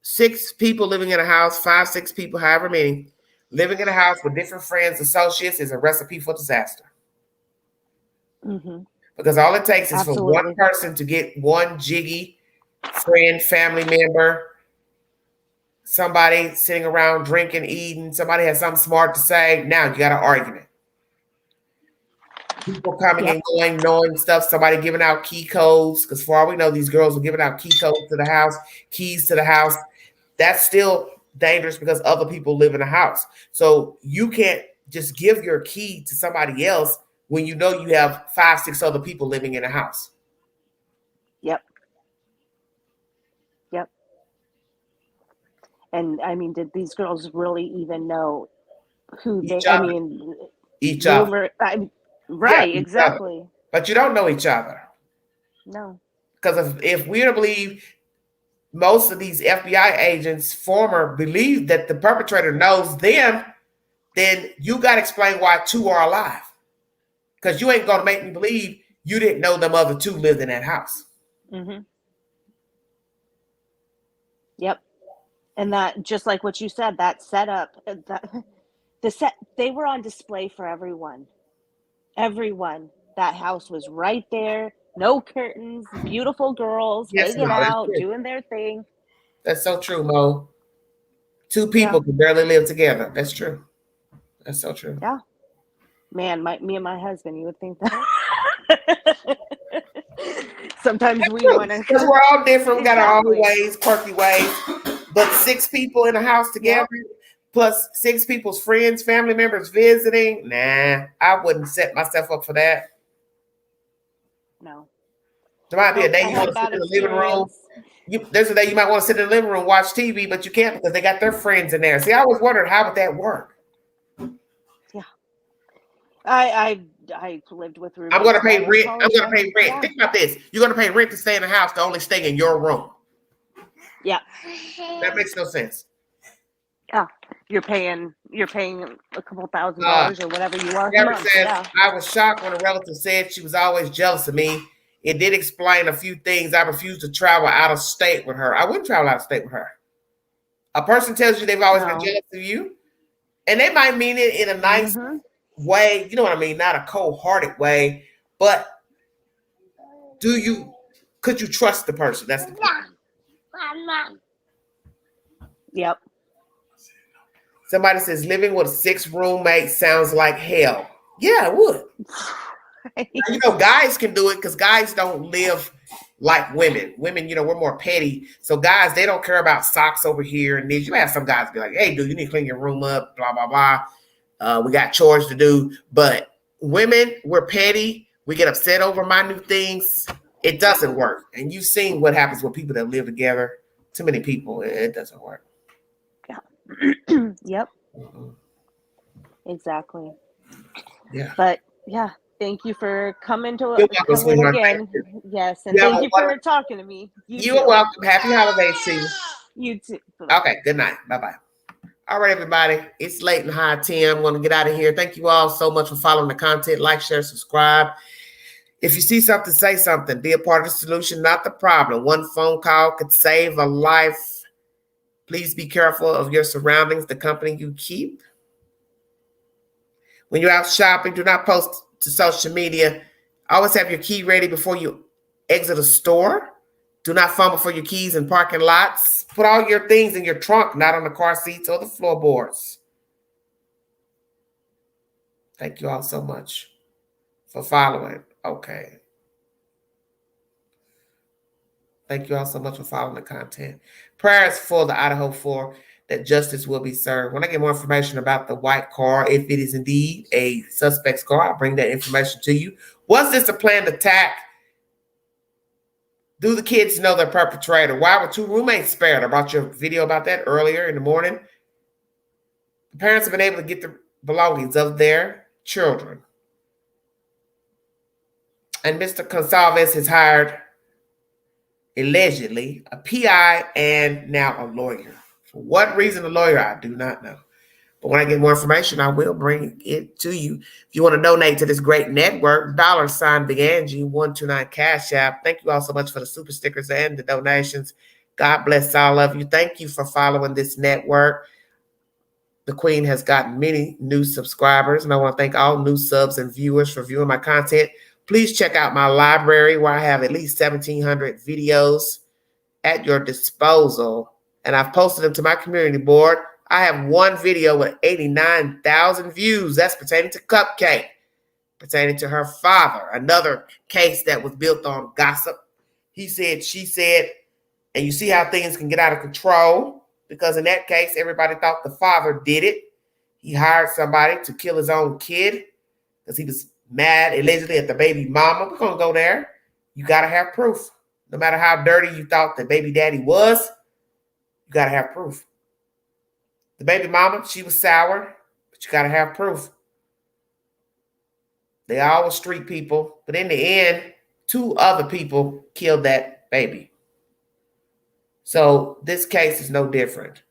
6 people living in a house, 5, 6 people, however many, living in a house with different friends, associates is a recipe for disaster. Mm-hmm. Because all it takes is for one person to get one jiggy friend, family member, somebody sitting around drinking, eating, somebody has something smart to say. Now you got an argument. People coming and going, knowing stuff, somebody giving out key codes. Because for all we know, these girls were giving out key codes to the house, keys to the house. That's still dangerous because other people live in the house. So you can't just give your key to somebody else when you know you have 5, 6 other people living in a house. Yep. And I mean, did these girls really even know who Each they? other. I mean, each other. Right, Yeah, exactly. other. But you don't know each other. No. Because if we're to believe most of these FBI agents, former, believe that the perpetrator knows them, then you got to explain why 2 are alive. Because you ain't going to make me believe you didn't know them other 2 lived in that house. Mm-hmm. Yep. And that, just like what you said, that setup, they were on display for everyone. Everyone. That house was right there. No curtains. Beautiful girls hanging out, doing their thing. That's so true, Mo. 2 people can barely live together. That's true. That's so true. Yeah. Man, me and my husband, you would think that. Sometimes we want to. Because we're all different. We got our own ways, quirky ways. But 6 people in a house together, plus 6 people's friends, family members visiting. Nah, I wouldn't set myself up for that. No. There might be a day you want to sit in the living room. There's a day you might want to sit in the living room, watch TV, but you can't because they got their friends in there. See, I was wondering, how would that work? Yeah. I lived with roommates. I'm going to pay rent. I'm going to pay rent. Yeah. Think about this. You're going to pay rent to stay in the house to only stay in your room. Yeah. That makes no sense. Yeah. You're paying a couple $1,000 or whatever you are. I was shocked when a relative said she was always jealous of me. It did explain a few things. I refused to travel out of state with her. I wouldn't travel out of state with her. A person tells you they've always been jealous of you, and they might mean it in a nice way. You know what I mean? Not a cold-hearted way, but could you trust the person? That's the question. Yep. Somebody says living with 6 roommates sounds like hell. Yeah, it would. You know, guys can do it because guys don't live like women. Women, we're more petty. So guys, they don't care about socks over here and this. You have some guys be like, hey, dude, you need to clean your room up, blah, blah, blah. We got chores to do. But women, we're petty. We get upset over minute things. It doesn't work. And you've seen what happens with people that live together. Too many people. It doesn't work. Yeah. Yep. Exactly. Yeah. But yeah. Thank you for coming again. Yes, and thank you for talking to me. You're welcome. Happy holidays to you. You too. Bye-bye. Okay, good night. Bye-bye. All right, everybody. It's late and high 10. I'm going to get out of here. Thank you all so much for following the content. Like, share, subscribe. If you see something, say something. Be a part of the solution, not the problem. One phone call could save a life. Please be careful of your surroundings, the company you keep. When you're out shopping, do not post to social media. Always have your key ready before you exit a store. Do not fumble for your keys in parking lots. Put all your things in your trunk, not on the car seats or the floorboards. Thank you all so much for following. Okay. Thank you all so much for following the content. Prayers for the Idaho 4 that justice will be served. When I get more information about the white car, if it is indeed a suspect's car, I'll bring that information to you. Was this a planned attack? Do the kids know the perpetrator? Why were 2 roommates spared? I brought you a video about that earlier in the morning. The parents have been able to get the belongings of their children. And Mr. Gonsalves has hired, allegedly, a PI and now a lawyer. For what reason a lawyer, I do not know. But when I get more information, I will bring it to you. If you want to donate to this great network, $ Big Angie 129 Cash App. Thank you all so much for the super stickers and the donations. God bless all of you. Thank you for following this network. The Queen has gotten many new subscribers, and I want to thank all new subs and viewers for viewing my content. Please check out my library where I have at least 1,700 videos at your disposal, and I've posted them to my community board. I have one video with 89,000 views. That's pertaining to Cupcake, pertaining to her father, another case that was built on gossip. He said, she said, and you see how things can get out of control, because in that case, everybody thought the father did it. He hired somebody to kill his own kid because he was mad, allegedly, at the baby mama. We're going to go there. You got to have proof. No matter how dirty you thought the baby daddy was, you got to have proof. The baby mama, she was sour, but you got to have proof. They all were street people, but in the end, 2 other people killed that baby. So this case is no different.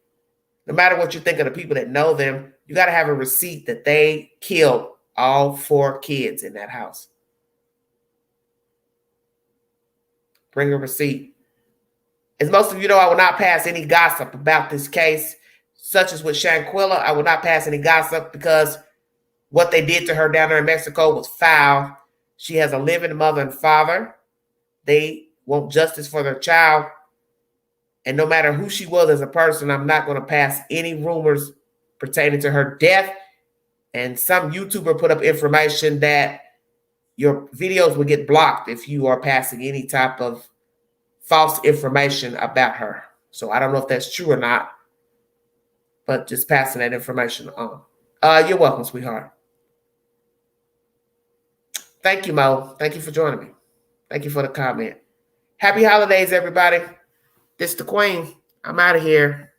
No matter what you think of the people that know them, you got to have a receipt that they killed all 4 kids in that house. Bring a receipt. As most of you know, I will not pass any gossip about this case, such as with Shanquilla. I will not pass any gossip because what they did to her down there in Mexico was foul. She has a living mother and father. They want justice for their child. And no matter who she was as a person, I'm not going to pass any rumors pertaining to her death. And some YouTuber put up information that your videos will get blocked if you are passing any type of false information about her. So I don't know if that's true or not, but just passing that information on. You're welcome, sweetheart. Thank you, Mo. Thank you for joining me. Thank you for the comment. Happy holidays, everybody. This is the Queen. I'm out of here.